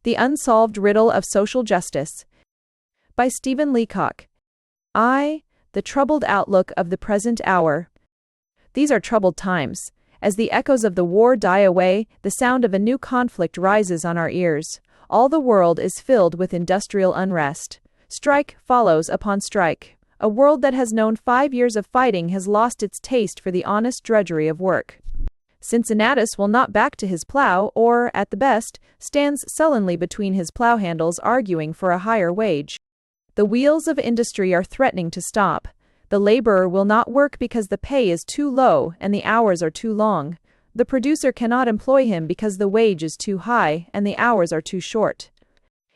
The Unsolved Riddle of Social Justice. By Stephen Leacock. The troubled outlook of the present hour. These are troubled times. As the echoes of the war die away, the sound of a new conflict rises on our ears. All the world is filled with industrial unrest. Strike follows upon strike. A world that has known 5 years of fighting has lost its taste for the honest drudgery of work. Cincinnatus will not back to his plow, or, at the best, stands sullenly between his plow handles arguing for a higher wage. The wheels of industry are threatening to stop. The laborer will not work because the pay is too low and the hours are too long. The producer cannot employ him because the wage is too high and the hours are too short.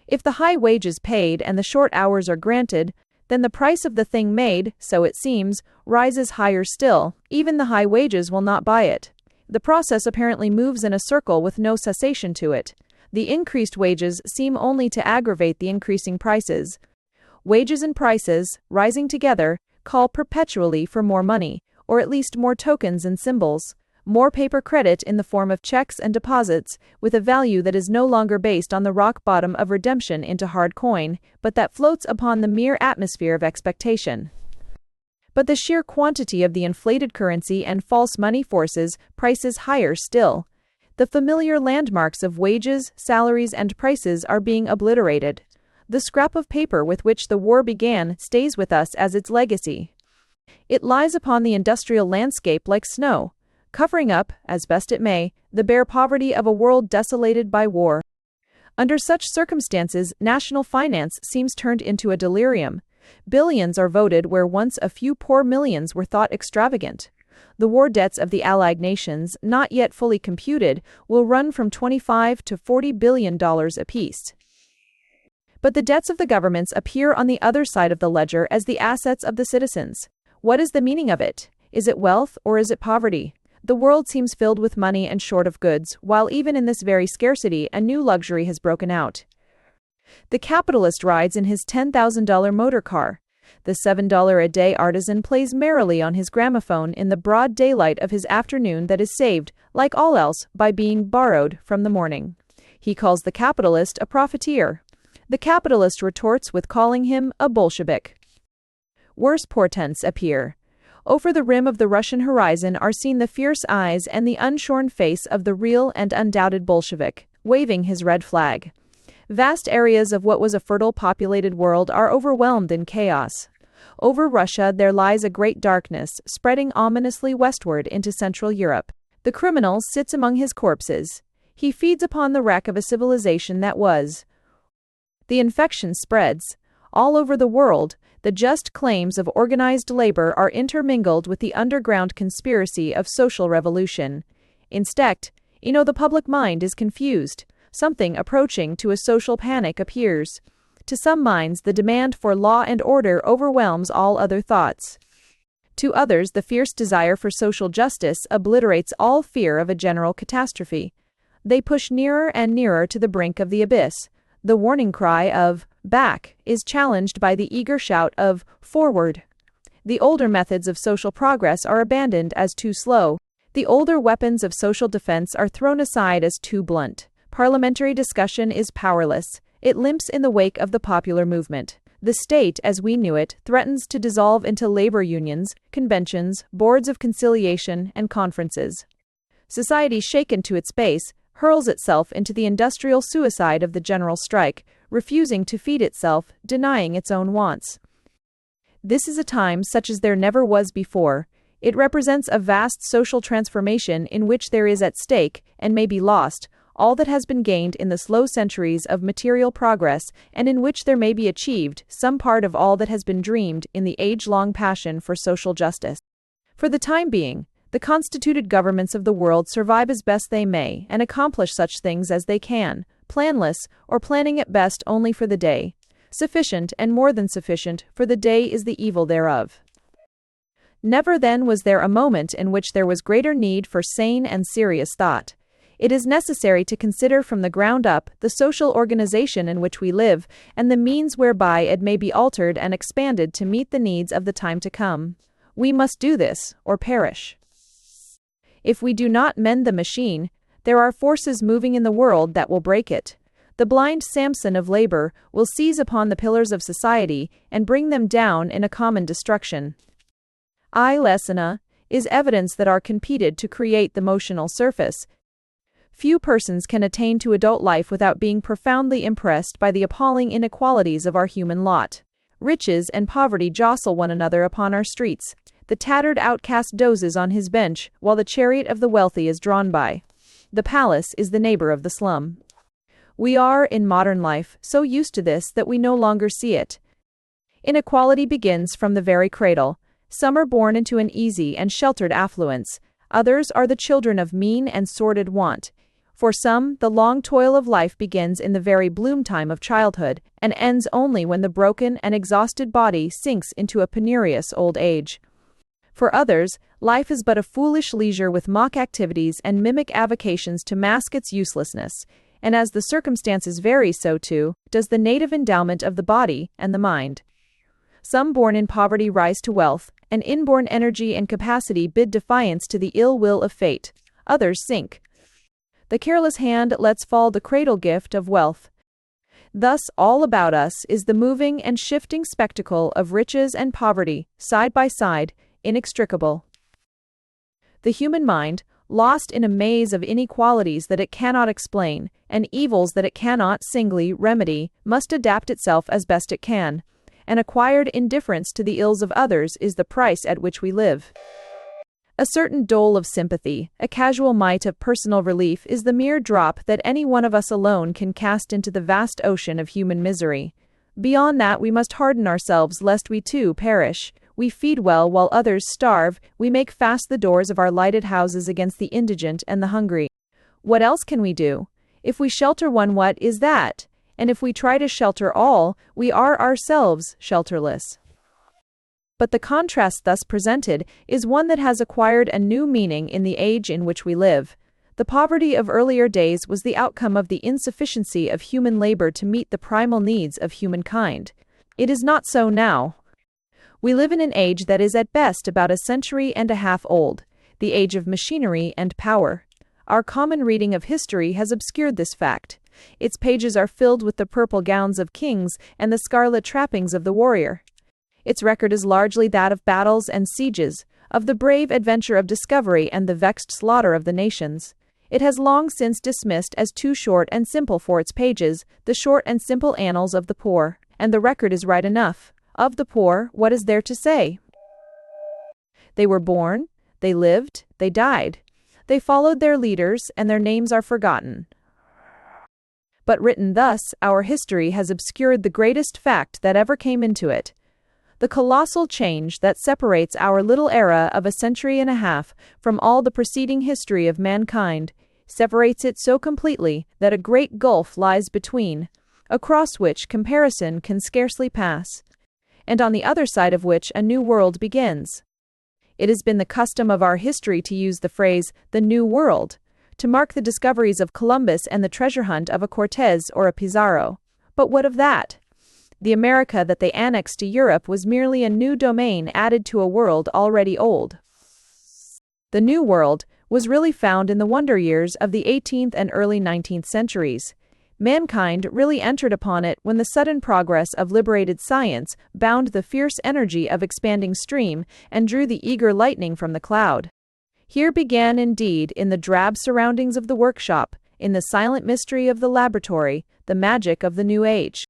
If the high wage is paid and the short hours are granted, then the price of the thing made, so it seems, rises higher still. Even the high wages will not buy it. The process apparently moves in a circle with no cessation to it. The increased wages seem only to aggravate the increasing prices. Wages and prices, rising together, call perpetually for more money, or at least more tokens and symbols, more paper credit in the form of checks and deposits, with a value that is no longer based on the rock bottom of redemption into hard coin, but that floats upon the mere atmosphere of expectation. But the sheer quantity of the inflated currency and false money forces prices higher still. The familiar landmarks of wages, salaries, and prices are being obliterated. The scrap of paper with which the war began stays with us as its legacy. It lies upon the industrial landscape like snow, covering up, as best it may, the bare poverty of a world desolated by war. Under such circumstances, national finance seems turned into a delirium. Billions are voted where once a few poor millions were thought extravagant. The war debts of the Allied nations, not yet fully computed, will run from $25 to $40 billion apiece. But the debts of the governments appear on the other side of the ledger as the assets of the citizens. What is the meaning of it? Is it wealth or is it poverty? The world seems filled with money and short of goods, while even in this very scarcity, a new luxury has broken out. The capitalist rides in his $10,000 motor car. The $7 a day artisan plays merrily on his gramophone in the broad daylight of his afternoon that is saved, like all else, by being borrowed from the morning. He calls the capitalist a profiteer. The capitalist retorts with calling him a Bolshevik. Worse portents appear. Over the rim of the Russian horizon are seen the fierce eyes and the unshorn face of the real and undoubted Bolshevik, waving his red flag. Vast areas of what was a fertile populated world are overwhelmed in chaos. Over Russia there lies a great darkness, spreading ominously westward into Central Europe. The criminal sits among his corpses. He feeds upon the wreck of a civilization that was. The infection spreads. All over the world, the just claims of organized labor are intermingled with the underground conspiracy of social revolution. Instead, the public mind is confused. Something approaching to a social panic appears. To some minds, the demand for law and order overwhelms all other thoughts. To others, the fierce desire for social justice obliterates all fear of a general catastrophe. They push nearer and nearer to the brink of the abyss. The warning cry of "back" is challenged by the eager shout of "forward." The older methods of social progress are abandoned as too slow. The older weapons of social defense are thrown aside as too blunt. Parliamentary discussion is powerless. It limps in the wake of the popular movement. The state, as we knew it, threatens to dissolve into labor unions, conventions, boards of conciliation, and conferences. Society, shaken to its base, hurls itself into the industrial suicide of the general strike, refusing to feed itself, denying its own wants. This is a time such as there never was before. It represents a vast social transformation in which there is at stake, and may be lost, all that has been gained in the slow centuries of material progress, and in which there may be achieved some part of all that has been dreamed in the age-long passion for social justice. For the time being, the constituted governments of the world survive as best they may and accomplish such things as they can, planless or planning at best only for the day. Sufficient and more than sufficient, for the day is the evil thereof. Never then was there a moment in which there was greater need for sane and serious thought. It is necessary to consider from the ground up the social organization in which we live, and the means whereby it may be altered and expanded to meet the needs of the time to come. We must do this, or perish. If we do not mend the machine, there are forces moving in the world that will break it. The blind Samson of labor will seize upon the pillars of society and bring them down in a common destruction. Lesson is evidence that are competed to create the motional surface. Few persons can attain to adult life without being profoundly impressed by the appalling inequalities of our human lot. Riches and poverty jostle one another upon our streets. The tattered outcast dozes on his bench, while the chariot of the wealthy is drawn by. The palace is the neighbor of the slum. We are, in modern life, so used to this that we no longer see it. Inequality begins from the very cradle. Some are born into an easy and sheltered affluence. Others are the children of mean and sordid want. For some, the long toil of life begins in the very bloom time of childhood, and ends only when the broken and exhausted body sinks into a penurious old age. For others, life is but a foolish leisure with mock activities and mimic avocations to mask its uselessness, and as the circumstances vary, so too does the native endowment of the body and the mind. Some born in poverty rise to wealth, and inborn energy and capacity bid defiance to the ill will of fate. Others sink. The careless hand lets fall the cradle gift of wealth. Thus, all about us is the moving and shifting spectacle of riches and poverty, side by side, inextricable. The human mind, lost in a maze of inequalities that it cannot explain, and evils that it cannot singly remedy, must adapt itself as best it can. An acquired indifference to the ills of others is the price at which we live. A certain dole of sympathy, a casual mite of personal relief is the mere drop that any one of us alone can cast into the vast ocean of human misery. Beyond that we must harden ourselves lest we too perish. We feed well while others starve, we make fast the doors of our lighted houses against the indigent and the hungry. What else can we do? If we shelter one, what is that? And if we try to shelter all, we are ourselves shelterless. But the contrast thus presented is one that has acquired a new meaning in the age in which we live. The poverty of earlier days was the outcome of the insufficiency of human labor to meet the primal needs of humankind. It is not so now. We live in an age that is at best about a century and a half old, the age of machinery and power. Our common reading of history has obscured this fact. Its pages are filled with the purple gowns of kings and the scarlet trappings of the warrior. Its record is largely that of battles and sieges, of the brave adventure of discovery and the vexed slaughter of the nations. It has long since dismissed as too short and simple for its pages the short and simple annals of the poor, and the record is right enough. Of the poor, what is there to say? They were born, they lived, they died. They followed their leaders, and their names are forgotten. But written thus, our history has obscured the greatest fact that ever came into it. The colossal change that separates our little era of a century and a half from all the preceding history of mankind separates it so completely that a great gulf lies between, across which comparison can scarcely pass, and on the other side of which a new world begins. It has been the custom of our history to use the phrase, the New World, to mark the discoveries of Columbus and the treasure hunt of a Cortez or a Pizarro. But what of that? The America that they annexed to Europe was merely a new domain added to a world already old. The New World was really found in the wonder years of the 18th and early 19th centuries. Mankind really entered upon it when the sudden progress of liberated science bound the fierce energy of expanding stream and drew the eager lightning from the cloud. Here began indeed, in the drab surroundings of the workshop, in the silent mystery of the laboratory, the magic of the new age.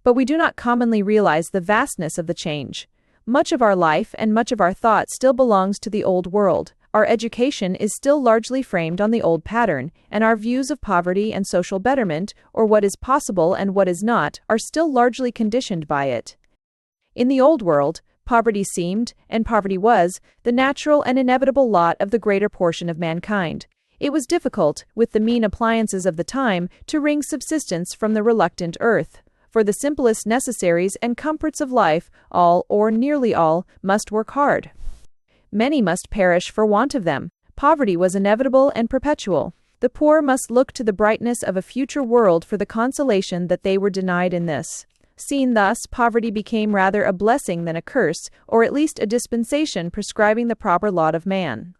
But we do not commonly realize the vastness of the change. Much of our life and much of our thought still belongs to the old world. Our education is still largely framed on the old pattern, and our views of poverty and social betterment, or what is possible and what is not, are still largely conditioned by it. In the old world, poverty seemed, and poverty was, the natural and inevitable lot of the greater portion of mankind. It was difficult, with the mean appliances of the time, to wring subsistence from the reluctant earth. For the simplest necessaries and comforts of life, all, or nearly all, must work hard. Many must perish for want of them. Poverty was inevitable and perpetual. The poor must look to the brightness of a future world for the consolation that they were denied in this. Seen thus, poverty became rather a blessing than a curse, or at least a dispensation prescribing the proper lot of man.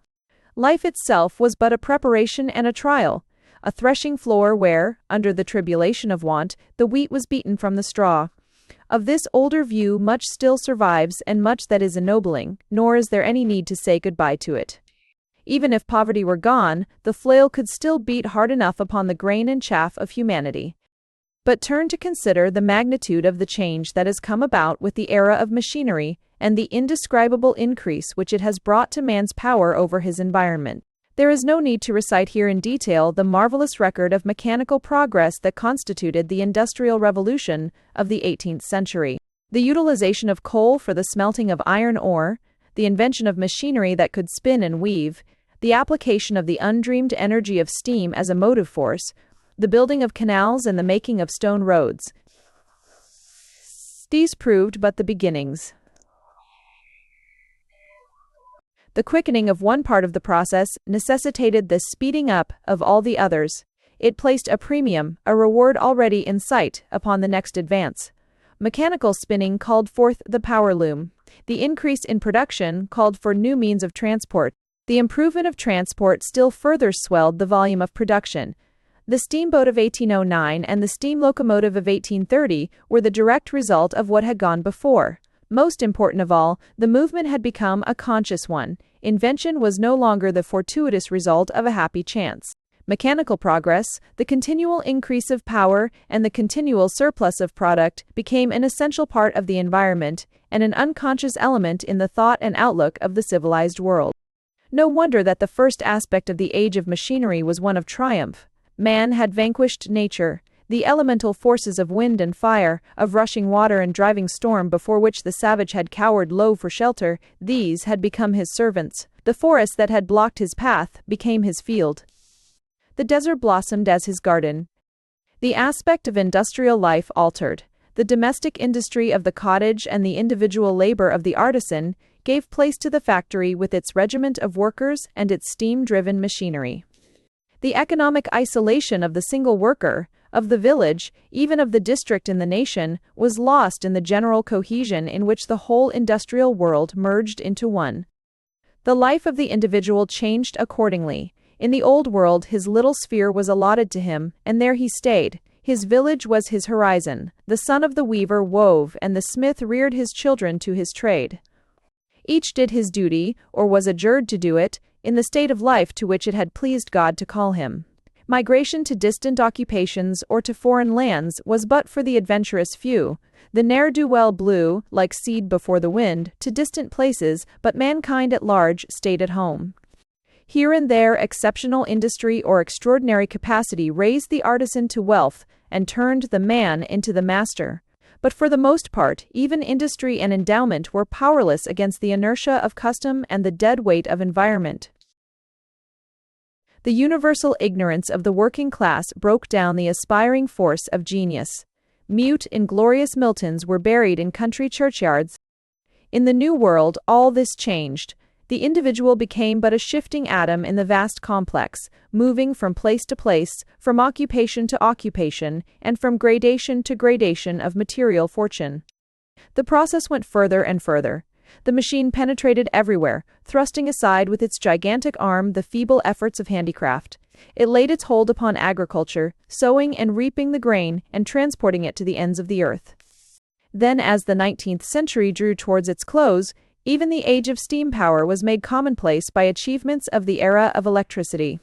Life itself was but a preparation and a trial, a threshing floor where, under the tribulation of want, the wheat was beaten from the straw. Of this older view much still survives and much that is ennobling, nor is there any need to say goodbye to it. Even if poverty were gone, the flail could still beat hard enough upon the grain and chaff of humanity. But turn to consider the magnitude of the change that has come about with the era of machinery and the indescribable increase which it has brought to man's power over his environment. There is no need to recite here in detail the marvelous record of mechanical progress that constituted the Industrial Revolution of the 18th century. The utilization of coal for the smelting of iron ore, the invention of machinery that could spin and weave, the application of the undreamed energy of steam as a motive force, the building of canals and the making of stone roads. These proved but the beginnings. The quickening of one part of the process necessitated the speeding up of all the others. It placed a premium, a reward already in sight, upon the next advance. Mechanical spinning called forth the power loom. The increase in production called for new means of transport. The improvement of transport still further swelled the volume of production. The steamboat of 1809 and the steam locomotive of 1830 were the direct result of what had gone before. Most important of all, the movement had become a conscious one. Invention was no longer the fortuitous result of a happy chance. Mechanical progress, the continual increase of power, and the continual surplus of product became an essential part of the environment and an unconscious element in the thought and outlook of the civilized world. No wonder that the first aspect of the age of machinery was one of triumph. Man had vanquished nature. The elemental forces of wind and fire, of rushing water and driving storm before which the savage had cowered low for shelter, these had become his servants. The forest that had blocked his path became his field. The desert blossomed as his garden. The aspect of industrial life altered. The domestic industry of the cottage and the individual labor of the artisan gave place to the factory with its regiment of workers and its steam-driven machinery. The economic isolation of the single worker, of the village, even of the district in the nation, was lost in the general cohesion in which the whole industrial world merged into one. The life of the individual changed accordingly. In the old world his little sphere was allotted to him, and there he stayed. His village was his horizon. The son of the weaver wove, and the smith reared his children to his trade. Each did his duty, or was adjured to do it, in the state of life to which it had pleased God to call him. Migration to distant occupations or to foreign lands was but for the adventurous few. The ne'er-do-well blew, like seed before the wind, to distant places, but mankind at large stayed at home. Here and there exceptional industry or extraordinary capacity raised the artisan to wealth and turned the man into the master. But for the most part, even industry and endowment were powerless against the inertia of custom and the dead weight of environment. The universal ignorance of the working class broke down the aspiring force of genius. Mute, inglorious Miltons were buried in country churchyards. In the New World, all this changed. The individual became but a shifting atom in the vast complex, moving from place to place, from occupation to occupation, and from gradation to gradation of material fortune. The process went further and further. The machine penetrated everywhere, thrusting aside with its gigantic arm the feeble efforts of handicraft. It laid its hold upon agriculture, sowing and reaping the grain and transporting it to the ends of the earth. Then, as the 19th century drew towards its close, even the age of steam power was made commonplace by achievements of the era of electricity.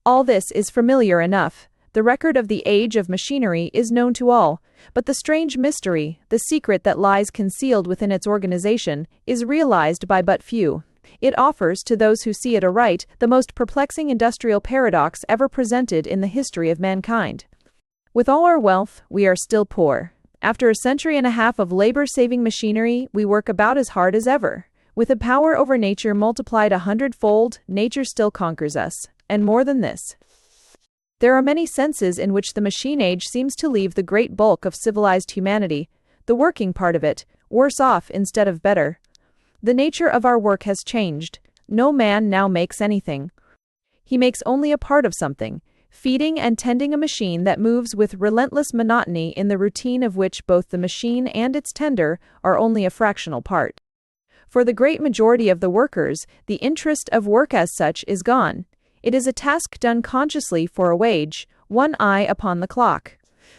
All this is familiar enough. The record of the age of machinery is known to all, but the strange mystery, the secret that lies concealed within its organization, is realized by but few. It offers, to those who see it aright, the most perplexing industrial paradox ever presented in the history of mankind. With all our wealth, we are still poor. After a century and a half of labor-saving machinery, we work about as hard as ever. With a power over nature multiplied 100-fold, nature still conquers us, and more than this. There are many senses in which the machine age seems to leave the great bulk of civilized humanity, the working part of it, worse off instead of better. The nature of our work has changed. No man now makes anything. He makes only a part of something, feeding and tending a machine that moves with relentless monotony in the routine of which both the machine and its tender are only a fractional part. For the great majority of the workers, the interest of work as such is gone. It is a task done consciously for a wage, one eye upon the clock.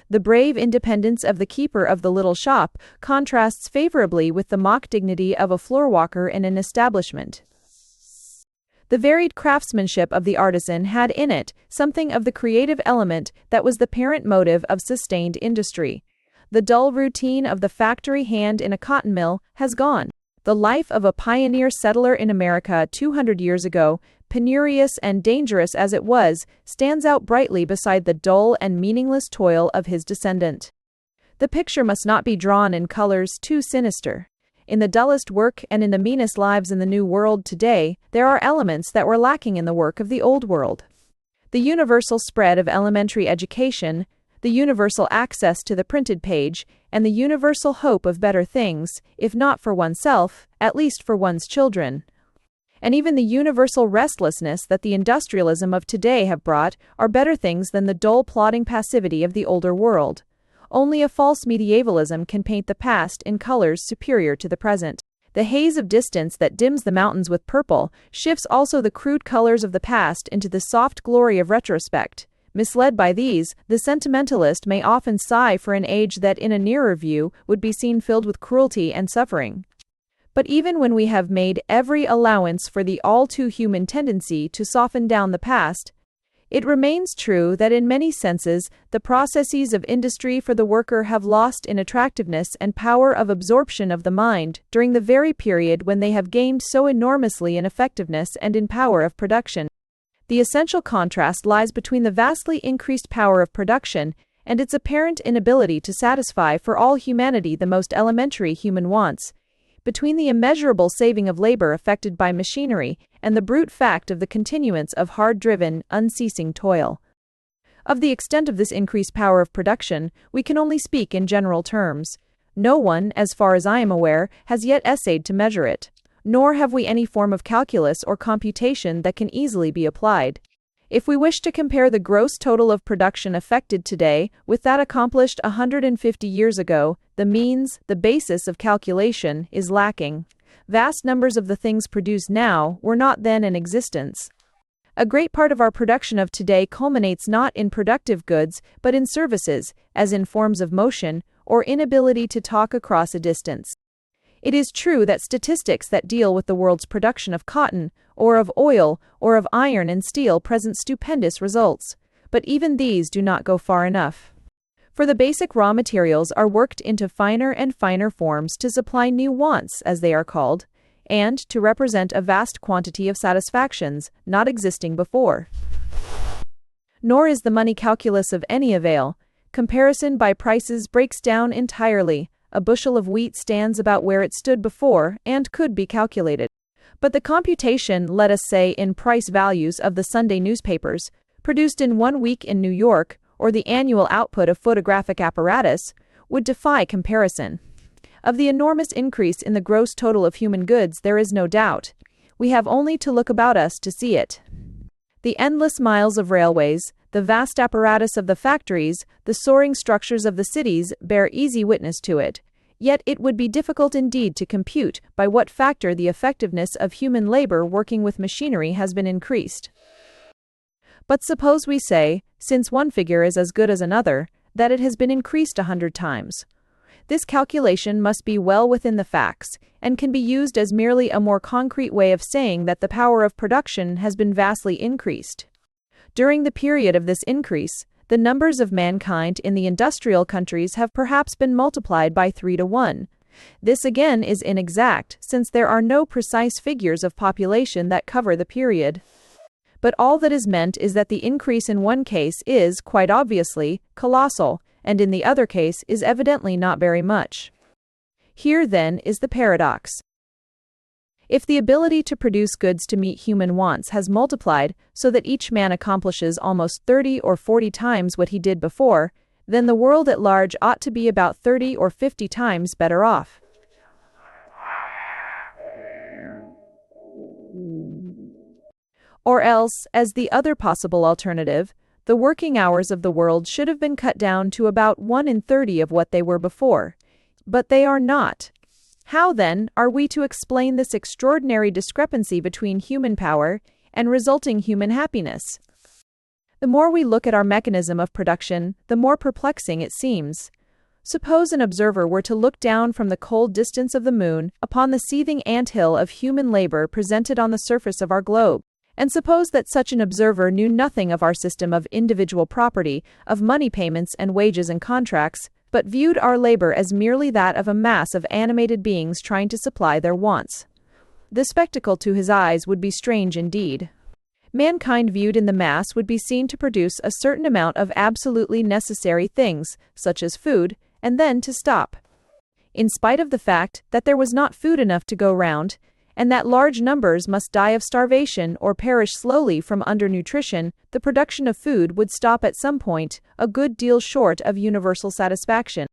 The brave independence of the keeper of the little shop contrasts favorably with the mock dignity of a floorwalker in an establishment. The varied craftsmanship of the artisan had in it something of the creative element that was the parent motive of sustained industry. The dull routine of the factory hand in a cotton mill has gone. The life of a pioneer settler in America 200 years ago, penurious and dangerous as it was, stands out brightly beside the dull and meaningless toil of his descendant. The picture must not be drawn in colors too sinister. In the dullest work and in the meanest lives in the New World today, there are elements that were lacking in the work of the Old World. The universal spread of elementary education, the universal access to the printed page, and the universal hope of better things, if not for oneself, at least for one's children. And even the universal restlessness that the industrialism of today have brought are better things than the dull plodding passivity of the older world. Only a false medievalism can paint the past in colors superior to the present. The haze of distance that dims the mountains with purple shifts also the crude colors of the past into the soft glory of retrospect. Misled by these, the sentimentalist may often sigh for an age that in a nearer view would be seen filled with cruelty and suffering. But even when we have made every allowance for the all-too-human tendency to soften down the past, it remains true that in many senses the processes of industry for the worker have lost in attractiveness and power of absorption of the mind during the very period when they have gained so enormously in effectiveness and in power of production. The essential contrast lies between the vastly increased power of production and its apparent inability to satisfy for all humanity the most elementary human wants, between the immeasurable saving of labor effected by machinery and the brute fact of the continuance of hard-driven, unceasing toil. Of the extent of this increased power of production, we can only speak in general terms. No one, as far as I am aware, has yet essayed to measure it, nor have we any form of calculus or computation that can easily be applied. If we wish to compare the gross total of production effected today with that accomplished 150 years ago, the means, the basis of calculation, is lacking. Vast numbers of the things produced now were not then in existence. A great part of our production of today culminates not in productive goods, but in services, as in forms of motion, or inability to talk across a distance. It is true that statistics that deal with the world's production of cotton, or of oil, or of iron and steel present stupendous results, but even these do not go far enough. For the basic raw materials are worked into finer and finer forms to supply new wants, as they are called, and to represent a vast quantity of satisfactions not existing before. Nor is the money calculus of any avail. Comparison by prices breaks down entirely. A bushel of wheat stands about where it stood before and could be calculated. But the computation, let us say, in price values of the Sunday newspapers, produced in 1 week in New York, or the annual output of photographic apparatus, would defy comparison. Of the enormous increase in the gross total of human goods there is no doubt. We have only to look about us to see it. The endless miles of railways, the vast apparatus of the factories, the soaring structures of the cities bear easy witness to it. Yet it would be difficult indeed to compute by what factor the effectiveness of human labor working with machinery has been increased. But suppose we say, since one figure is as good as another, that it has been increased 100 times. This calculation must be well within the facts, and can be used as merely a more concrete way of saying that the power of production has been vastly increased. During the period of this increase, the numbers of mankind in the industrial countries have perhaps been multiplied by 3 to 1. This again is inexact, since there are no precise figures of population that cover the period. But all that is meant is that the increase in one case is, quite obviously, colossal, and in the other case is evidently not very much. Here, then, is the paradox. If the ability to produce goods to meet human wants has multiplied so that each man accomplishes almost 30 or 40 times what he did before, then the world at large ought to be about 30 or 50 times better off. Or else, as the other possible alternative, the working hours of the world should have been cut down to about 1 in 30 of what they were before. But they are not. How, then, are we to explain this extraordinary discrepancy between human power and resulting human happiness. The more we look at our mechanism of production, the more perplexing it seems. Suppose an observer were to look down from the cold distance of the moon upon the seething anthill of human labor presented on the surface of our globe, and suppose that such an observer knew nothing of our system of individual property, of money payments and wages and contracts, but viewed our labor as merely that of a mass of animated beings trying to supply their wants. The spectacle to his eyes would be strange indeed. Mankind viewed in the mass would be seen to produce a certain amount of absolutely necessary things, such as food, and then to stop. In spite of the fact that there was not food enough to go round, and that large numbers must die of starvation or perish slowly from undernutrition, the production of food would stop at some point, a good deal short of universal satisfaction.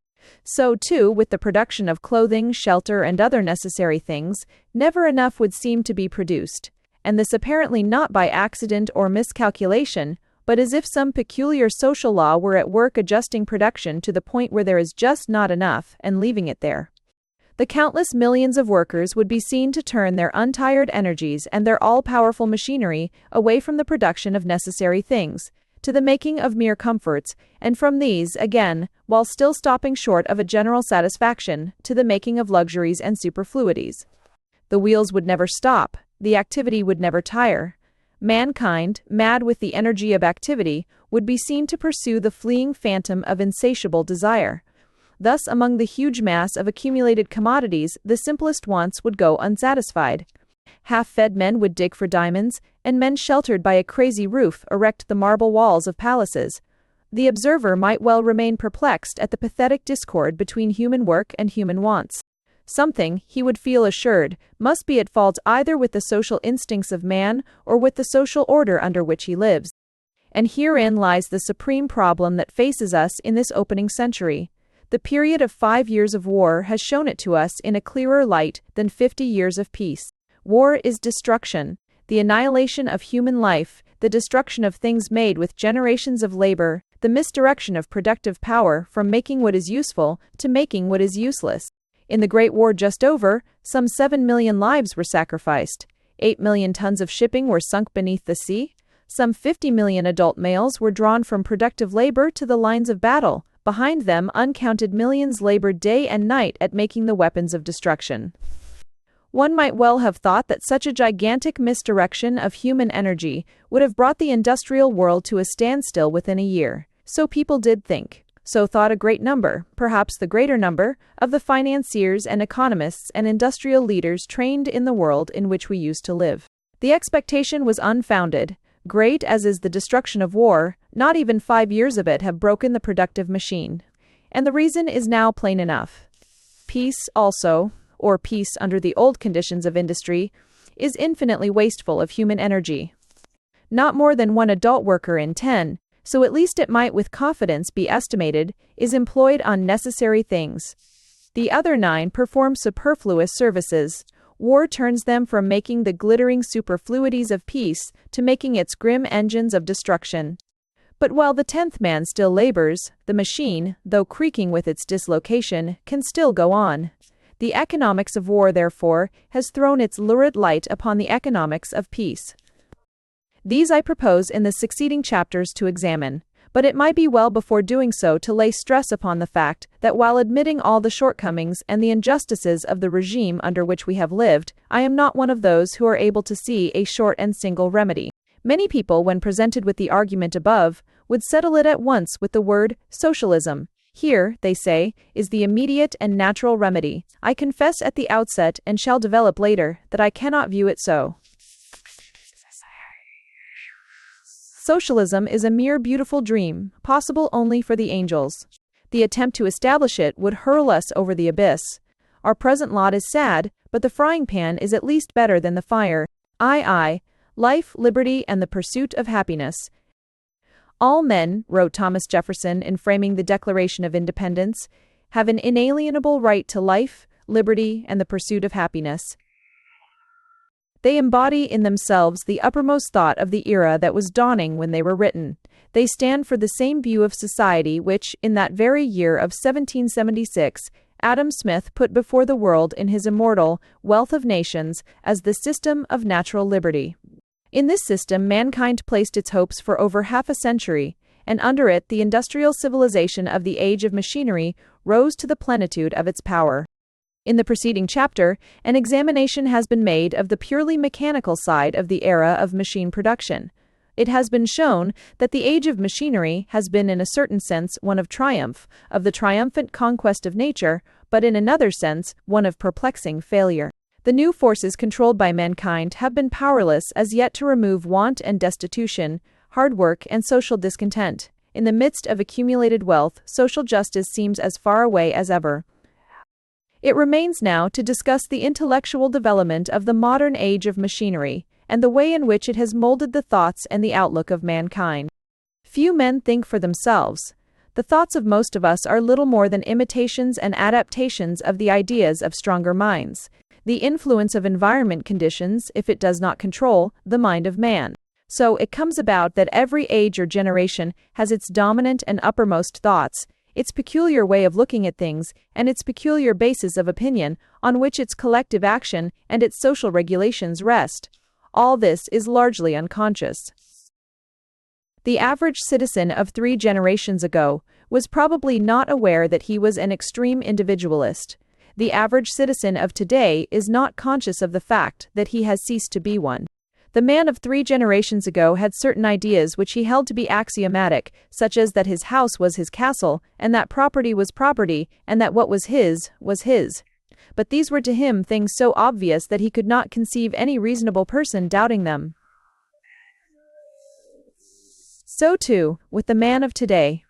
So, too, with the production of clothing, shelter, and other necessary things, never enough would seem to be produced, and this apparently not by accident or miscalculation, but as if some peculiar social law were at work adjusting production to the point where there is just not enough, and leaving it there. The countless millions of workers would be seen to turn their untired energies and their all-powerful machinery away from the production of necessary things, to the making of mere comforts, and from these, again, while still stopping short of a general satisfaction, to the making of luxuries and superfluities. The wheels would never stop, the activity would never tire. Mankind, mad with the energy of activity, would be seen to pursue the fleeing phantom of insatiable desire. Thus, among the huge mass of accumulated commodities, the simplest wants would go unsatisfied. Half-fed men would dig for diamonds, and men sheltered by a crazy roof erect the marble walls of palaces. The observer might well remain perplexed at the pathetic discord between human work and human wants. Something, he would feel assured, must be at fault either with the social instincts of man or with the social order under which he lives. And herein lies the supreme problem that faces us in this opening century. The period of 5 years of war has shown it to us in a clearer light than 50 years of peace. War is destruction, the annihilation of human life, the destruction of things made with generations of labor, the misdirection of productive power from making what is useful to making what is useless. In the Great War just over, some 7 million lives were sacrificed. 8 million tons of shipping were sunk beneath the sea. Some 50 million adult males were drawn from productive labor to the lines of battle. Behind them, uncounted millions labored day and night at making the weapons of destruction. One might well have thought that such a gigantic misdirection of human energy would have brought the industrial world to a standstill within a year. So people did think. So thought a great number, perhaps the greater number, of the financiers and economists and industrial leaders trained in the world in which we used to live. The expectation was unfounded. Great as is the destruction of war, not even 5 years of it have broken the productive machine. And the reason is now plain enough. Peace also, or peace under the old conditions of industry, is infinitely wasteful of human energy. Not more than 1 adult worker in 10, so at least it might with confidence be estimated, is employed on necessary things. The other 9 perform superfluous services. War turns them from making the glittering superfluities of peace to making its grim engines of destruction. But while the 10th man still labors, the machine, though creaking with its dislocation, can still go on. The economics of war, therefore, has thrown its lurid light upon the economics of peace. These I propose in the succeeding chapters to examine, but it might be well before doing so to lay stress upon the fact that while admitting all the shortcomings and the injustices of the regime under which we have lived, I am not one of those who are able to see a short and single remedy. Many people, when presented with the argument above, would settle it at once with the word socialism. Here, they say, is the immediate and natural remedy. I confess at the outset, and shall develop later, that I cannot view it so. Socialism is a mere beautiful dream, possible only for the angels. The attempt to establish it would hurl us over the abyss. Our present lot is sad, but the frying pan is at least better than the fire. Aye, life, liberty, and the pursuit of happiness. All men, wrote Thomas Jefferson in framing the Declaration of Independence, have an inalienable right to life, liberty, and the pursuit of happiness. They embody in themselves the uppermost thought of the era that was dawning when they were written. They stand for the same view of society which, in that very year of 1776, Adam Smith put before the world in his immortal Wealth of Nations as the system of natural liberty. In this system, mankind placed its hopes for over half a century, and under it, the industrial civilization of the age of machinery rose to the plenitude of its power. In the preceding chapter, an examination has been made of the purely mechanical side of the era of machine production. It has been shown that the age of machinery has been in a certain sense one of triumph, of the triumphant conquest of nature, but in another sense one of perplexing failure. The new forces controlled by mankind have been powerless as yet to remove want and destitution, hard work and social discontent. In the midst of accumulated wealth, social justice seems as far away as ever. It remains now to discuss the intellectual development of the modern age of machinery, and the way in which it has molded the thoughts and the outlook of mankind. Few men think for themselves. The thoughts of most of us are little more than imitations and adaptations of the ideas of stronger minds. The influence of environment conditions, if it does not control, the mind of man. So it comes about that every age or generation has its dominant and uppermost thoughts, its peculiar way of looking at things, and its peculiar basis of opinion on which its collective action and its social regulations rest. All this is largely unconscious. The average citizen of 3 generations ago was probably not aware that he was an extreme individualist. The average citizen of today is not conscious of the fact that he has ceased to be one. The man of 3 generations ago had certain ideas which he held to be axiomatic, such as that his house was his castle, and that property was property, and that what was his was his. But these were to him things so obvious that he could not conceive any reasonable person doubting them. So too, with the man of today.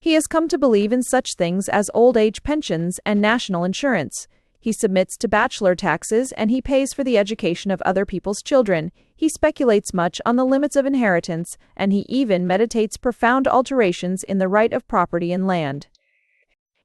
He has come to believe in such things as old age pensions and national insurance. He submits to bachelor taxes and he pays for the education of other people's children. He speculates much on the limits of inheritance, and he even meditates profound alterations in the right of property in land.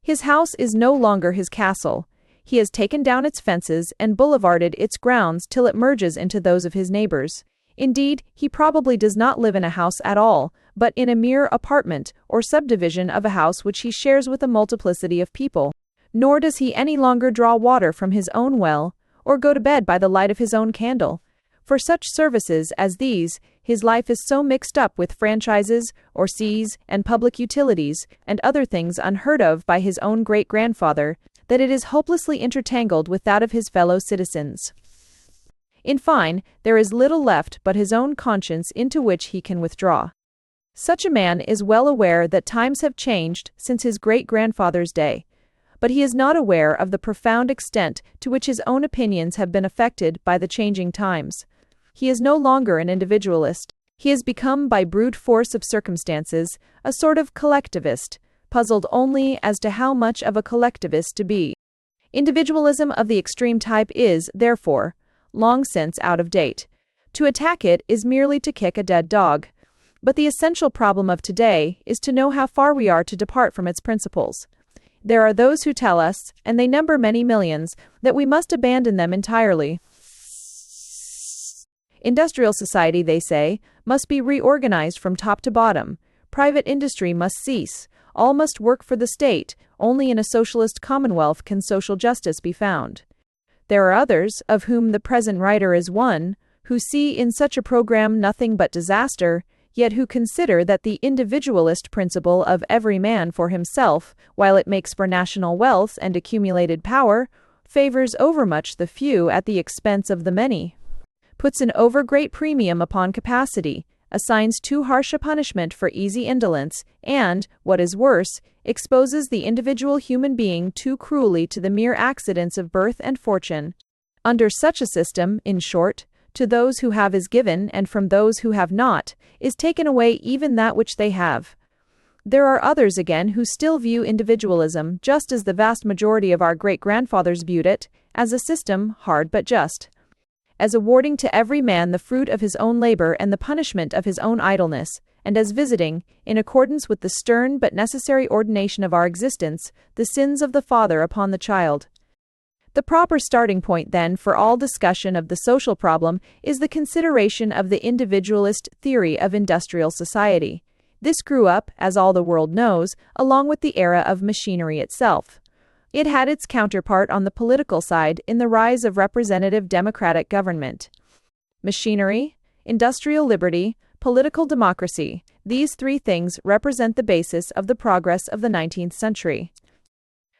His house is no longer his castle. He has taken down its fences and boulevarded its grounds till it merges into those of his neighbors. Indeed, he probably does not live in a house at all, but in a mere apartment or subdivision of a house which he shares with a multiplicity of people. Nor does he any longer draw water from his own well, or go to bed by the light of his own candle. For such services as these, his life is so mixed up with franchises, or sees, and public utilities, and other things unheard of by his own great-grandfather, that it is hopelessly intertangled with that of his fellow citizens. In fine, there is little left but his own conscience into which he can withdraw. Such a man is well aware that times have changed since his great-grandfather's day, but he is not aware of the profound extent to which his own opinions have been affected by the changing times. He is no longer an individualist. He has become, by brute force of circumstances, a sort of collectivist, puzzled only as to how much of a collectivist to be. Individualism of the extreme type is, therefore, long since out of date. To attack it is merely to kick a dead dog. But the essential problem of today is to know how far we are to depart from its principles. There are those who tell us, and they number many millions, that we must abandon them entirely. Industrial society, they say, must be reorganized from top to bottom. Private industry must cease. All must work for the state. Only in a socialist commonwealth can social justice be found. There are others, of whom the present writer is one, who see in such a program nothing but disaster, yet who consider that the individualist principle of every man for himself, while it makes for national wealth and accumulated power, favors overmuch the few at the expense of the many, puts an over-great premium upon capacity, assigns too harsh a punishment for easy indolence, and, what is worse, exposes the individual human being too cruelly to the mere accidents of birth and fortune. Under such a system, in short, to those who have is given, and from those who have not, is taken away even that which they have. There are others again who still view individualism, just as the vast majority of our great-grandfathers viewed it, as a system hard but just, as awarding to every man the fruit of his own labor and the punishment of his own idleness, and as visiting, in accordance with the stern but necessary ordination of our existence, the sins of the father upon the child. The proper starting point, then, for all discussion of the social problem is the consideration of the individualist theory of industrial society. This grew up, as all the world knows, along with the era of machinery itself. It had its counterpart on the political side in the rise of representative democratic government. Machinery, industrial liberty, political democracy, these three things represent the basis of the progress of the 19th century.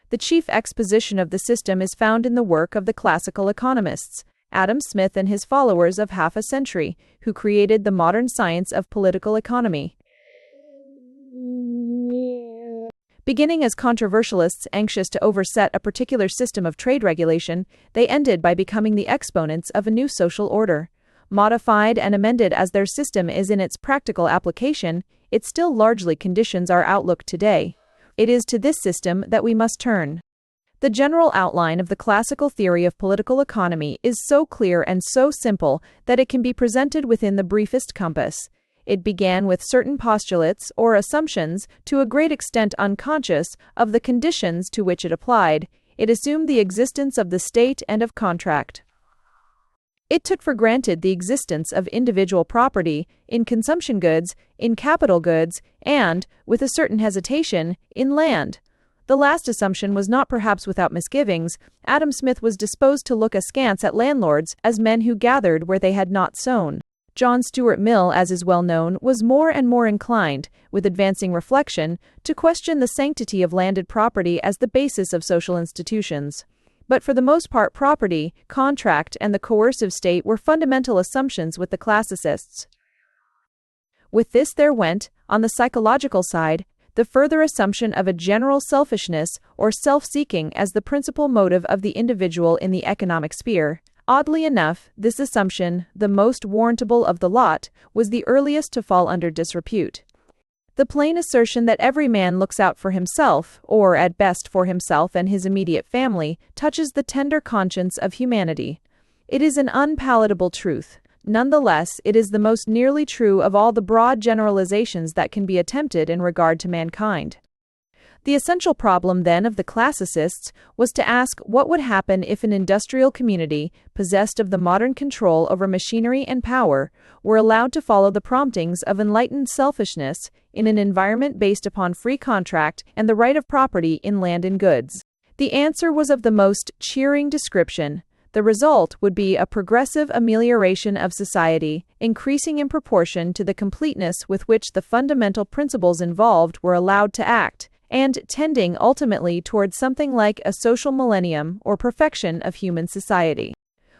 The chief exposition of the system is found in the work of the classical economists, Adam Smith and his followers of half a century, who created the modern science of political economy. Beginning as controversialists anxious to overset a particular system of trade regulation, they ended by becoming the exponents of a new social order. Modified and amended as their system is in its practical application, it still largely conditions our outlook today. It is to this system that we must turn. The general outline of the classical theory of political economy is so clear and so simple that it can be presented within the briefest compass. It began with certain postulates or assumptions, to a great extent unconscious of the conditions to which it applied. It assumed the existence of the state and of contract. It took for granted the existence of individual property, in consumption goods, in capital goods, and, with a certain hesitation, in land. The last assumption was not perhaps without misgivings. Adam Smith was disposed to look askance at landlords as men who gathered where they had not sown. John Stuart Mill, as is well known, was more and more inclined, with advancing reflection, to question the sanctity of landed property as the basis of social institutions. But for the most part, property, contract, and the coercive state were fundamental assumptions with the classicists. With this there went, on the psychological side, the further assumption of a general selfishness or self-seeking as the principal motive of the individual in the economic sphere. Oddly enough, this assumption, the most warrantable of the lot, was the earliest to fall under disrepute. The plain assertion that every man looks out for himself, or at best for himself and his immediate family, touches the tender conscience of humanity. It is an unpalatable truth. Nonetheless, it is the most nearly true of all the broad generalizations that can be attempted in regard to mankind. The essential problem, then, of the classicists was to ask what would happen if an industrial community, possessed of the modern control over machinery and power, were allowed to follow the promptings of enlightened selfishness in an environment based upon free contract and the right of property in land and goods. The answer was of the most cheering description. The result would be a progressive amelioration of society, increasing in proportion to the completeness with which the fundamental principles involved were allowed to act, and tending ultimately towards something like a social millennium or perfection of human society.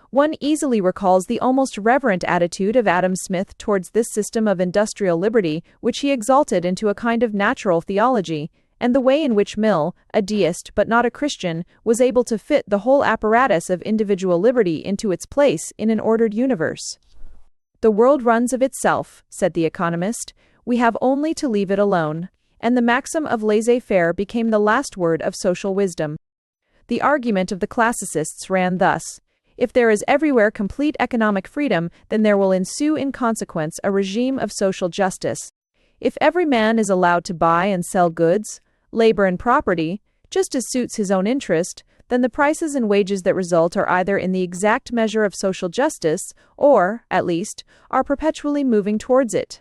One easily recalls the almost reverent attitude of Adam Smith towards this system of industrial liberty, which he exalted into a kind of natural theology, and the way in which Mill, a deist but not a Christian, was able to fit the whole apparatus of individual liberty into its place in an ordered universe. "The world runs of itself," said the economist. "We have only to leave it alone." And the maxim of laissez-faire became the last word of social wisdom. The argument of the classicists ran thus: if there is everywhere complete economic freedom, then there will ensue in consequence a regime of social justice. If every man is allowed to buy and sell goods, labor and property, just as suits his own interest, then the prices and wages that result are either in the exact measure of social justice, or, at least, are perpetually moving towards it.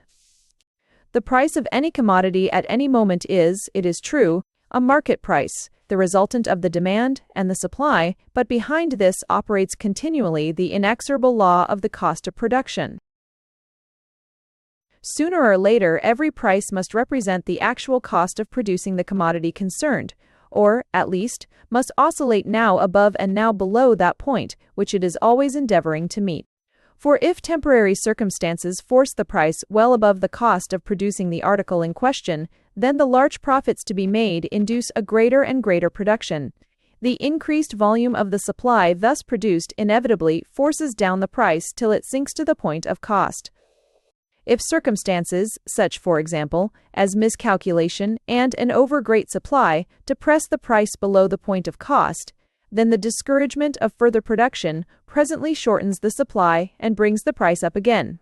The price of any commodity at any moment is, it is true, a market price, the resultant of the demand and the supply, but behind this operates continually the inexorable law of the cost of production. Sooner or later, every price must represent the actual cost of producing the commodity concerned, or, at least, must oscillate now above and now below that point, which it is always endeavoring to meet. For if temporary circumstances force the price well above the cost of producing the article in question, then the large profits to be made induce a greater and greater production. The increased volume of the supply thus produced inevitably forces down the price till it sinks to the point of cost. If circumstances, such for example, as miscalculation and an over-great supply, depress the price below the point of cost, then the discouragement of further production presently shortens the supply and brings the price up again.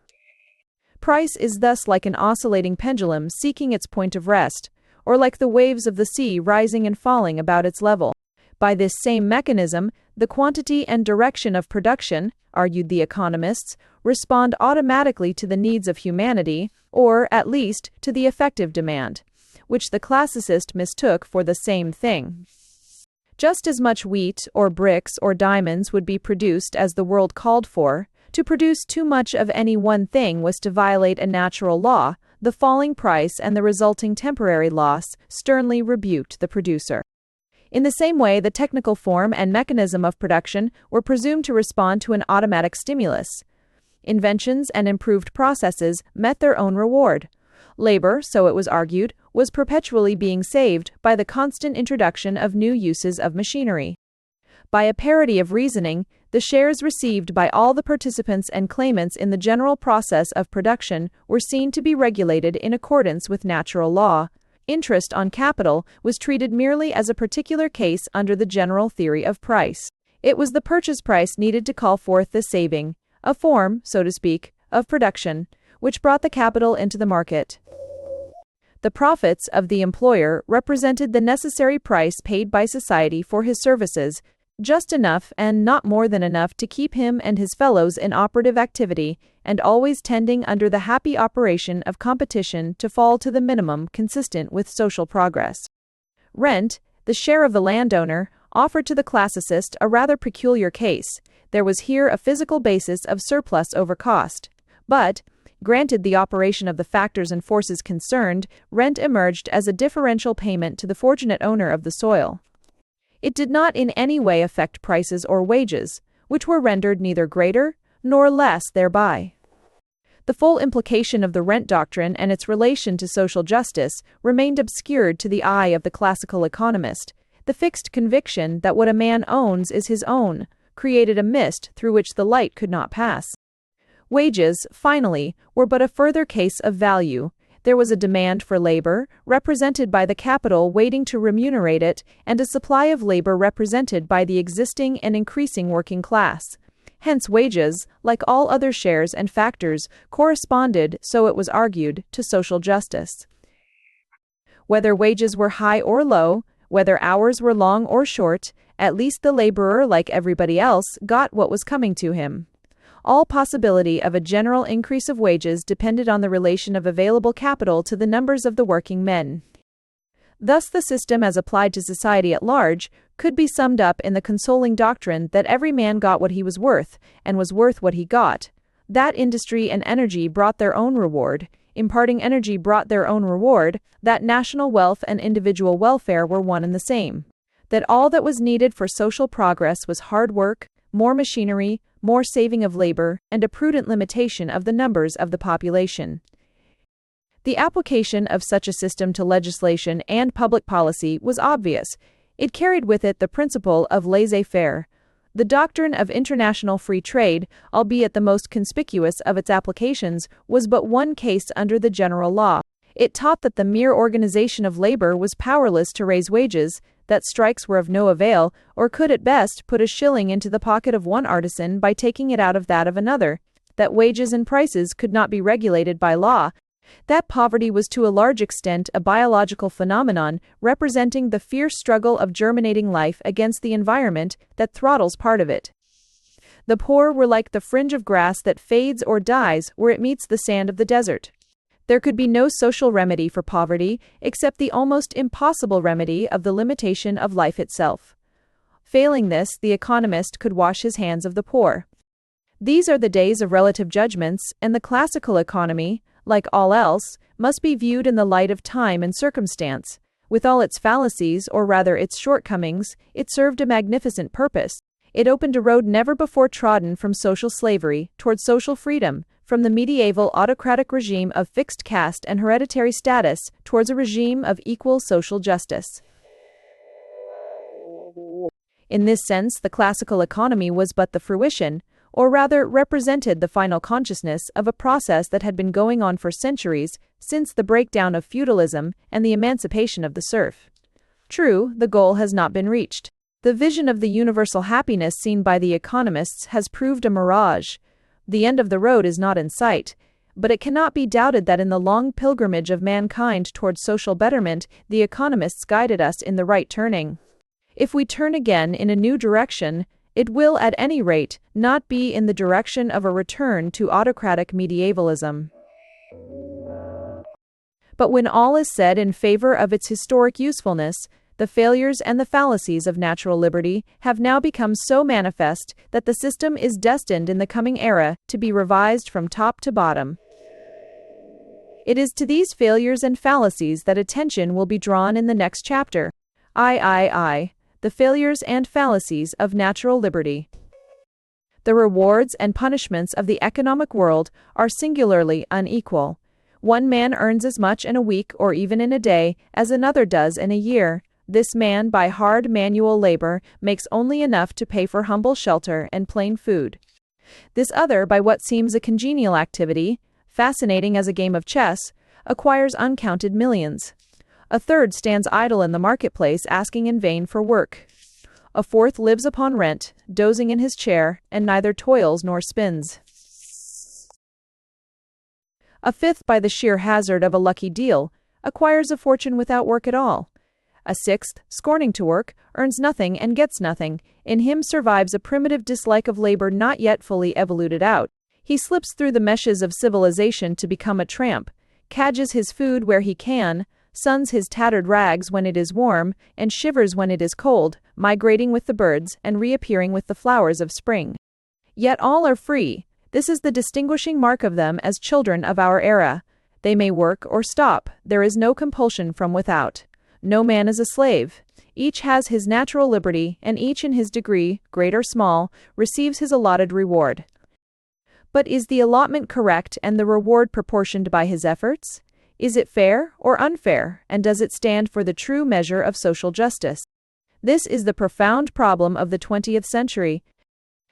Price is thus like an oscillating pendulum seeking its point of rest, or like the waves of the sea rising and falling about its level. By this same mechanism, the quantity and direction of production, argued the economists, respond automatically to the needs of humanity, or, at least, to the effective demand, which the classicist mistook for the same thing. Just as much wheat or bricks or diamonds would be produced as the world called for. To produce too much of any one thing was to violate a natural law. The falling price and the resulting temporary loss sternly rebuked the producer. In the same way, the technical form and mechanism of production were presumed to respond to an automatic stimulus. Inventions and improved processes met their own reward. Labor, so it was argued, was perpetually being saved by the constant introduction of new uses of machinery. By a parity of reasoning, the shares received by all the participants and claimants in the general process of production were seen to be regulated in accordance with natural law. Interest on capital was treated merely as a particular case under the general theory of price. It was the purchase price needed to call forth the saving, a form, so to speak, of production, which brought the capital into the market. The profits of the employer represented the necessary price paid by society for his services, just enough and not more than enough to keep him and his fellows in operative activity, and always tending under the happy operation of competition to fall to the minimum consistent with social progress. Rent, the share of the landowner, offered to the classicist a rather peculiar case. There was here a physical basis of surplus over cost. But, granted the operation of the factors and forces concerned, rent emerged as a differential payment to the fortunate owner of the soil. It did not in any way affect prices or wages, which were rendered neither greater nor less thereby. The full implication of the rent doctrine and its relation to social justice remained obscured to the eye of the classical economist. The fixed conviction that what a man owns is his own created a mist through which the light could not pass. Wages, finally, were but a further case of value. There was a demand for labor, represented by the capital waiting to remunerate it, and a supply of labor represented by the existing and increasing working class. Hence wages, like all other shares and factors, corresponded, so it was argued, to social justice. Whether wages were high or low, whether hours were long or short, at least the laborer, like everybody else, got what was coming to him. All possibility of a general increase of wages depended on the relation of available capital to the numbers of the working men. Thus the system as applied to society at large could be summed up in the consoling doctrine that every man got what he was worth, and was worth what he got. That industry and energy brought their own reward, imparting energy brought their own reward, that national wealth and individual welfare were one and the same. That all that was needed for social progress was hard work, more machinery, more saving of labor, and a prudent limitation of the numbers of the population. The application of such a system to legislation and public policy was obvious. It carried with it the principle of laissez-faire. The doctrine of international free trade, albeit the most conspicuous of its applications, was but one case under the general law. It taught that the mere organization of labor was powerless to raise wages, that strikes were of no avail, or could at best put a shilling into the pocket of one artisan by taking it out of that of another, that wages and prices could not be regulated by law, that poverty was to a large extent a biological phenomenon representing the fierce struggle of germinating life against the environment that throttles part of it. The poor were like the fringe of grass that fades or dies where it meets the sand of the desert. There could be no social remedy for poverty except the almost impossible remedy of the limitation of life itself. Failing this, the economist could wash his hands of the poor. These are the days of relative judgments, and the classical economy, like all else, must be viewed in the light of time and circumstance. With all its fallacies, or rather its shortcomings, it served a magnificent purpose. It opened a road never before trodden from social slavery toward social freedom, from the medieval autocratic regime of fixed caste and hereditary status towards a regime of equal social justice. In this sense, the classical economy was but the fruition, or rather represented the final consciousness of a process that had been going on for centuries, since the breakdown of feudalism and the emancipation of the serf. True, the goal has not been reached. The vision of the universal happiness seen by the economists has proved a mirage. The end of the road is not in sight, but it cannot be doubted that in the long pilgrimage of mankind towards social betterment, the economists guided us in the right turning. If we turn again in a new direction, it will at any rate not be in the direction of a return to autocratic medievalism. But when all is said in favor of its historic usefulness, The failures and the fallacies of natural liberty have now become so manifest that the system is destined in the coming era to be revised from top to bottom. It is to these failures and fallacies that attention will be drawn in the next chapter. The failures and fallacies of natural liberty. The rewards and punishments of the economic world are singularly unequal. One man earns as much in a week or even in a day as another does in a year. This man, by hard manual labor, makes only enough to pay for humble shelter and plain food. This other, by what seems a congenial activity, fascinating as a game of chess, acquires uncounted millions. A third stands idle in the marketplace asking in vain for work. A fourth lives upon rent, dozing in his chair, and neither toils nor spins. A fifth, by the sheer hazard of a lucky deal, acquires a fortune without work at all. A sixth, scorning to work, earns nothing and gets nothing. In him survives a primitive dislike of labor not yet fully evoluted out. He slips through the meshes of civilization to become a tramp, cadges his food where he can, suns his tattered rags when it is warm, and shivers when it is cold, migrating with the birds and reappearing with the flowers of spring. Yet all are free. This is the distinguishing mark of them as children of our era. They may work or stop. There is no compulsion from without. No man is a slave. Each has his natural liberty, and each in his degree, great or small, receives his allotted reward. But is the allotment correct and the reward proportioned by his efforts? Is it fair or unfair, and does it stand for the true measure of social justice? This is the profound problem of the 20th century.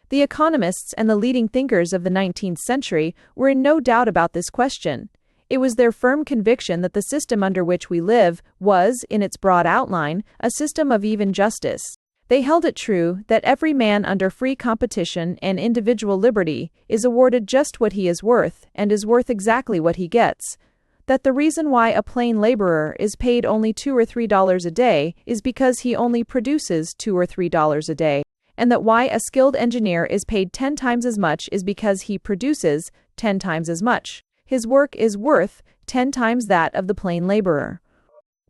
The economists and the leading thinkers of the 19th century were in no doubt about this question. It was their firm conviction that the system under which we live was, in its broad outline, a system of even justice. They held it true that every man under free competition and individual liberty is awarded just what he is worth and is worth exactly what he gets. That the reason why a plain laborer is paid only $2 or $3 a day is because he only produces $2 or $3 a day, and that why a skilled engineer is paid 10 times as much is because he produces 10 times as much. His work is worth 10 times that of the plain laborer.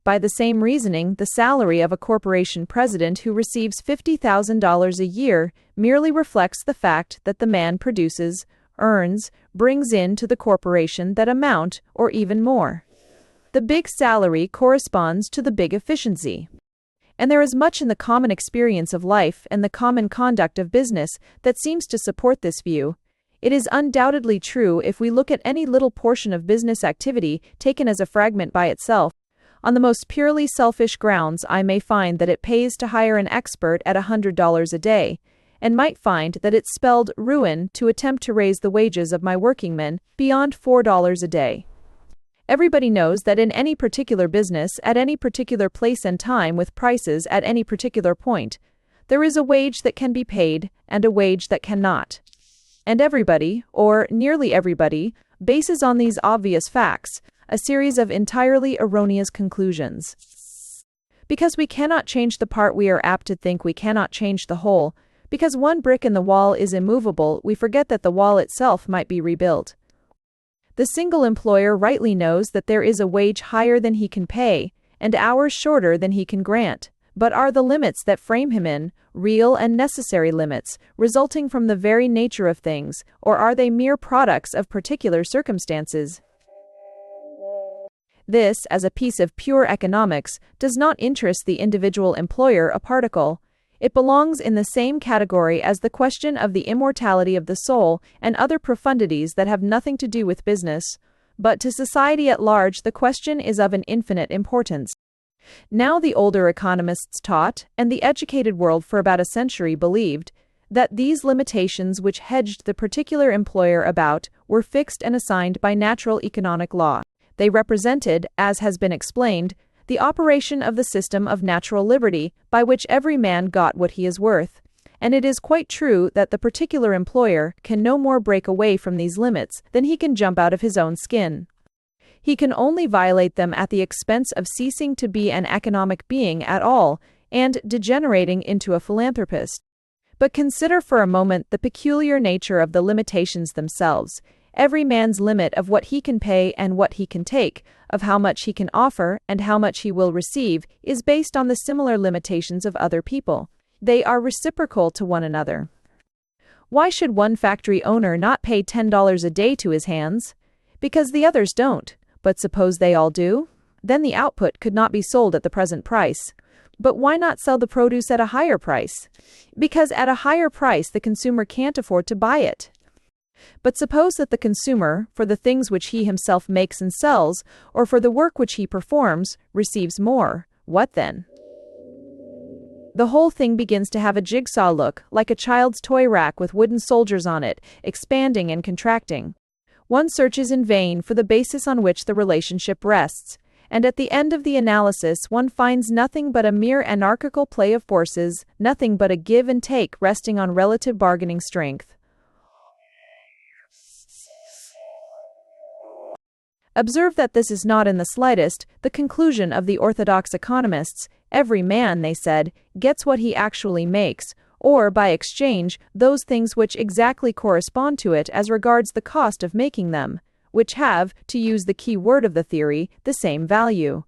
By the same reasoning, the salary of a corporation president who receives $50,000 a year merely reflects the fact that the man produces, earns, brings in to the corporation that amount, or even more. The big salary corresponds to the big efficiency. And there is much in the common experience of life and the common conduct of business that seems to support this view. It is undoubtedly true if we look at any little portion of business activity taken as a fragment by itself. On the most purely selfish grounds, I may find that it pays to hire an expert at $100 a day, and might find that it spelled ruin to attempt to raise the wages of my workingmen beyond $4 a day. Everybody knows that in any particular business, at any particular place and time with prices at any particular point, there is a wage that can be paid and a wage that cannot. And everybody, or nearly everybody, bases on these obvious facts a series of entirely erroneous conclusions. Because we cannot change the part, we are apt to think we cannot change the whole. Because one brick in the wall is immovable, we forget that the wall itself might be rebuilt. The single employer rightly knows that there is a wage higher than he can pay, and hours shorter than he can grant. But are the limits that frame him in real and necessary limits, resulting from the very nature of things, or are they mere products of particular circumstances? This, as a piece of pure economics, does not interest the individual employer a particle. It belongs in the same category as the question of the immortality of the soul and other profundities that have nothing to do with business. But to society at large, the question is of an infinite importance. Now the older economists taught, and the educated world for about a century believed, that these limitations which hedged the particular employer about were fixed and assigned by natural economic law. They represented, as has been explained, the operation of the system of natural liberty by which every man got what he is worth. And it is quite true that the particular employer can no more break away from these limits than he can jump out of his own skin. He can only violate them at the expense of ceasing to be an economic being at all and degenerating into a philanthropist. But consider for a moment the peculiar nature of the limitations themselves. Every man's limit of what he can pay and what he can take, of how much he can offer and how much he will receive, is based on the similar limitations of other people. They are reciprocal to one another. Why should one factory owner not pay $10 a day to his hands? Because the others don't. But suppose they all do? Then the output could not be sold at the present price. But why not sell the produce at a higher price? Because at a higher price the consumer can't afford to buy it. But suppose that the consumer, for the things which he himself makes and sells, or for the work which he performs, receives more. What then? The whole thing begins to have a jigsaw look, like a child's toy rack with wooden soldiers on it, expanding and contracting. One searches in vain for the basis on which the relationship rests, and at the end of the analysis one finds nothing but a mere anarchical play of forces, nothing but a give and take resting on relative bargaining strength. Observe that this is not in the slightest the conclusion of the orthodox economists. Every man, they said, gets what he actually makes, or, by exchange, those things which exactly correspond to it as regards the cost of making them, which have, to use the key word of the theory, the same value.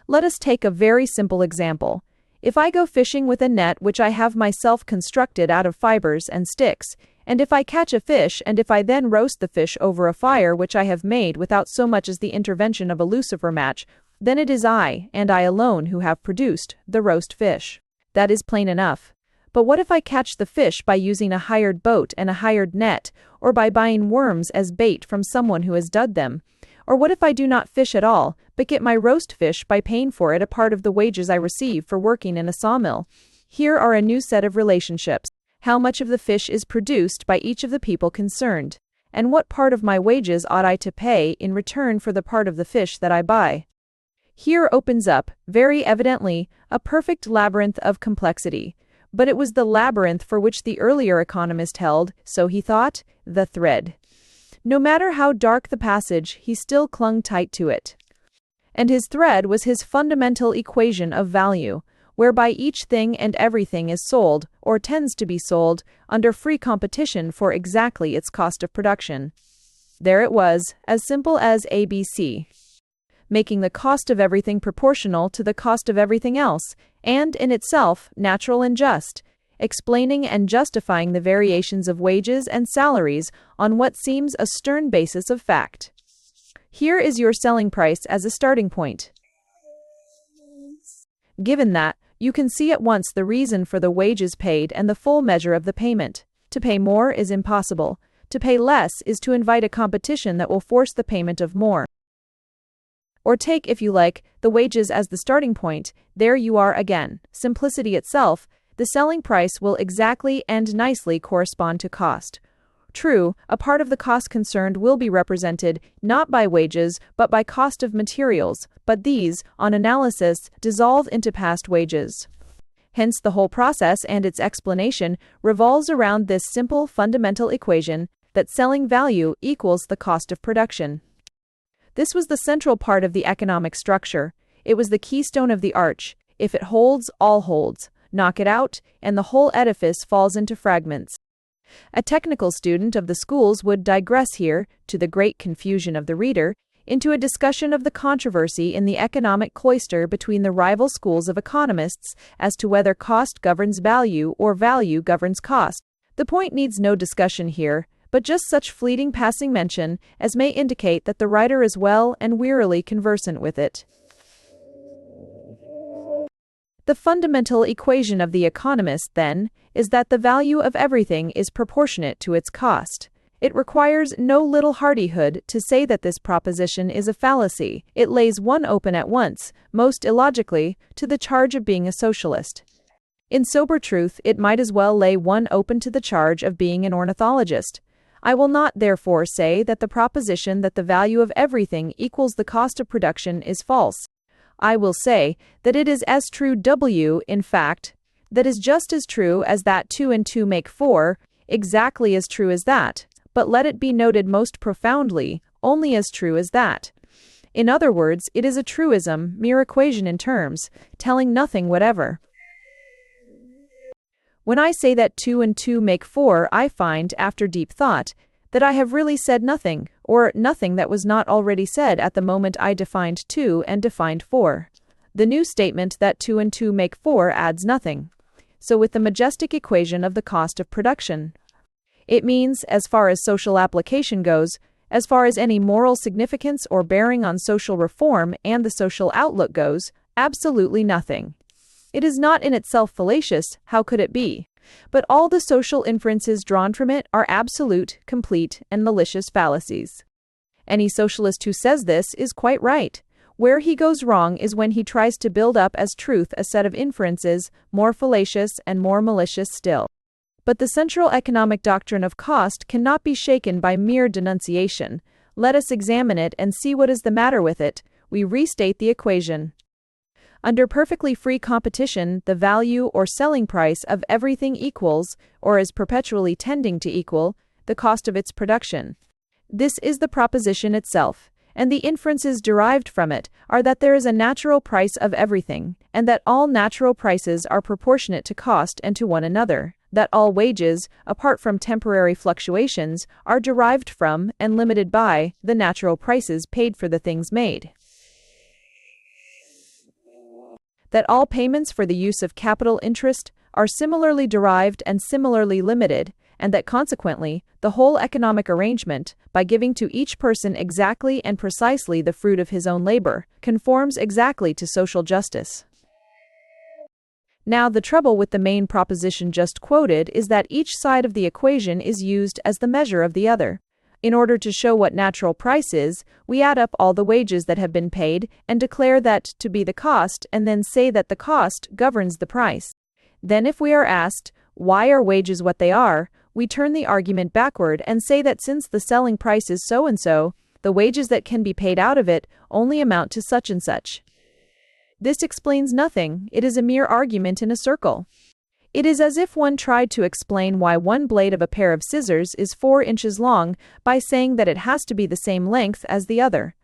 Let us take a very simple example. If I go fishing with a net which I have myself constructed out of fibers and sticks, and if I catch a fish, and if I then roast the fish over a fire which I have made without so much as the intervention of a lucifer match, then it is I, and I alone, who have produced the roast fish. That is plain enough. But what if I catch the fish by using a hired boat and a hired net, or by buying worms as bait from someone who has dug them? Or what if I do not fish at all, but get my roast fish by paying for it a part of the wages I receive for working in a sawmill? Here are a new set of relationships. How much of the fish is produced by each of the people concerned, and what part of my wages ought I to pay in return for the part of the fish that I buy? Here opens up, very evidently, a perfect labyrinth of complexity, but it was the labyrinth for which the earlier economist held, so he thought, the thread. No matter how dark the passage, he still clung tight to it. And his thread was his fundamental equation of value, whereby each thing and everything is sold, or tends to be sold, under free competition for exactly its cost of production. There it was, as simple as ABC. Making the cost of everything proportional to the cost of everything else, and, in itself, natural and just, explaining and justifying the variations of wages and salaries on what seems a stern basis of fact. Here is your selling price as a starting point. Given that, you can see at once the reason for the wages paid and the full measure of the payment. To pay more is impossible. To pay less is to invite a competition that will force the payment of more. Or take, if you like, the wages as the starting point. There you are again. Simplicity itself. The selling price will exactly and nicely correspond to cost. True, a part of the cost concerned will be represented not by wages but by cost of materials, but these, on analysis, dissolve into past wages. Hence the whole process and its explanation revolves around this simple fundamental equation that selling value equals the cost of production. This was the central part of the economic structure. It was the keystone of the arch. If it holds, all holds. Knock it out, and the whole edifice falls into fragments. A technical student of the schools would digress here, to the great confusion of the reader, into a discussion of the controversy in the economic cloister between the rival schools of economists as to whether cost governs value or value governs cost. The point needs no discussion here, but just such fleeting passing mention as may indicate that the writer is well and wearily conversant with it. The fundamental equation of the economist, then, is that the value of everything is proportionate to its cost. It requires no little hardihood to say that this proposition is a fallacy. It lays one open at once, most illogically, to the charge of being a socialist. In sober truth, it might as well lay one open to the charge of being an ornithologist. I will not, therefore, say that the proposition that the value of everything equals the cost of production is false. I will say that it is as true in fact, that is just as true as that 2 and 2 make 4, exactly as true as that, but let it be noted most profoundly, only as true as that. In other words, it is a truism, mere equation in terms, telling nothing whatever. When I say that 2 and 2 make 4, I find, after deep thought, that I have really said nothing, or nothing that was not already said at the moment I defined 2 and defined 4. The new statement that 2 and 2 make 4 adds nothing. So with the majestic equation of the cost of production. It means, as far as social application goes, as far as any moral significance or bearing on social reform and the social outlook goes, absolutely nothing. It is not in itself fallacious, how could it be? But all the social inferences drawn from it are absolute, complete, and malicious fallacies. Any socialist who says this is quite right. Where he goes wrong is when he tries to build up as truth a set of inferences more fallacious and more malicious still. But the central economic doctrine of cost cannot be shaken by mere denunciation. Let us examine it and see what is the matter with it. We restate the equation. Under perfectly free competition, the value or selling price of everything equals, or is perpetually tending to equal, the cost of its production. This is the proposition itself, and the inferences derived from it are that there is a natural price of everything, and that all natural prices are proportionate to cost and to one another, that all wages, apart from temporary fluctuations, are derived from and limited by the natural prices paid for the things made. That all payments for the use of capital interest are similarly derived and similarly limited, and that consequently, the whole economic arrangement, by giving to each person exactly and precisely the fruit of his own labor, conforms exactly to social justice. Now, the trouble with the main proposition just quoted is that each side of the equation is used as the measure of the other. In order to show what natural price is, we add up all the wages that have been paid and declare that to be the cost, and then say that the cost governs the price. Then if we are asked, why are wages what they are, we turn the argument backward and say that since the selling price is so and so, the wages that can be paid out of it only amount to such and such. This explains nothing, it is a mere argument in a circle. It is as if one tried to explain why one blade of a pair of scissors is 4 inches long by saying that it has to be the same length as the other.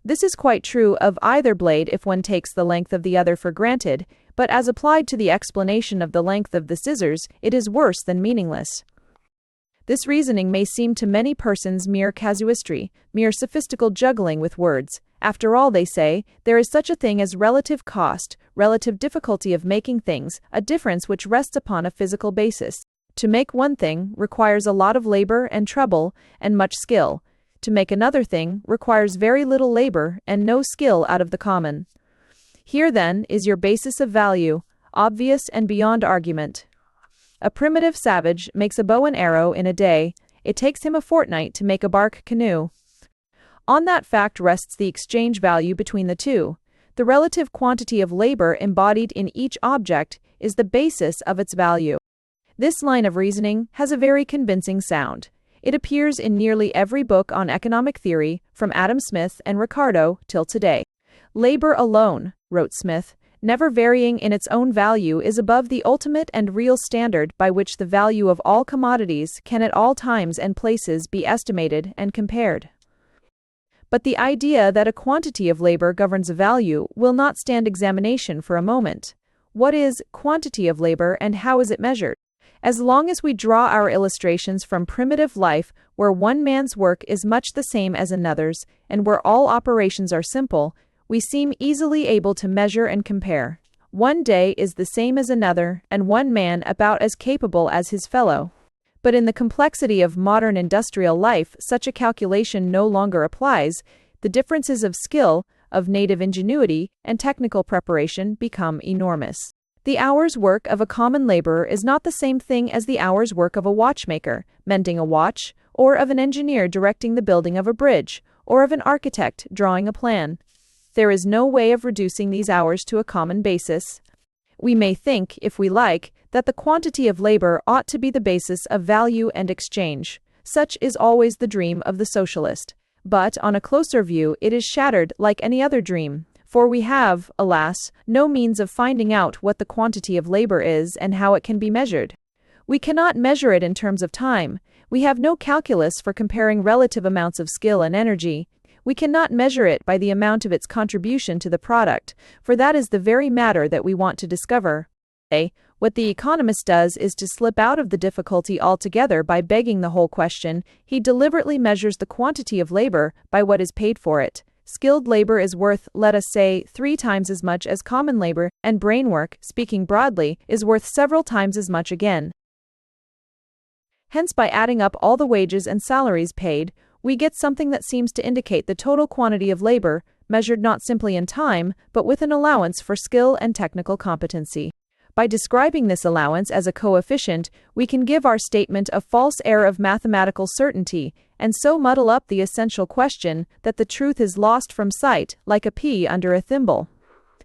This is quite true of either blade if one takes the length of the other for granted, but as applied to the explanation of the length of the scissors, it is worse than meaningless. This reasoning may seem to many persons mere casuistry, mere sophistical juggling with words. After all, they say, there is such a thing as relative cost, relative difficulty of making things, a difference which rests upon a physical basis. To make one thing requires a lot of labor and trouble and much skill. To make another thing requires very little labor and no skill out of the common. Here, then, is your basis of value, obvious and beyond argument. A primitive savage makes a bow and arrow in a day. It takes him a fortnight to make a bark canoe. On that fact rests the exchange value between the two. The relative quantity of labor embodied in each object is the basis of its value. This line of reasoning has a very convincing sound. It appears in nearly every book on economic theory, from Adam Smith and Ricardo till today. Labor alone, wrote Smith, never varying in its own value, is above the ultimate and real standard by which the value of all commodities can at all times and places be estimated and compared. But the idea that a quantity of labor governs a value will not stand examination for a moment. What is quantity of labor and how is it measured? As long as we draw our illustrations from primitive life, where one man's work is much the same as another's, and where all operations are simple, we seem easily able to measure and compare. One day is the same as another, and one man about as capable as his fellow. But in the complexity of modern industrial life, such a calculation no longer applies. The differences of skill, of native ingenuity, and technical preparation become enormous. The hour's work of a common laborer is not the same thing as the hour's work of a watchmaker, mending a watch, or of an engineer directing the building of a bridge, or of an architect drawing a plan. There is no way of reducing these hours to a common basis. We may think, if we like, that the quantity of labor ought to be the basis of value and exchange. Such is always the dream of the socialist. But, on a closer view, it is shattered like any other dream, for we have, alas, no means of finding out what the quantity of labor is and how it can be measured. We cannot measure it in terms of time. We have no calculus for comparing relative amounts of skill and energy. We cannot measure it by the amount of its contribution to the product, for that is the very matter that we want to discover. What the economist does is to slip out of the difficulty altogether by begging the whole question. He deliberately measures the quantity of labor by what is paid for it. Skilled labor is worth, let us say, 3 times as much as common labor, and brain work, speaking broadly, is worth several times as much again. Hence, by adding up all the wages and salaries paid, we get something that seems to indicate the total quantity of labor, measured not simply in time, but with an allowance for skill and technical competency. By describing this allowance as a coefficient, we can give our statement a false air of mathematical certainty, and so muddle up the essential question that the truth is lost from sight, like a pea under a thimble.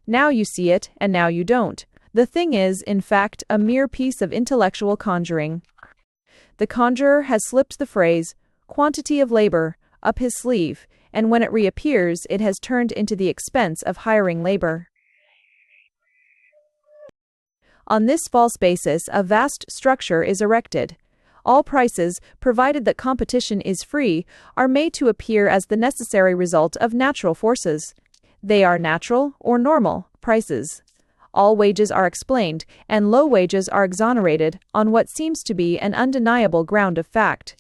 Now you see it, and now you don't. The thing is, in fact, a mere piece of intellectual conjuring. The conjurer has slipped the phrase, quantity of labor, up his sleeve, and when it reappears, it has turned into the expense of hiring labor. On this false basis, a vast structure is erected. All prices, provided that competition is free, are made to appear as the necessary result of natural forces. They are natural or normal prices. All wages are explained, and low wages are exonerated, on what seems to be an undeniable ground of fact.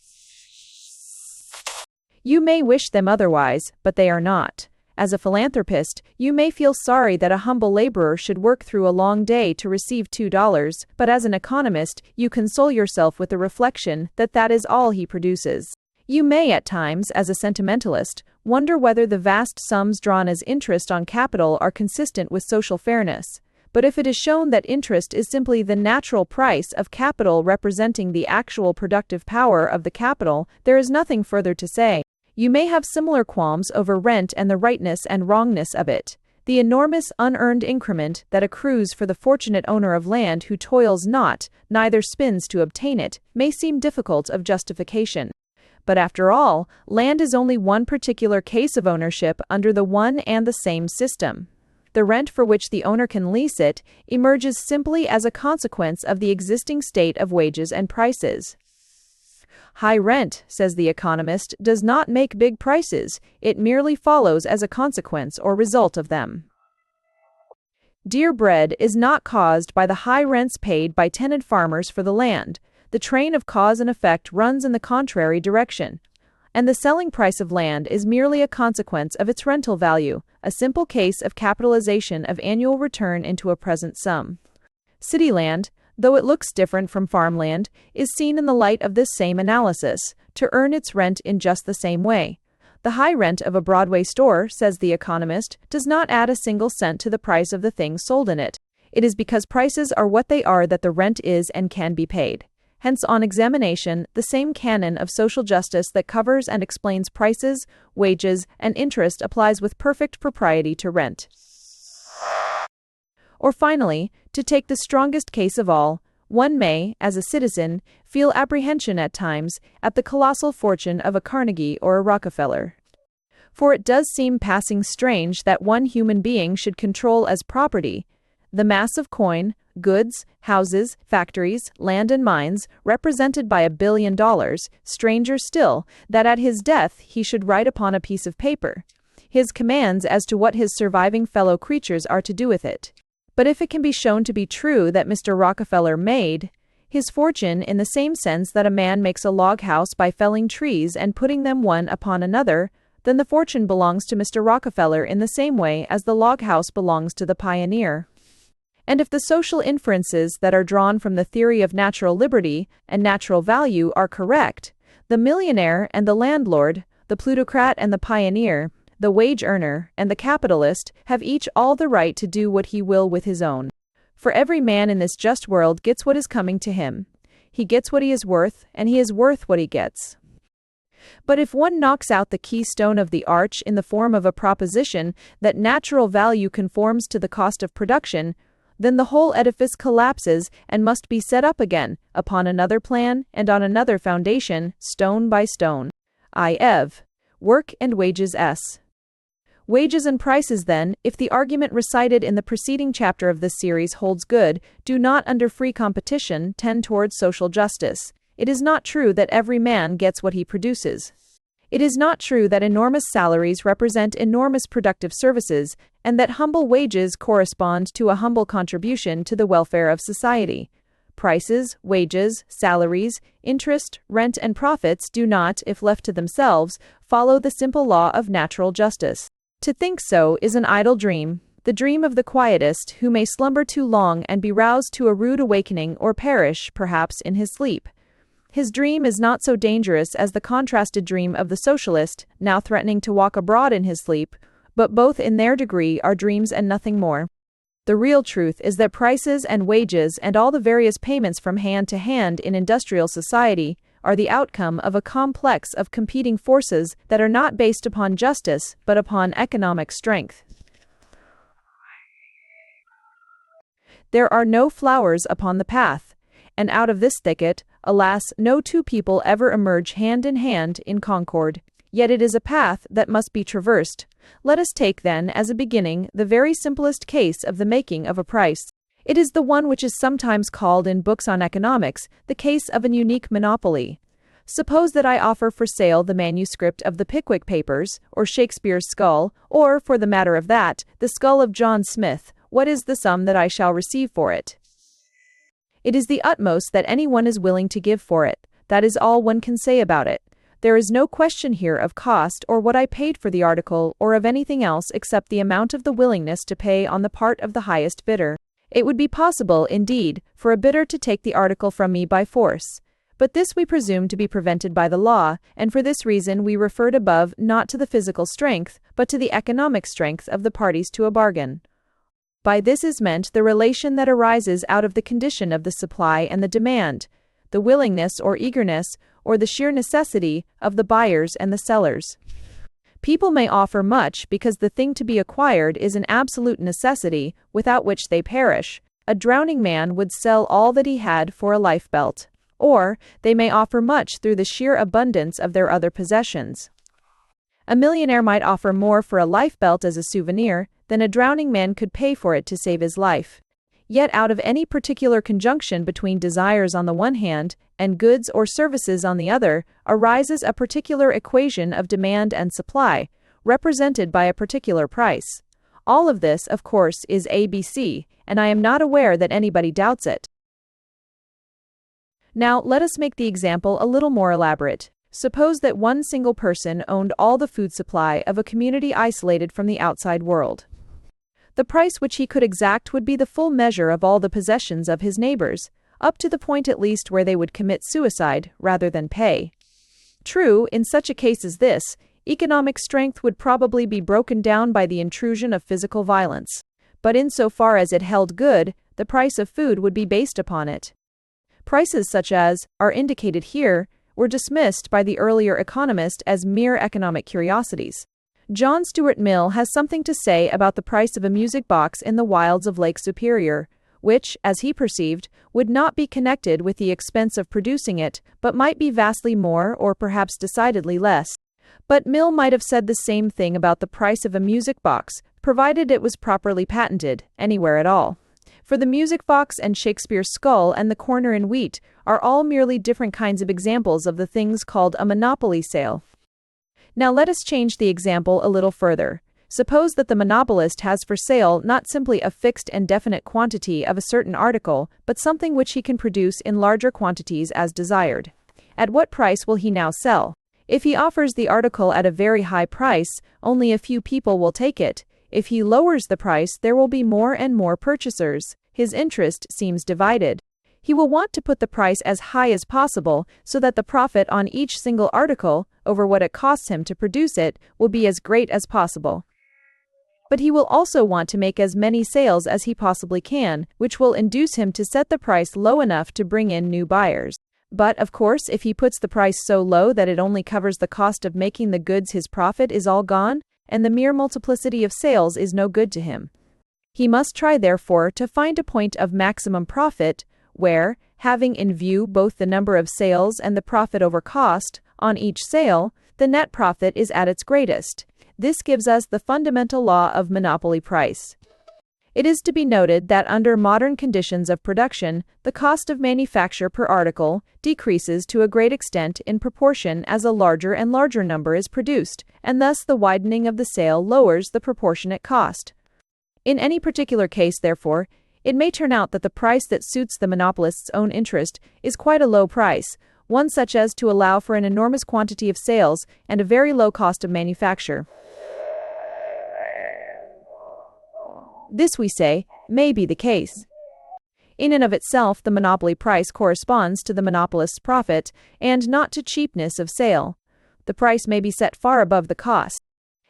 You may wish them otherwise, but they are not. As a philanthropist, you may feel sorry that a humble laborer should work through a long day to receive $2, but as an economist, you console yourself with the reflection that that is all he produces. You may at times, as a sentimentalist, wonder whether the vast sums drawn as interest on capital are consistent with social fairness. But if it is shown that interest is simply the natural price of capital representing the actual productive power of the capital, there is nothing further to say. You may have similar qualms over rent and the rightness and wrongness of it. The enormous unearned increment that accrues for the fortunate owner of land who toils not, neither spins to obtain it, may seem difficult of justification. But after all, land is only one particular case of ownership under the one and the same system. The rent for which the owner can lease it emerges simply as a consequence of the existing state of wages and prices. High rent, says the economist, does not make big prices, it merely follows as a consequence or result of them. Dear bread is not caused by the high rents paid by tenant farmers for the land. The train of cause and effect runs in the contrary direction. And the selling price of land is merely a consequence of its rental value, a simple case of capitalization of annual return into a present sum. City land, though it looks different from farmland, is seen in the light of this same analysis, to earn its rent in just the same way. The high rent of a Broadway store, says the economist, does not add a single cent to the price of the things sold in it. It is because prices are what they are that the rent is and can be paid. Hence, on examination, the same canon of social justice that covers and explains prices, wages, and interest applies with perfect propriety to rent. Or finally, to take the strongest case of all, one may, as a citizen, feel apprehension at times at the colossal fortune of a Carnegie or a Rockefeller. For it does seem passing strange that one human being should control as property the mass of coin, goods, houses, factories, land and mines, represented by $1 billion, stranger still, that at his death he should write upon a piece of paper his commands as to what his surviving fellow creatures are to do with it. But if it can be shown to be true that Mr. Rockefeller made his fortune in the same sense that a man makes a log house by felling trees and putting them one upon another, then the fortune belongs to Mr. Rockefeller in the same way as the log house belongs to the pioneer. And if the social inferences that are drawn from the theory of natural liberty and natural value are correct, the millionaire and the landlord, the plutocrat and the pioneer, the wage earner and the capitalist have each all the right to do what he will with his own. For every man in this just world gets what is coming to him. He gets what he is worth, and he is worth what he gets. But if one knocks out the keystone of the arch in the form of a proposition that natural value conforms to the cost of production, then the whole edifice collapses and must be set up again, upon another plan and on another foundation, stone by stone. I.e. Work and wages s. Wages and prices, then, if the argument recited in the preceding chapter of this series holds good, do not under free competition tend towards social justice. It is not true that every man gets what he produces. It is not true that enormous salaries represent enormous productive services, and that humble wages correspond to a humble contribution to the welfare of society. Prices, wages, salaries, interest, rent, and profits do not, if left to themselves, follow the simple law of natural justice. To think so is an idle dream, the dream of the quietist who may slumber too long and be roused to a rude awakening or perish, perhaps, in his sleep. His dream is not so dangerous as the contrasted dream of the socialist, now threatening to walk abroad in his sleep, but both in their degree are dreams and nothing more. The real truth is that prices and wages and all the various payments from hand to hand in industrial society are the outcome of a complex of competing forces that are not based upon justice but upon economic strength. There are no flowers upon the path, and out of this thicket, alas, no two people ever emerge hand in hand in concord. Yet it is a path that must be traversed. Let us take, then, as a beginning, the very simplest case of the making of a price. It is the one which is sometimes called in books on economics the case of an unique monopoly. Suppose that I offer for sale the manuscript of the Pickwick Papers, or Shakespeare's skull, or, for the matter of that, the skull of John Smith. What is the sum that I shall receive for it? It is the utmost that anyone is willing to give for it. That is all one can say about it. There is no question here of cost or what I paid for the article or of anything else except the amount of the willingness to pay on the part of the highest bidder. It would be possible, indeed, for a bidder to take the article from me by force. But this we presume to be prevented by the law, and for this reason we referred above not to the physical strength, but to the economic strength of the parties to a bargain. By this is meant the relation that arises out of the condition of the supply and the demand, the willingness or eagerness, or the sheer necessity of the buyers and the sellers. People may offer much because the thing to be acquired is an absolute necessity, without which they perish. A drowning man would sell all that he had for a lifebelt. Or, they may offer much through the sheer abundance of their other possessions. A millionaire might offer more for a lifebelt as a souvenir than a drowning man could pay for it to save his life. Yet out of any particular conjunction between desires on the one hand and goods or services on the other arises a particular equation of demand and supply, represented by a particular price. All of this, of course, is ABC, and I am not aware that anybody doubts it. Now, let us make the example a little more elaborate. Suppose that one single person owned all the food supply of a community isolated from the outside world. The price which he could exact would be the full measure of all the possessions of his neighbors, up to the point at least where they would commit suicide rather than pay. True, in such a case as this, economic strength would probably be broken down by the intrusion of physical violence. But insofar as it held good, the price of food would be based upon it. Prices such as are indicated here were dismissed by the earlier economist as mere economic curiosities. John Stuart Mill has something to say about the price of a music box in the wilds of Lake Superior, which, as he perceived, would not be connected with the expense of producing it, but might be vastly more or perhaps decidedly less. But Mill might have said the same thing about the price of a music box, provided it was properly patented, anywhere at all. For the music box and Shakespeare's skull and the corner in wheat are all merely different kinds of examples of the things called a monopoly sale. Now let us change the example a little further. Suppose that the monopolist has for sale not simply a fixed and definite quantity of a certain article, but something which he can produce in larger quantities as desired. At what price will he now sell? If he offers the article at a very high price, only a few people will take it. If he lowers the price, there will be more and more purchasers. His interest seems divided. He will want to put the price as high as possible so that the profit on each single article, over what it costs him to produce it, will be as great as possible. But he will also want to make as many sales as he possibly can, which will induce him to set the price low enough to bring in new buyers. But, of course, if he puts the price so low that it only covers the cost of making the goods, his profit is all gone, and the mere multiplicity of sales is no good to him. He must try, therefore, to find a point of maximum profit, where, having in view both the number of sales and the profit over cost on each sale, the net profit is at its greatest. This gives us the fundamental law of monopoly price. It is to be noted that under modern conditions of production, the cost of manufacture per article decreases to a great extent in proportion as a larger and larger number is produced, and thus the widening of the sale lowers the proportionate cost. In any particular case, therefore, it may turn out that the price that suits the monopolist's own interest is quite a low price, one such as to allow for an enormous quantity of sales and a very low cost of manufacture. This, we say, may be the case. In and of itself, the monopoly price corresponds to the monopolist's profit and not to cheapness of sale. The price may be set far above the cost.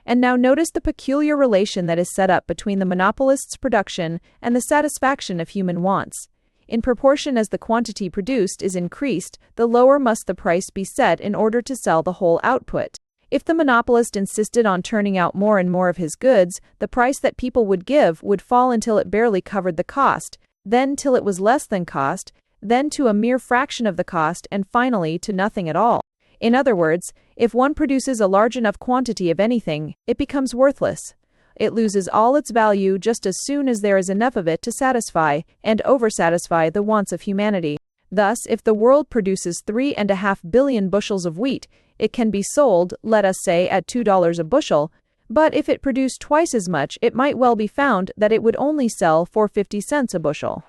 And now notice the peculiar relation that is set up between the monopolist's production and the satisfaction of human wants. In proportion as the quantity produced is increased, the lower must the price be set in order to sell the whole output. If the monopolist insisted on turning out more and more of his goods, the price that people would give would fall until it barely covered the cost, then till it was less than cost, then to a mere fraction of the cost, and finally to nothing at all. In other words, if one produces a large enough quantity of anything, it becomes worthless. It loses all its value just as soon as there is enough of it to satisfy and oversatisfy the wants of humanity. Thus, if the world produces 3.5 billion bushels of wheat, it can be sold, let us say, at $2 a bushel, but if it produced twice as much, it might well be found that it would only sell for 50 cents a bushel.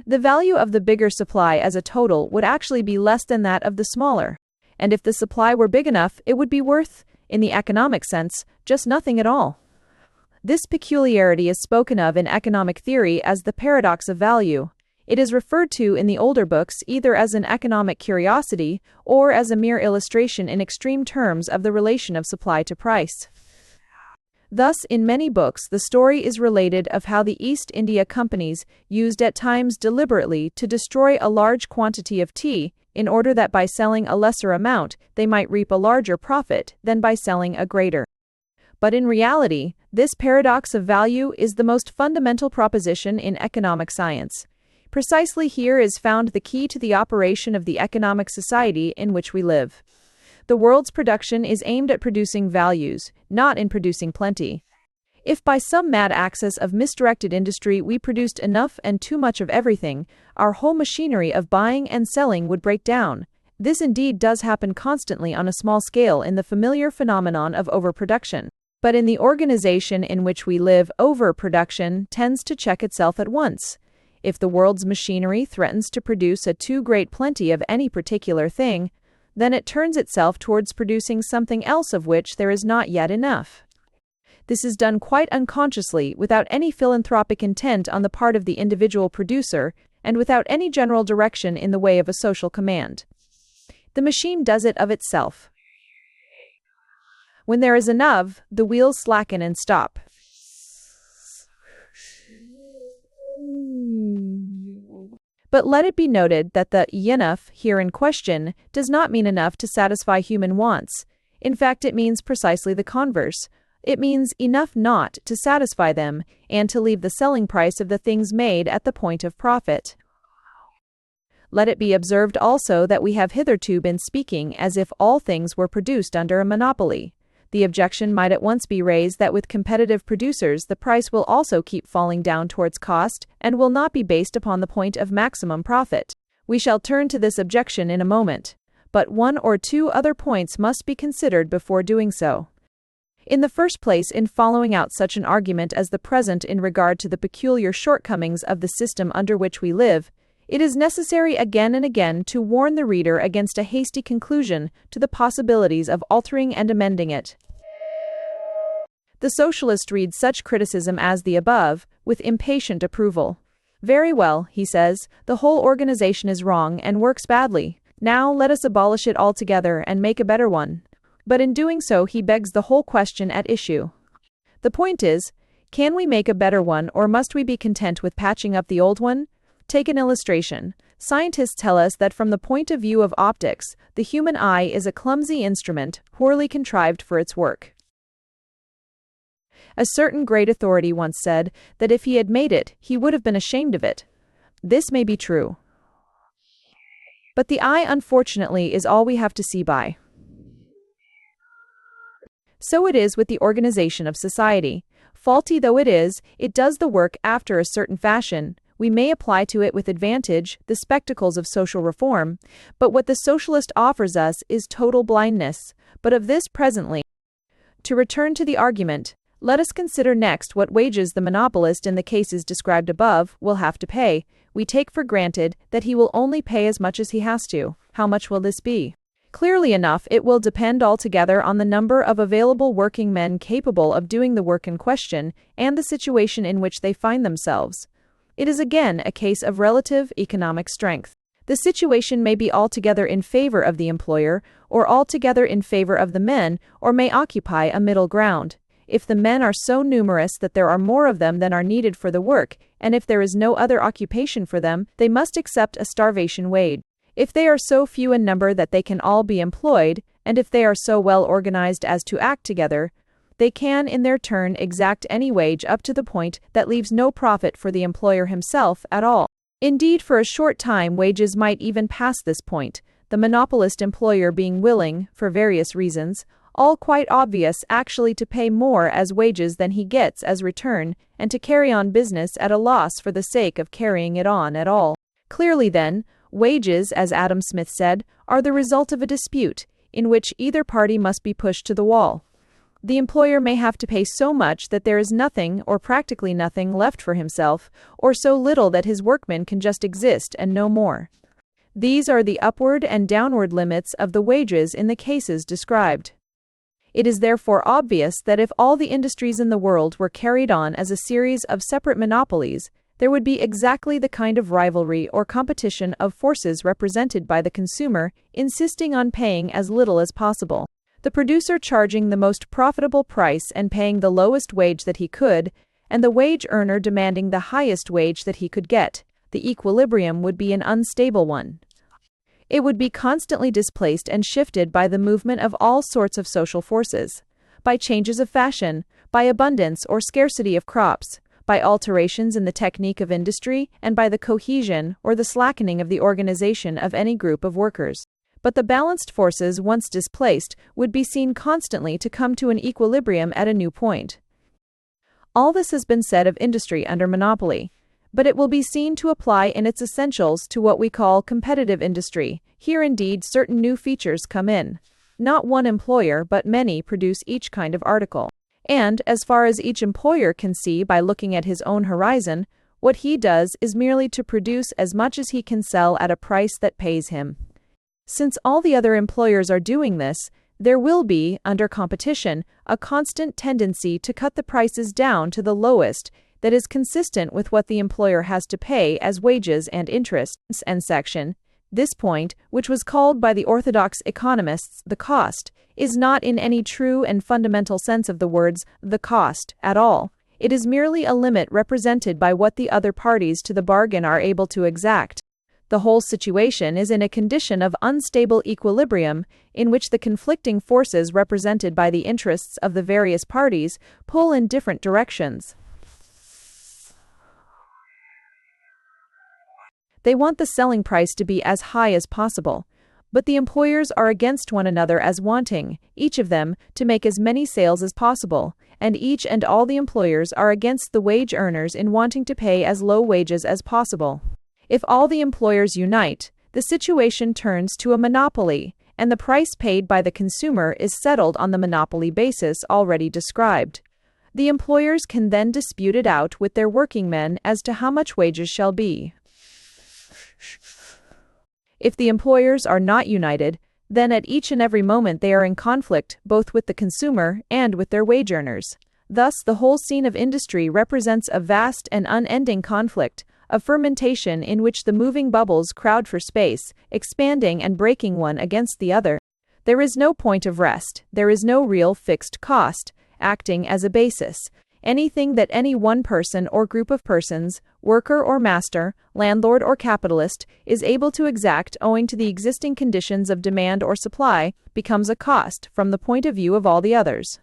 The value of the bigger supply as a total would actually be less than that of the smaller, and if the supply were big enough, it would be worth, in the economic sense, just nothing at all. This peculiarity is spoken of in economic theory as the paradox of value. It is referred to in the older books either as an economic curiosity or as a mere illustration in extreme terms of the relation of supply to price. Thus, in many books, the story is related of how the East India companies used at times deliberately to destroy a large quantity of tea in order that by selling a lesser amount, they might reap a larger profit than by selling a greater. But in reality, this paradox of value is the most fundamental proposition in economic science. Precisely here is found the key to the operation of the economic society in which we live. The world's production is aimed at producing values, not in producing plenty. If by some mad access of misdirected industry we produced enough and too much of everything, our whole machinery of buying and selling would break down. This indeed does happen constantly on a small scale in the familiar phenomenon of overproduction. But in the organization in which we live, overproduction tends to check itself at once. If the world's machinery threatens to produce a too great plenty of any particular thing, then it turns itself towards producing something else of which there is not yet enough. This is done quite unconsciously, without any philanthropic intent on the part of the individual producer, and without any general direction in the way of a social command. The machine does it of itself. When there is enough, the wheels slacken and stop. But let it be noted that the enough here in question does not mean enough to satisfy human wants. In fact, it means precisely the converse. It means enough not to satisfy them and to leave the selling price of the things made at the point of profit. Let it be observed also that we have hitherto been speaking as if all things were produced under a monopoly. The objection might at once be raised that with competitive producers the price will also keep falling down towards cost and will not be based upon the point of maximum profit. We shall turn to this objection in a moment, but one or two other points must be considered before doing so. In the first place, in following out such an argument as the present in regard to the peculiar shortcomings of the system under which we live, it is necessary again and again to warn the reader against a hasty conclusion to the possibilities of altering and amending it. The socialist reads such criticism as the above with impatient approval. Very well, he says, the whole organization is wrong and works badly. Now let us abolish it altogether and make a better one. But in doing so he begs the whole question at issue. The point is, can we make a better one, or must we be content with patching up the old one? Take an illustration. Scientists tell us that from the point of view of optics, the human eye is a clumsy instrument, poorly contrived for its work. A certain great authority once said that if he had made it, he would have been ashamed of it. This may be true. But the eye, unfortunately, is all we have to see by. So it is with the organization of society. Faulty though it is, it does the work after a certain fashion. We may apply to it with advantage the spectacles of social reform, but what the socialist offers us is total blindness. But of this presently. To return to the argument, let us consider next what wages the monopolist in the cases described above will have to pay. We take for granted that he will only pay as much as he has to. How much will this be? Clearly enough, it will depend altogether on the number of available working men capable of doing the work in question and the situation in which they find themselves. It is again a case of relative economic strength. The situation may be altogether in favor of the employer, or altogether in favor of the men, or may occupy a middle ground. If the men are so numerous that there are more of them than are needed for the work, and if there is no other occupation for them, they must accept a starvation wage. If they are so few in number that they can all be employed, and if they are so well organized as to act together, they can in their turn exact any wage up to the point that leaves no profit for the employer himself at all. Indeed, for a short time wages might even pass this point, the monopolist employer being willing, for various reasons, all quite obvious, actually to pay more as wages than he gets as return, and to carry on business at a loss for the sake of carrying it on at all. Clearly then, wages, as Adam Smith said, are the result of a dispute, in which either party must be pushed to the wall. The employer may have to pay so much that there is nothing, or practically nothing, left for himself, or so little that his workmen can just exist and no more. These are the upward and downward limits of the wages in the cases described. It is therefore obvious that if all the industries in the world were carried on as a series of separate monopolies, there would be exactly the kind of rivalry or competition of forces represented by the consumer insisting on paying as little as possible, the producer charging the most profitable price and paying the lowest wage that he could, and the wage earner demanding the highest wage that he could get. The equilibrium would be an unstable one. It would be constantly displaced and shifted by the movement of all sorts of social forces, by changes of fashion, by abundance or scarcity of crops, by alterations in the technique of industry, and by the cohesion or the slackening of the organization of any group of workers. But the balanced forces, once displaced, would be seen constantly to come to an equilibrium at a new point. All this has been said of industry under monopoly, but it will be seen to apply in its essentials to what we call competitive industry. Here indeed certain new features come in. Not one employer but many produce each kind of article. And, as far as each employer can see by looking at his own horizon, what he does is merely to produce as much as he can sell at a price that pays him. Since all the other employers are doing this, there will be, under competition, a constant tendency to cut the prices down to the lowest that is consistent with what the employer has to pay as wages and interest. And section. This point, which was called by the orthodox economists the cost, is not in any true and fundamental sense of the words the cost at all. It is merely a limit represented by what the other parties to the bargain are able to exact. The whole situation is in a condition of unstable equilibrium, in which the conflicting forces represented by the interests of the various parties pull in different directions. They want the selling price to be as high as possible, but the employers are against one another as wanting, each of them, to make as many sales as possible, and each and all the employers are against the wage earners in wanting to pay as low wages as possible. If all the employers unite, the situation turns to a monopoly, and the price paid by the consumer is settled on the monopoly basis already described. The employers can then dispute it out with their working men as to how much wages shall be. If the employers are not united, then at each and every moment they are in conflict both with the consumer and with their wage earners. Thus, the whole scene of industry represents a vast and unending conflict, a fermentation in which the moving bubbles crowd for space, expanding and breaking one against the other. There is no point of rest, there is no real fixed cost, acting as a basis. Anything that any one person or group of persons, worker or master, landlord or capitalist, is able to exact owing to the existing conditions of demand or supply, becomes a cost from the point of view of all the others.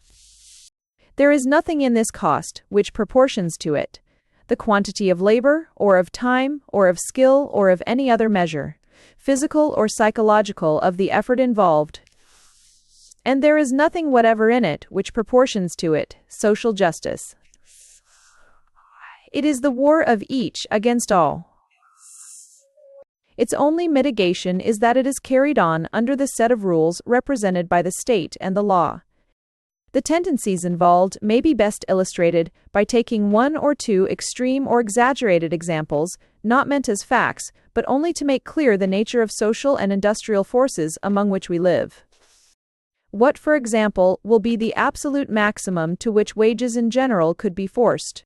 There is nothing in this cost which proportions to it, the quantity of labor, or of time, or of skill, or of any other measure, physical or psychological, of the effort involved. And there is nothing whatever in it which proportions to it, social justice. It is the war of each against all. Its only mitigation is that it is carried on under the set of rules represented by the state and the law. The tendencies involved may be best illustrated by taking one or two extreme or exaggerated examples, not meant as facts, but only to make clear the nature of social and industrial forces among which we live. What, for example, will be the absolute maximum to which wages in general could be forced?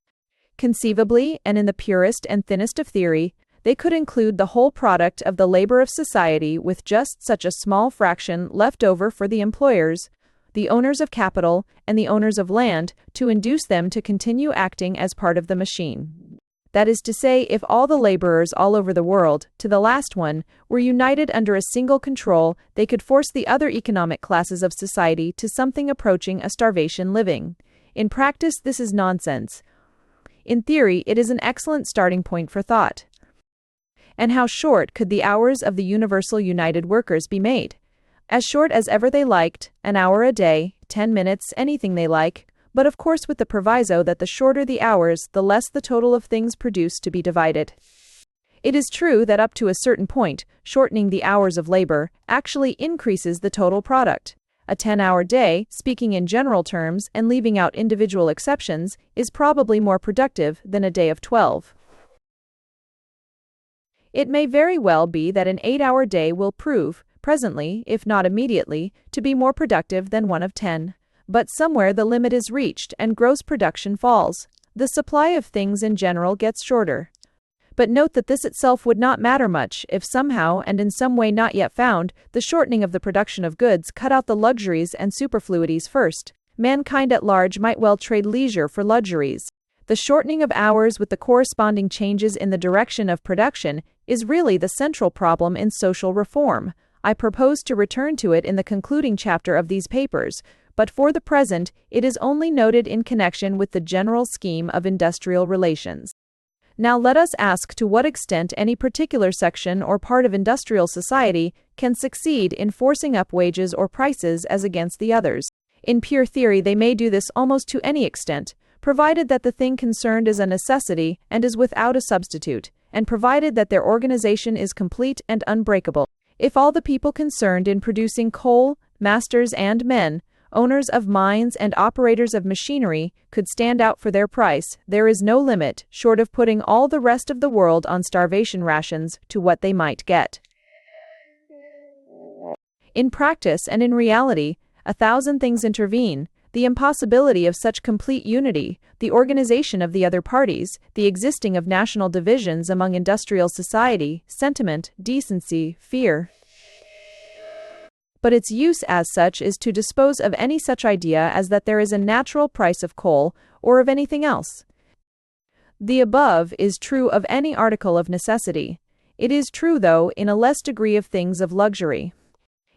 Conceivably, and in the purest and thinnest of theory, they could include the whole product of the labor of society with just such a small fraction left over for the employers, the owners of capital, and the owners of land, to induce them to continue acting as part of the machine. That is to say, if all the laborers all over the world, to the last one, were united under a single control, they could force the other economic classes of society to something approaching a starvation living. In practice, this is nonsense. In theory, it is an excellent starting point for thought. And how short could the hours of the universal united workers be made? As short as ever they liked, an hour a day, 10 minutes, anything they like, but of course with the proviso that the shorter the hours, the less the total of things produced to be divided. It is true that up to a certain point, shortening the hours of labor actually increases the total product. A 10-hour day, speaking in general terms and leaving out individual exceptions, is probably more productive than a day of 12. It may very well be that an 8-hour day will prove, presently, if not immediately, to be more productive than one of 10. But somewhere the limit is reached and gross production falls. The supply of things in general gets shorter. But note that this itself would not matter much if somehow and in some way not yet found, the shortening of the production of goods cut out the luxuries and superfluities first. Mankind at large might well trade leisure for luxuries. The shortening of hours with the corresponding changes in the direction of production is really the central problem in social reform. I propose to return to it in the concluding chapter of these papers, but for the present, it is only noted in connection with the general scheme of industrial relations. Now let us ask to what extent any particular section or part of industrial society can succeed in forcing up wages or prices as against the others. In pure theory, they may do this almost to any extent, provided that the thing concerned is a necessity and is without a substitute, and provided that their organization is complete and unbreakable. If all the people concerned in producing coal, masters and men, owners of mines and operators of machinery, could stand out for their price, there is no limit, short of putting all the rest of the world on starvation rations, to what they might get. In practice and in reality, 1,000 things intervene: the impossibility of such complete unity, the organization of the other parties, the existing of national divisions among industrial society, sentiment, decency, fear. But its use as such is to dispose of any such idea as that there is a natural price of coal, or of anything else. The above is true of any article of necessity. It is true, though, in a less degree of things of luxury.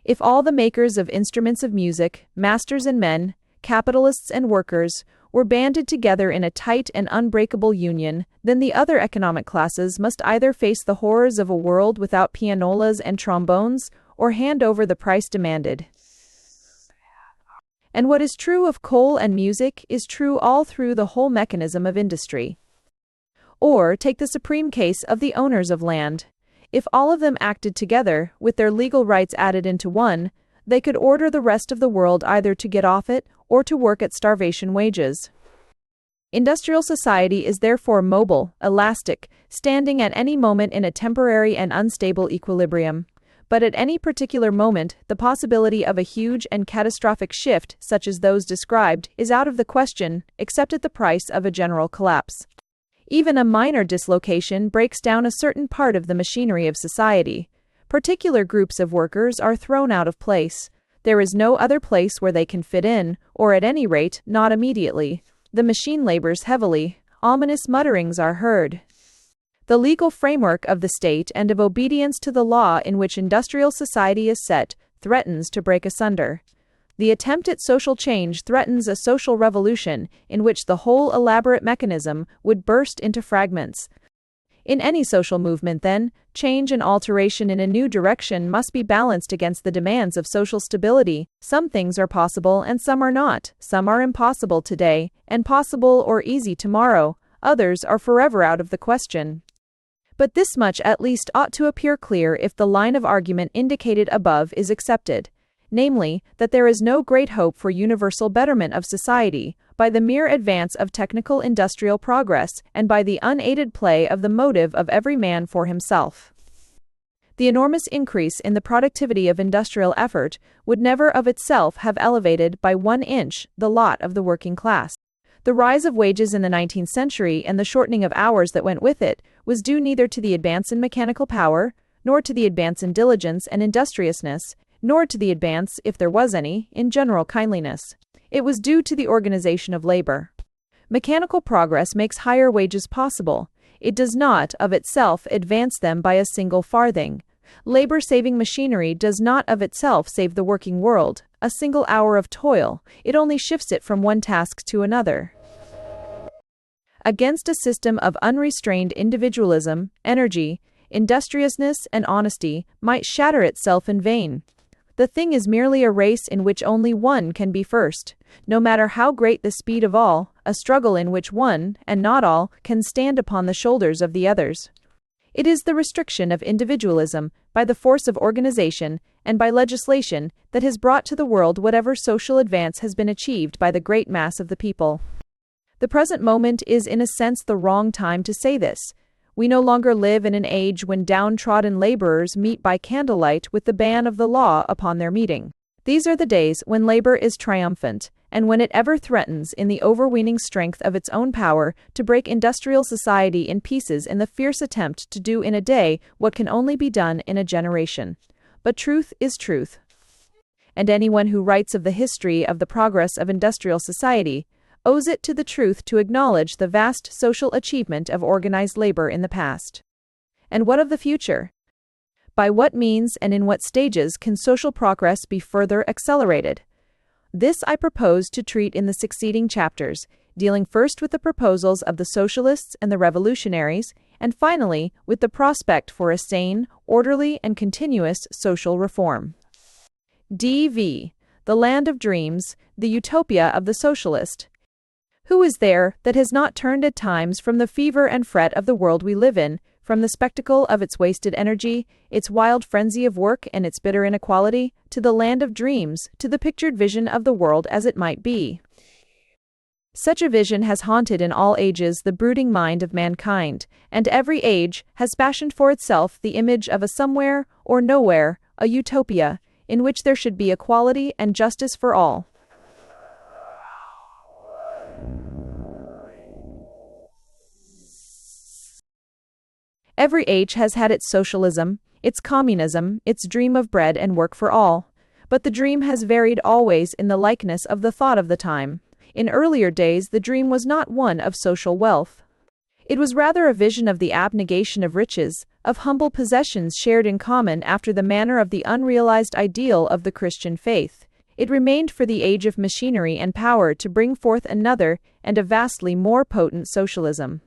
If all the makers of instruments of music, masters and men, capitalists and workers, were banded together in a tight and unbreakable union, then the other economic classes must either face the horrors of a world without pianolas and trombones, or hand over the price demanded. And what is true of coal and music is true all through the whole mechanism of industry. Or take the supreme case of the owners of land. If all of them acted together, with their legal rights added into one, they could order the rest of the world either to get off it or to work at starvation wages. Industrial society is therefore mobile, elastic, standing at any moment in a temporary and unstable equilibrium. But at any particular moment, the possibility of a huge and catastrophic shift, such as those described, is out of the question, except at the price of a general collapse. Even a minor dislocation breaks down a certain part of the machinery of society. Particular groups of workers are thrown out of place. There is no other place where they can fit in, or at any rate, not immediately. The machine labors heavily. Ominous mutterings are heard. The legal framework of the state and of obedience to the law in which industrial society is set threatens to break asunder. The attempt at social change threatens a social revolution in which the whole elaborate mechanism would burst into fragments. In any social movement, then, change and alteration in a new direction must be balanced against the demands of social stability. Some things are possible and some are not. Some are impossible today, and possible or easy tomorrow. others are forever out of the question. But this much at least ought to appear clear if the line of argument indicated above is accepted, namely, that there is no great hope for universal betterment of society, by the mere advance of technical industrial progress, and by the unaided play of the motive of every man for himself. The enormous increase in the productivity of industrial effort would never of itself have elevated by 1 inch the lot of the working class. The rise of wages in the 19th century and the shortening of hours that went with it was due neither to the advance in mechanical power, nor to the advance in diligence and industriousness, nor to the advance, if there was any, in general kindliness. It was due to the organization of labor. Mechanical progress makes higher wages possible. It does not, of itself, advance them by a single farthing. Labor-saving machinery does not of itself save the working world, a single hour of toil. It only shifts it from one task to another. Against a system of unrestrained individualism, energy, industriousness, and honesty might shatter itself in vain. The thing is merely a race in which only one can be first, no matter how great the speed of all, a struggle in which one, and not all, can stand upon the shoulders of the others. It is the restriction of individualism, by the force of organization, and by legislation, that has brought to the world whatever social advance has been achieved by the great mass of the people. The present moment is in a sense the wrong time to say this. We no longer live in an age when downtrodden laborers meet by candlelight with the ban of the law upon their meeting. These are the days when labor is triumphant, and when it ever threatens, in the overweening strength of its own power, to break industrial society in pieces in the fierce attempt to do in a day what can only be done in a generation. But truth is truth. And anyone who writes of the history of the progress of industrial society owes it to the truth to acknowledge the vast social achievement of organized labor in the past. And what of the future? By what means and in what stages can social progress be further accelerated? This I propose to treat in the succeeding chapters, dealing first with the proposals of the socialists and the revolutionaries, and finally with the prospect for a sane, orderly, and continuous social reform. D.V. The Land of Dreams, the Utopia of the Socialist. Who is there that has not turned at times from the fever and fret of the world we live in, from the spectacle of its wasted energy, its wild frenzy of work and its bitter inequality, to the land of dreams, to the pictured vision of the world as it might be? Such a vision has haunted in all ages the brooding mind of mankind, and every age has fashioned for itself the image of a somewhere or nowhere, a utopia, in which there should be equality and justice for all. Every age has had its socialism, its communism, its dream of bread and work for all. But the dream has varied always in the likeness of the thought of the time. In earlier days the dream was not one of social wealth. It was rather a vision of the abnegation of riches, of humble possessions shared in common after the manner of the unrealized ideal of the Christian faith. It remained for the age of machinery and power to bring forth another and a vastly more potent socialism.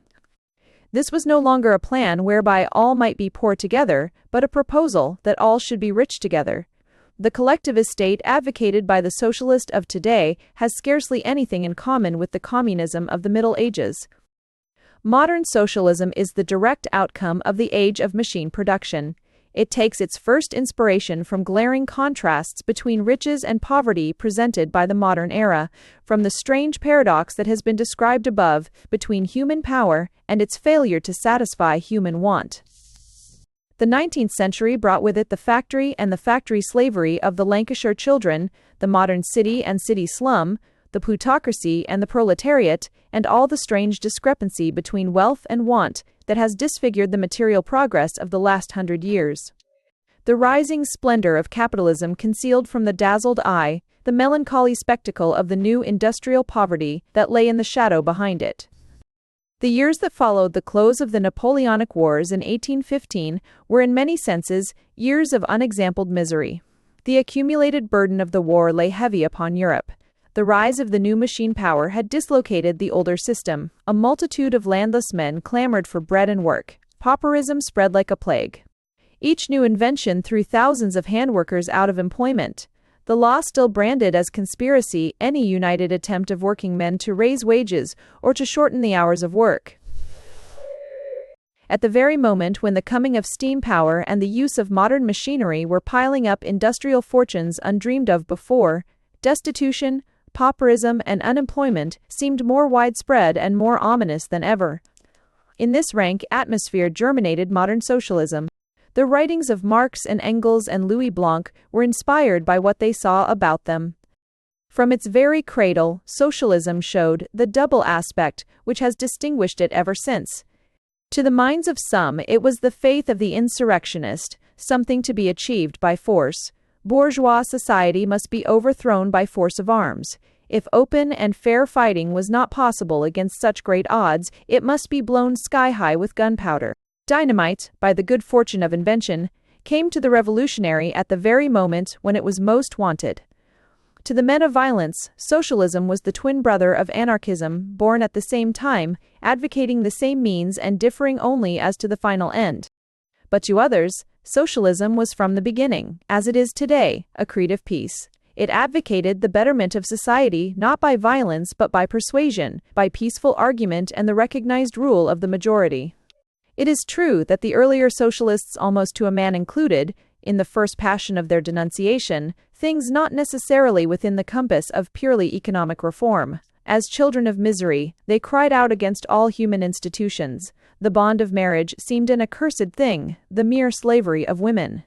This was no longer a plan whereby all might be poor together, but a proposal that all should be rich together. The collectivist state advocated by the socialist of today has scarcely anything in common with the communism of the Middle Ages. Modern socialism is the direct outcome of the age of machine production. It takes its first inspiration from glaring contrasts between riches and poverty presented by the modern era, from the strange paradox that has been described above between human power and its failure to satisfy human want. The 19th century brought with it the factory and the factory slavery of the Lancashire children, the modern city and city slum, the plutocracy and the proletariat, and all the strange discrepancy between wealth and want that has disfigured the material progress of the last 100 years. The rising splendor of capitalism concealed from the dazzled eye the melancholy spectacle of the new industrial poverty that lay in the shadow behind it. The years that followed the close of the Napoleonic Wars in 1815 were in many senses years of unexampled misery. The accumulated burden of the war lay heavy upon Europe. The rise of the new machine power had dislocated the older system. A multitude of landless men clamored for bread and work. Pauperism spread like a plague. Each new invention threw thousands of handworkers out of employment. The law still branded as conspiracy any united attempt of working men to raise wages or to shorten the hours of work. At the very moment when the coming of steam power and the use of modern machinery were piling up industrial fortunes undreamed of before, destitution, pauperism, and unemployment seemed more widespread and more ominous than ever. In this rank atmosphere germinated modern socialism. The writings of Marx and Engels and Louis Blanc were inspired by what they saw about them. From its very cradle, socialism showed the double aspect which has distinguished it ever since. To the minds of some, it was the faith of the insurrectionist, something to be achieved by force. Bourgeois society must be overthrown by force of arms. If open and fair fighting was not possible against such great odds, it must be blown sky-high with gunpowder. Dynamite, by the good fortune of invention, came to the revolutionary at the very moment when it was most wanted. To the men of violence, socialism was the twin brother of anarchism, born at the same time, advocating the same means and differing only as to the final end. But to others, socialism was from the beginning, as it is today, a creed of peace. It advocated the betterment of society not by violence but by persuasion, by peaceful argument and the recognized rule of the majority. It is true that the earlier socialists, almost to a man included, in the first passion of their denunciation, things not necessarily within the compass of purely economic reform. As children of misery, they cried out against all human institutions. The bond of marriage seemed an accursed thing, the mere slavery of women.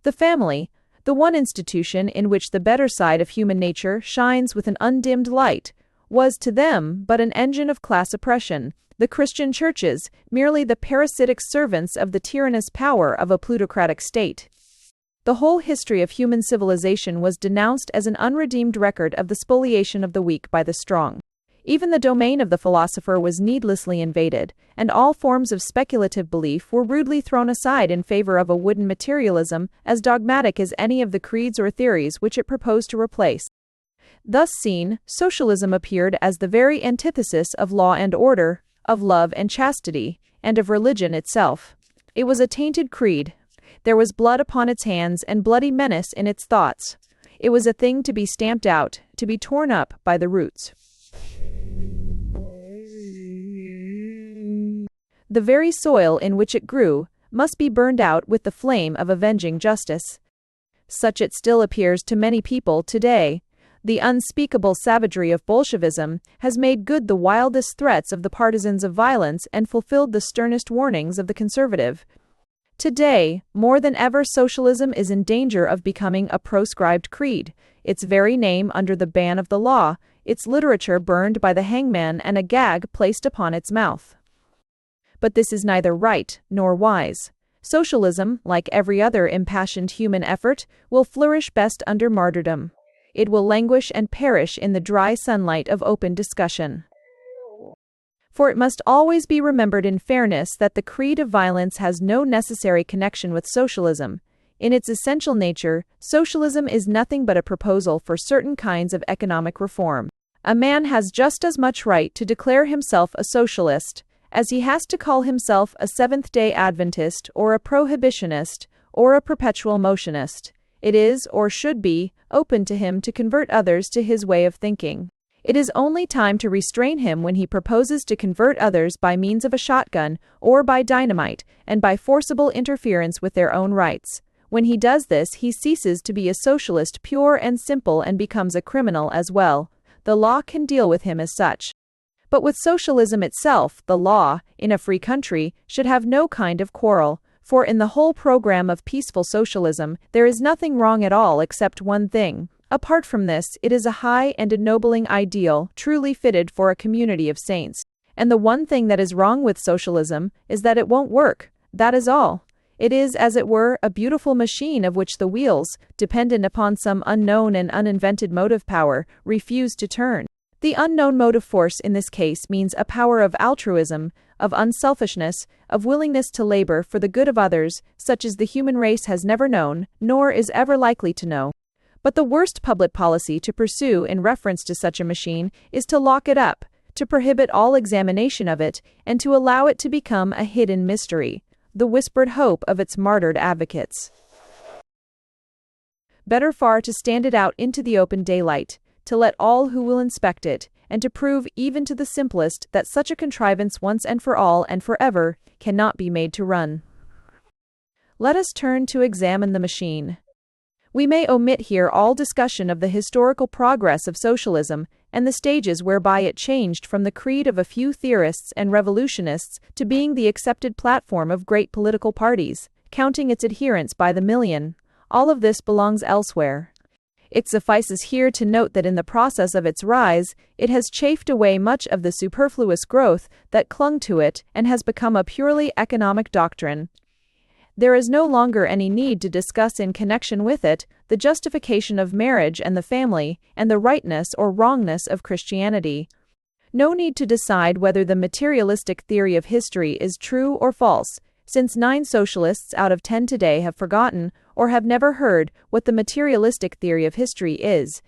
The family, the one institution in which the better side of human nature shines with an undimmed light, was to them but an engine of class oppression. The Christian churches, merely the parasitic servants of the tyrannous power of a plutocratic state. The whole history of human civilization was denounced as an unredeemed record of the spoliation of the weak by the strong. Even the domain of the philosopher was needlessly invaded, and all forms of speculative belief were rudely thrown aside in favor of a wooden materialism as dogmatic as any of the creeds or theories which it proposed to replace. Thus seen, socialism appeared as the very antithesis of law and order, of love and chastity, and of religion itself. It was a tainted creed. There was blood upon its hands and bloody menace in its thoughts. It was a thing to be stamped out, to be torn up by the roots. The very soil in which it grew must be burned out with the flame of avenging justice. Such it still appears to many people today. The unspeakable savagery of Bolshevism has made good the wildest threats of the partisans of violence and fulfilled the sternest warnings of the conservative. Today, more than ever, socialism is in danger of becoming a proscribed creed, its very name under the ban of the law, its literature burned by the hangman and a gag placed upon its mouth. But this is neither right nor wise. Socialism, like every other impassioned human effort, will flourish best under martyrdom. It will languish and perish in the dry sunlight of open discussion. For it must always be remembered in fairness that the creed of violence has no necessary connection with socialism. In its essential nature, socialism is nothing but a proposal for certain kinds of economic reform. A man has just as much right to declare himself a socialist as he has to call himself a Seventh-day Adventist or a prohibitionist or a perpetual motionist. It is, or should be, open to him to convert others to his way of thinking. It is only time to restrain him when he proposes to convert others by means of a shotgun, or by dynamite, and by forcible interference with their own rights. When he does this, he ceases to be a socialist pure and simple and becomes a criminal as well. The law can deal with him as such. But with socialism itself, the law, in a free country, should have no kind of quarrel, for in the whole program of peaceful socialism, there is nothing wrong at all except one thing. Apart from this, it is a high and ennobling ideal, truly fitted for a community of saints. And the one thing that is wrong with socialism is that it won't work. That is all. It is, as it were, a beautiful machine of which the wheels, dependent upon some unknown and uninvented motive power, refuse to turn. The unknown motive force in this case means a power of altruism, of unselfishness, of willingness to labor for the good of others, such as the human race has never known, nor is ever likely to know. But the worst public policy to pursue in reference to such a machine is to lock it up, to prohibit all examination of it, and to allow it to become a hidden mystery, the whispered hope of its martyred advocates. Better far to stand it out into the open daylight, to let all who will inspect it, and to prove even to the simplest that such a contrivance once and for all and forever cannot be made to run. Let us turn to examine the machine. We may omit here all discussion of the historical progress of socialism and the stages whereby it changed from the creed of a few theorists and revolutionists to being the accepted platform of great political parties, counting its adherents by the million. All of this belongs elsewhere. It suffices here to note that in the process of its rise, it has chafed away much of the superfluous growth that clung to it and has become a purely economic doctrine. There is no longer any need to discuss in connection with it the justification of marriage and the family and the rightness or wrongness of Christianity. No need to decide whether the materialistic theory of history is true or false, since 9 socialists out of 10 today have forgotten or have never heard what the materialistic theory of history is.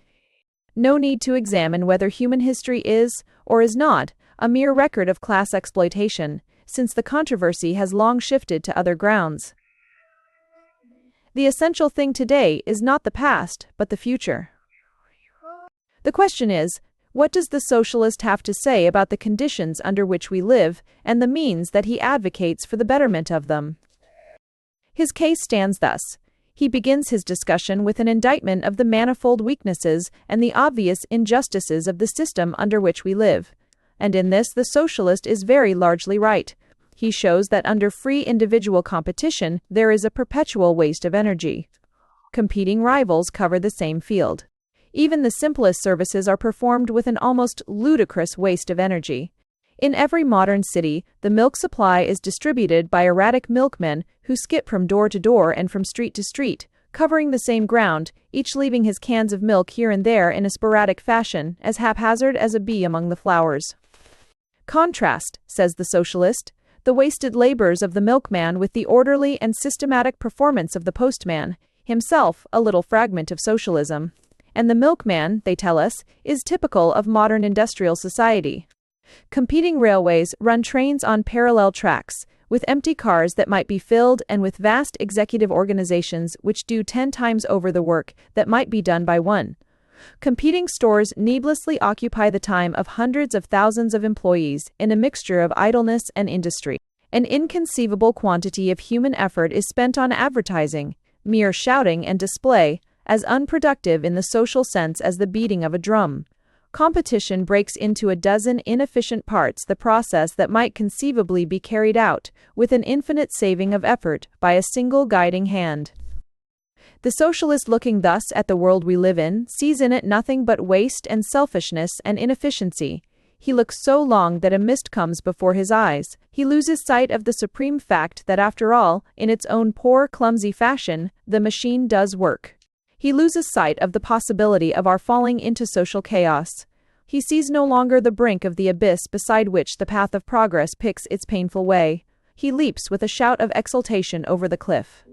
No need to examine whether human history is, or is not, a mere record of class exploitation, since the controversy has long shifted to other grounds. The essential thing today is not the past, but the future. The question is, what does the socialist have to say about the conditions under which we live and the means that he advocates for the betterment of them? His case stands thus. He begins his discussion with an indictment of the manifold weaknesses and the obvious injustices of the system under which we live. And in this the socialist is very largely right. He shows that under free individual competition, there is a perpetual waste of energy. Competing rivals cover the same field. Even the simplest services are performed with an almost ludicrous waste of energy. In every modern city, the milk supply is distributed by erratic milkmen who skip from door to door and from street to street, covering the same ground, each leaving his cans of milk here and there in a sporadic fashion, as haphazard as a bee among the flowers. Contrast, says the socialist, the wasted labors of the milkman with the orderly and systematic performance of the postman, himself a little fragment of socialism. And the milkman, they tell us, is typical of modern industrial society. Competing railways run trains on parallel tracks, with empty cars that might be filled and with vast executive organizations which do 10 times over the work that might be done by one. Competing stores needlessly occupy the time of hundreds of thousands of employees in a mixture of idleness and industry. An inconceivable quantity of human effort is spent on advertising, mere shouting and display, as unproductive in the social sense as the beating of a drum. Competition breaks into a dozen inefficient parts the process that might conceivably be carried out, with an infinite saving of effort, by a single guiding hand. The socialist, looking thus at the world we live in, sees in it nothing but waste and selfishness and inefficiency. He looks so long that a mist comes before his eyes. He loses sight of the supreme fact that after all, in its own poor, clumsy fashion, the machine does work. He loses sight of the possibility of our falling into social chaos. He sees no longer the brink of the abyss beside which the path of progress picks its painful way. He leaps with a shout of exultation over the cliff.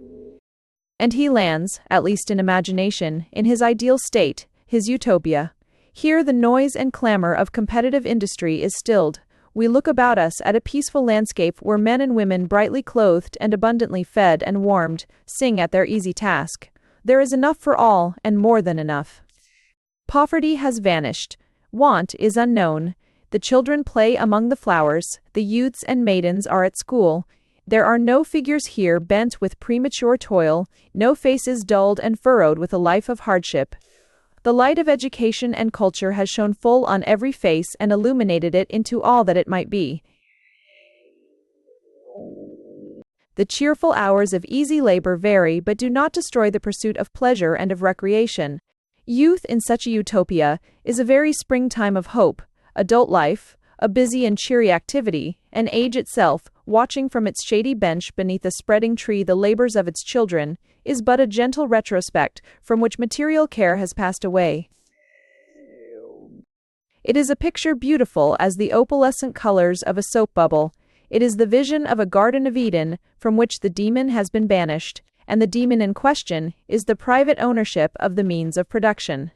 And he lands, at least in imagination, in his ideal state, his utopia. Here the noise and clamor of competitive industry is stilled. We look about us at a peaceful landscape where men and women, brightly clothed and abundantly fed and warmed, sing at their easy task. There is enough for all, and more than enough. Poverty has vanished. Want is unknown. The children play among the flowers. The youths and maidens are at school. There are no figures here bent with premature toil, no faces dulled and furrowed with a life of hardship. The light of education and culture has shone full on every face and illuminated it into all that it might be. The cheerful hours of easy labor vary but do not destroy the pursuit of pleasure and of recreation. Youth in such a utopia is a very springtime of hope. Adult life, a busy and cheery activity, and age itself, watching from its shady bench beneath a spreading tree the labors of its children, is but a gentle retrospect from which material care has passed away. It is a picture beautiful as the opalescent colors of a soap bubble. It is the vision of a Garden of Eden from which the demon has been banished, and the demon in question is the private ownership of the means of production.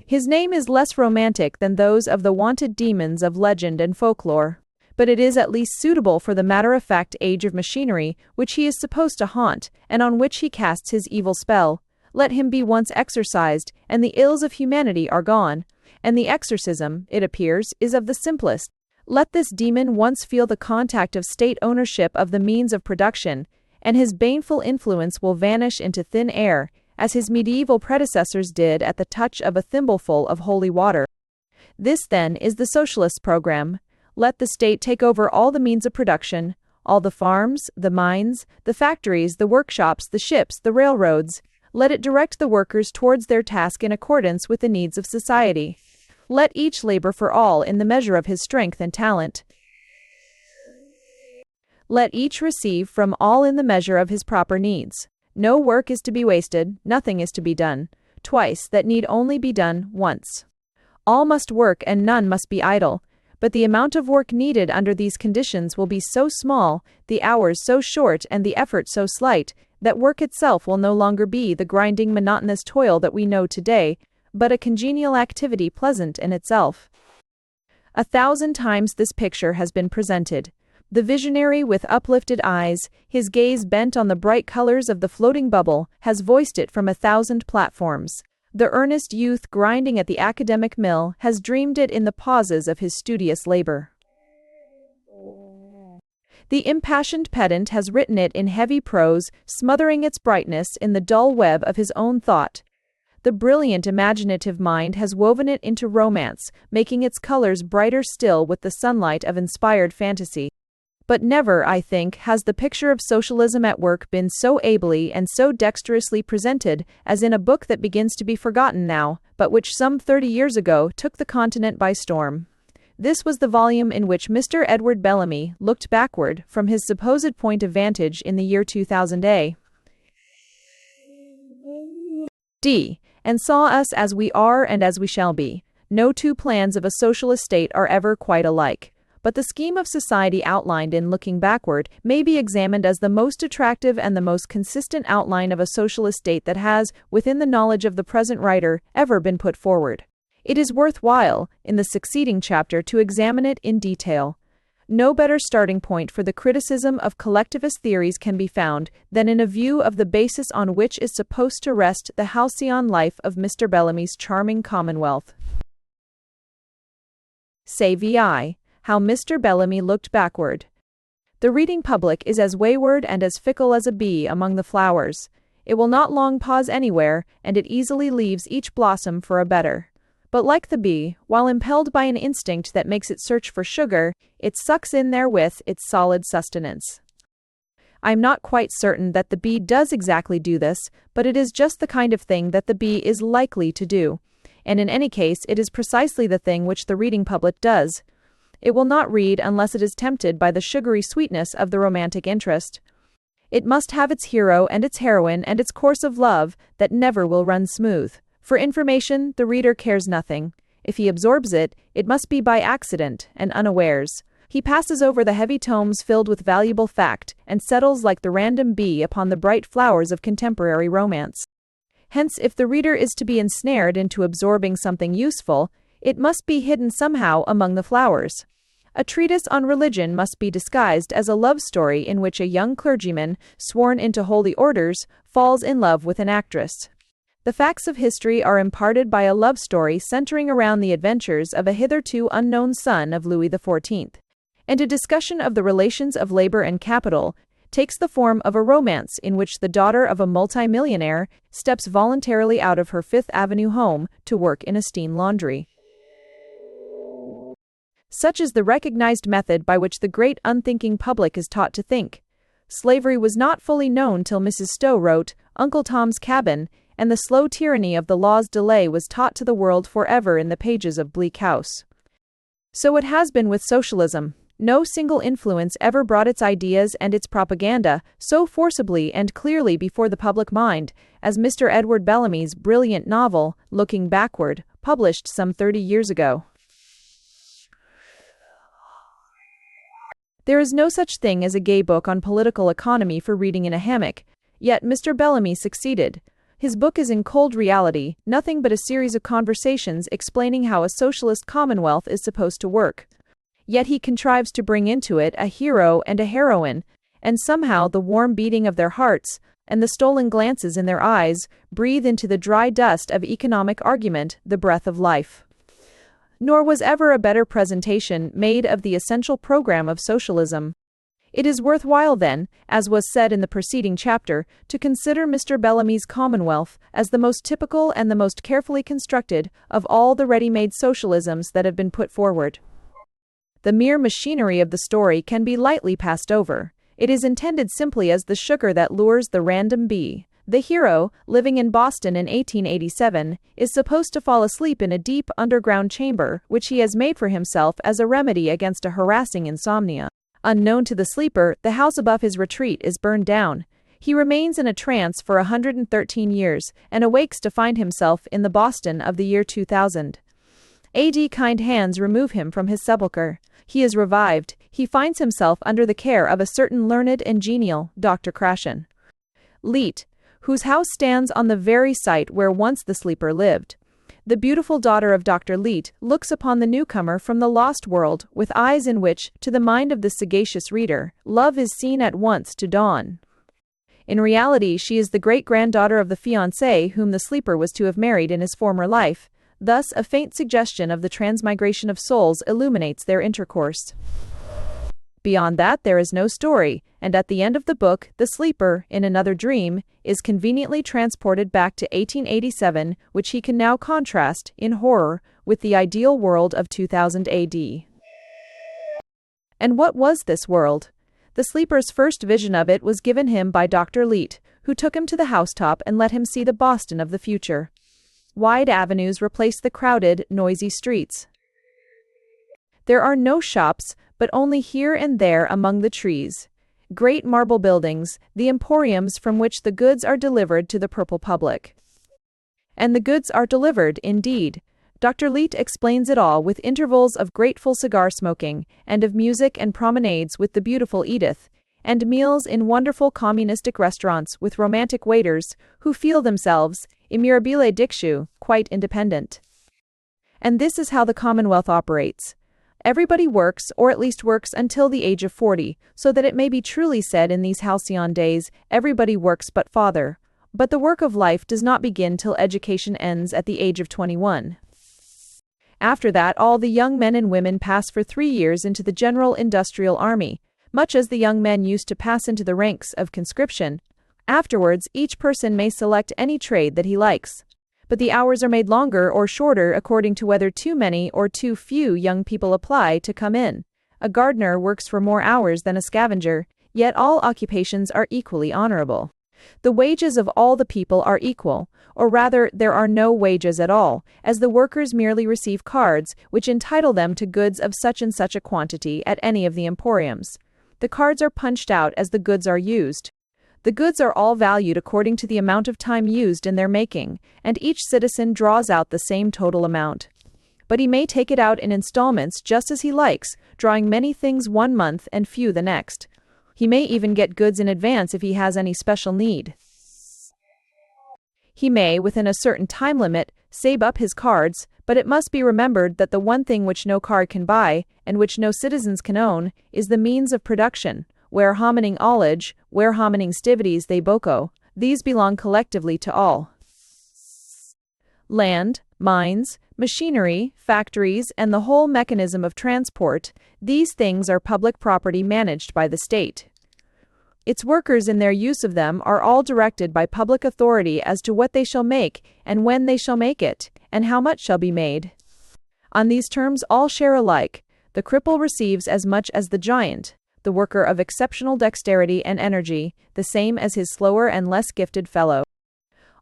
His name is less romantic than those of the wanted demons of legend and folklore, but it is at least suitable for the matter-of-fact age of machinery which he is supposed to haunt, and on which he casts his evil spell. Let him be once exorcised, and the ills of humanity are gone, and the exorcism, it appears, is of the simplest. Let this demon once feel the contact of state ownership of the means of production, and his baneful influence will vanish into thin air, as his medieval predecessors did at the touch of a thimbleful of holy water. This, then, is the socialist program. Let the state take over all the means of production, all the farms, the mines, the factories, the workshops, the ships, the railroads. Let it direct the workers towards their task in accordance with the needs of society. Let each labor for all in the measure of his strength and talent. Let each receive from all in the measure of his proper needs. No work is to be wasted, nothing is to be done twice that need only be done once. All must work and none must be idle, but the amount of work needed under these conditions will be so small, the hours so short and the effort so slight, that work itself will no longer be the grinding monotonous toil that we know today, but a congenial activity pleasant in itself. 1,000 times this picture has been presented. The visionary with uplifted eyes, his gaze bent on the bright colors of the floating bubble, has voiced it from 1,000 platforms. The earnest youth grinding at the academic mill has dreamed it in the pauses of his studious labor. The impassioned pedant has written it in heavy prose, smothering its brightness in the dull web of his own thought. The brilliant imaginative mind has woven it into romance, making its colors brighter still with the sunlight of inspired fantasy. But never, I think, has the picture of socialism at work been so ably and so dexterously presented as in a book that begins to be forgotten now, but which some 30 years ago took the continent by storm. This was the volume in which Mr. Edward Bellamy looked backward from his supposed point of vantage in the year 2000 AD, and saw us as we are and as we shall be. No two plans of a socialist state are ever quite alike. But the scheme of society outlined in Looking Backward may be examined as the most attractive and the most consistent outline of a socialist state that has, within the knowledge of the present writer, ever been put forward. It is worthwhile, in the succeeding chapter, to examine it in detail. No better starting point for the criticism of collectivist theories can be found than in a view of the basis on which is supposed to rest the halcyon life of Mr. Bellamy's charming Commonwealth. Say vi. How Mr. Bellamy Looked Backward. The reading public is as wayward and as fickle as a bee among the flowers. It will not long pause anywhere, and it easily leaves each blossom for a better. But like the bee, while impelled by an instinct that makes it search for sugar, it sucks in therewith its solid sustenance. I am not quite certain that the bee does exactly do this, but it is just the kind of thing that the bee is likely to do, and in any case it is precisely the thing which the reading public does. It will not read unless it is tempted by the sugary sweetness of the romantic interest. It must have its hero and its heroine and its course of love that never will run smooth. For information, the reader cares nothing. If he absorbs it, it must be by accident and unawares. He passes over the heavy tomes filled with valuable fact and settles like the random bee upon the bright flowers of contemporary romance. Hence, if the reader is to be ensnared into absorbing something useful, it must be hidden somehow among the flowers. A treatise on religion must be disguised as a love story in which a young clergyman, sworn into holy orders, falls in love with an actress. The facts of history are imparted by a love story centering around the adventures of a hitherto unknown son of Louis XIV. And a discussion of the relations of labor and capital takes the form of a romance in which the daughter of a multimillionaire steps voluntarily out of her Fifth Avenue home to work in a steam laundry. Such is the recognized method by which the great unthinking public is taught to think. Slavery was not fully known till Mrs. Stowe wrote Uncle Tom's Cabin, and the slow tyranny of the law's delay was taught to the world forever in the pages of Bleak House. So it has been with socialism. No single influence ever brought its ideas and its propaganda so forcibly and clearly before the public mind as Mr. Edward Bellamy's brilliant novel, Looking Backward, published some 30 years ago. There is no such thing as a gay book on political economy for reading in a hammock, yet Mr. Bellamy succeeded. His book is in cold reality, nothing but a series of conversations explaining how a socialist commonwealth is supposed to work. Yet he contrives to bring into it a hero and a heroine, and somehow the warm beating of their hearts, and the stolen glances in their eyes, breathe into the dry dust of economic argument the breath of life. nor was ever a better presentation made of the essential program of socialism. It is worthwhile then, as was said in the preceding chapter, to consider Mr. Bellamy's Commonwealth as the most typical and the most carefully constructed of all the ready-made socialisms that have been put forward. The mere machinery of the story can be lightly passed over. It is intended simply as the sugar that lures the random bee. The hero, living in Boston in 1887, is supposed to fall asleep in a deep underground chamber, which he has made for himself as a remedy against a harassing insomnia. Unknown to the sleeper, the house above his retreat is burned down. He remains in a trance for 113 years, and awakes to find himself in the Boston of the year 2000. AD kind hands remove him from his sepulchre. He is revived. He finds himself under the care of a certain learned and genial Dr. Krashen, Leet, whose house stands on the very site where once the sleeper lived. The beautiful daughter of Dr. Leet looks upon the newcomer from the lost world with eyes in which, to the mind of the sagacious reader, love is seen at once to dawn. In reality, she is the great-granddaughter of the fiancé whom the sleeper was to have married in his former life. Thus, a faint suggestion of the transmigration of souls illuminates their intercourse. Beyond that, there is no story, and at the end of the book, the sleeper, in another dream, is conveniently transported back to 1887, which he can now contrast, in horror, with the ideal world of 2000 AD. And what was this world? The sleeper's first vision of it was given him by Dr. Leet, who took him to the housetop and let him see the Boston of the future. Wide avenues replace the crowded, noisy streets. There are no shops, but only here and there among the trees. Great marble buildings, the emporiums from which the goods are delivered to the purple public. And the goods are delivered, indeed. Dr. Leet explains it all with intervals of grateful cigar smoking, and of music and promenades with the beautiful Edith, and meals in wonderful communistic restaurants with romantic waiters who feel themselves, immirabile dictu, quite independent. And this is how the Commonwealth operates. Everybody works, or at least works until the age of 40, so that it may be truly said in these halcyon days, everybody works but father. But the work of life does not begin till education ends at the age of 21. After that, all the young men and women pass for 3 years into the General Industrial Army, much as the young men used to pass into the ranks of conscription. Afterwards, each person may select any trade that he likes. But the hours are made longer or shorter according to whether too many or too few young people apply to come in. A gardener works for more hours than a scavenger, yet all occupations are equally honorable. The wages of all the people are equal, or rather there are no wages at all, as the workers merely receive cards which entitle them to goods of such and such a quantity at any of the emporiums. The cards are punched out as the goods are used. The goods are all valued according to the amount of time used in their making, and each citizen draws out the same total amount. But he may take it out in installments just as he likes, drawing many things 1 month and few the next. He may even get goods in advance if he has any special need. He may, within a certain time limit, save up his cards, but it must be remembered that the one thing which no card can buy, and which no citizens can own, is the means of production. Where homining allage, where homining stivities they boco, these belong collectively to all. Land, mines, machinery, factories, and the whole mechanism of transport, these things are public property managed by the state. Its workers in their use of them are all directed by public authority as to what they shall make, and when they shall make it, and how much shall be made. On these terms all share alike. The cripple receives as much as the giant, the worker of exceptional dexterity and energy, the same as his slower and less gifted fellow.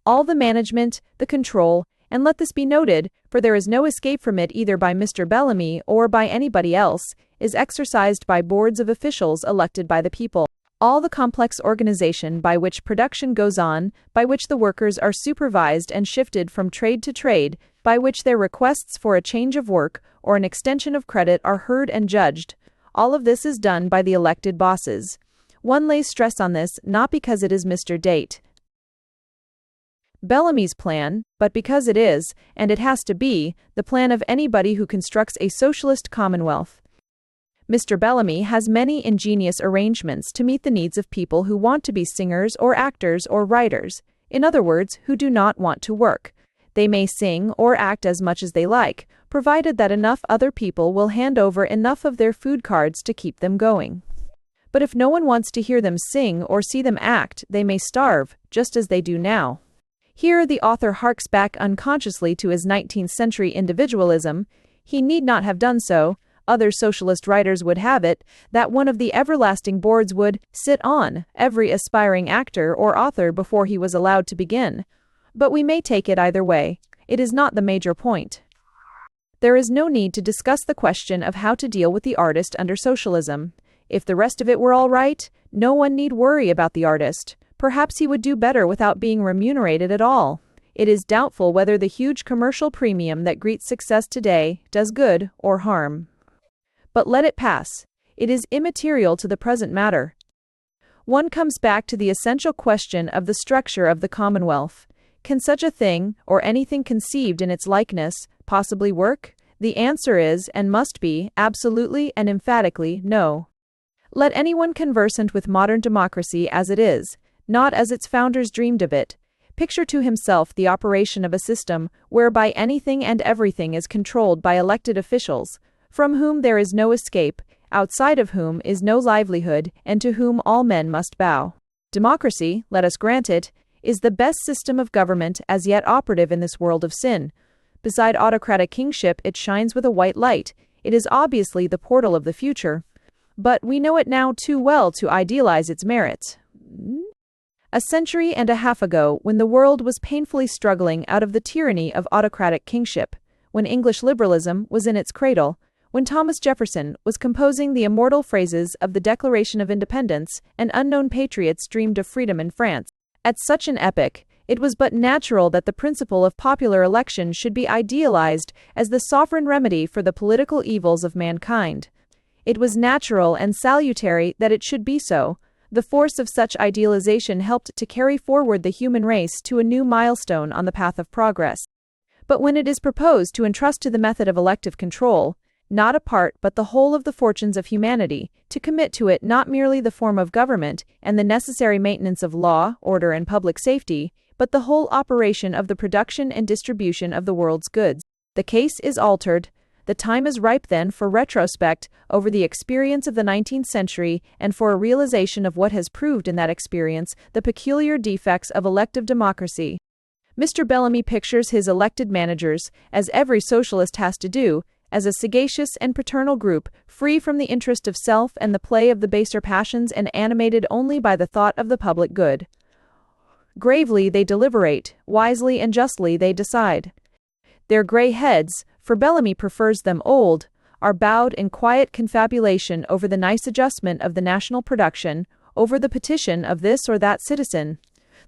All the management, the control, and let this be noted, for there is no escape from it either by Mr. Bellamy or by anybody else, is exercised by boards of officials elected by the people. All the complex organization by which production goes on, by which the workers are supervised and shifted from trade to trade, by which their requests for a change of work or an extension of credit are heard and judged, all of this is done by the elected bosses. One lays stress on this not because it is Mr. Date Bellamy's plan, but because it is, and it has to be, the plan of anybody who constructs a socialist commonwealth. Mr. Bellamy has many ingenious arrangements to meet the needs of people who want to be singers or actors or writers, in other words, who do not want to work. They may sing or act as much as they like, provided that enough other people will hand over enough of their food cards to keep them going. But if no one wants to hear them sing or see them act, they may starve, just as they do now. Here the author harks back unconsciously to his 19th century individualism. He need not have done so. Other socialist writers would have it that one of the everlasting boards would sit on every aspiring actor or author before he was allowed to begin. But we may take it either way. It is not the major point. There is no need to discuss the question of how to deal with the artist under socialism. If the rest of it were all right, no one need worry about the artist. Perhaps he would do better without being remunerated at all. It is doubtful whether the huge commercial premium that greets success today does good or harm. But let it pass. It is immaterial to the present matter. One comes back to the essential question of the structure of the Commonwealth. Can such a thing, or anything conceived in its likeness, possibly work? The answer is, and must be, absolutely and emphatically no. Let anyone conversant with modern democracy as it is, not as its founders dreamed of it, picture to himself the operation of a system whereby anything and everything is controlled by elected officials, from whom there is no escape, outside of whom is no livelihood, and to whom all men must bow. Democracy, let us grant it, is the best system of government as yet operative in this world of sin. Beside autocratic kingship, it shines with a white light. It is obviously the portal of the future. But we know it now too well to idealize its merits. A century and a half ago, when the world was painfully struggling out of the tyranny of autocratic kingship, when English liberalism was in its cradle, when Thomas Jefferson was composing the immortal phrases of the Declaration of Independence, and unknown patriots dreamed of freedom in France, at such an epoch, it was but natural that the principle of popular election should be idealized as the sovereign remedy for the political evils of mankind. It was natural and salutary that it should be so. The force of such idealization helped to carry forward the human race to a new milestone on the path of progress. But when it is proposed to entrust to the method of elective control, not a part but the whole of the fortunes of humanity, to commit to it not merely the form of government and the necessary maintenance of law, order, and public safety, but the whole operation of the production and distribution of the world's goods, the case is altered. The time is ripe then for retrospect over the experience of the 19th century and for a realization of what has proved in that experience the peculiar defects of elective democracy. Mr. Bellamy pictures his elected managers, as every socialist has to do, as a sagacious and paternal group, free from the interest of self and the play of the baser passions and animated only by the thought of the public good. Gravely they deliberate, wisely and justly they decide. Their gray heads, for Bellamy prefers them old, are bowed in quiet confabulation over the nice adjustment of the national production, over the petition of this or that citizen.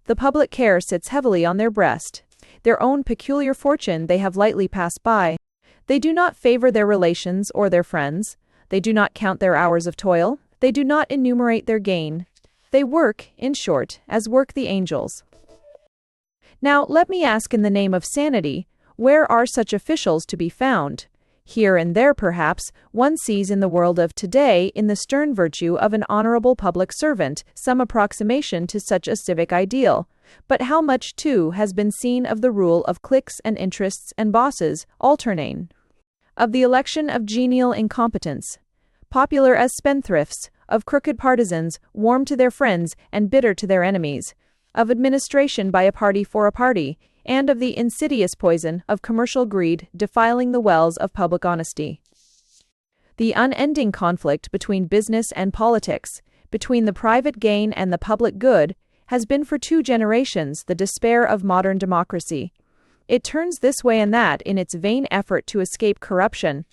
The public care sits heavily on their breast. Their own peculiar fortune they have lightly passed by. They do not favor their relations or their friends. They do not count their hours of toil. They do not enumerate their gain. They work, in short, as work the angels. Now, let me ask in the name of sanity, where are such officials to be found? Here and there, perhaps, one sees in the world of today, in the stern virtue of an honorable public servant, some approximation to such a civic ideal. But how much, too, has been seen of the rule of cliques and interests and bosses, alternate? Of the election of genial incompetents, popular as spendthrifts, of crooked partisans, warm to their friends and bitter to their enemies, of administration by a party for a party, and of the insidious poison of commercial greed defiling the wells of public honesty. The unending conflict between business and politics, between the private gain and the public good, has been for 2 generations the despair of modern democracy. It turns this way and that in its vain effort to escape corruption.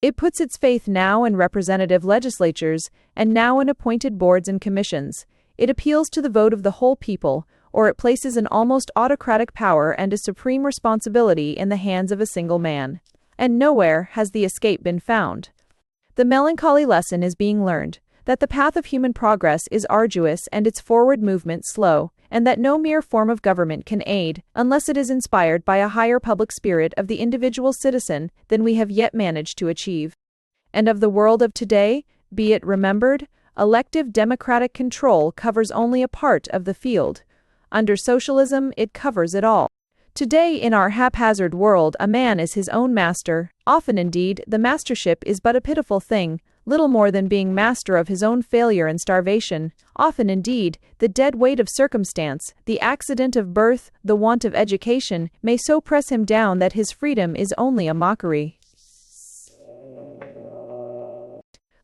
It puts its faith now in representative legislatures and now in appointed boards and commissions. It appeals to the vote of the whole people, or it places an almost autocratic power and a supreme responsibility in the hands of a single man. And nowhere has the escape been found. The melancholy lesson is being learned, that the path of human progress is arduous and its forward movement slow, and that no mere form of government can aid, unless it is inspired by a higher public spirit of the individual citizen than we have yet managed to achieve. And of the world of today, be it remembered, elective democratic control covers only a part of the field. Under socialism, it covers it all. Today in our haphazard world, a man is his own master, Often indeed, the mastership is but a pitiful thing, little more than being master of his own failure and starvation. Often indeed, the dead weight of circumstance, the accident of birth, the want of education, may so press him down that his freedom is only a mockery.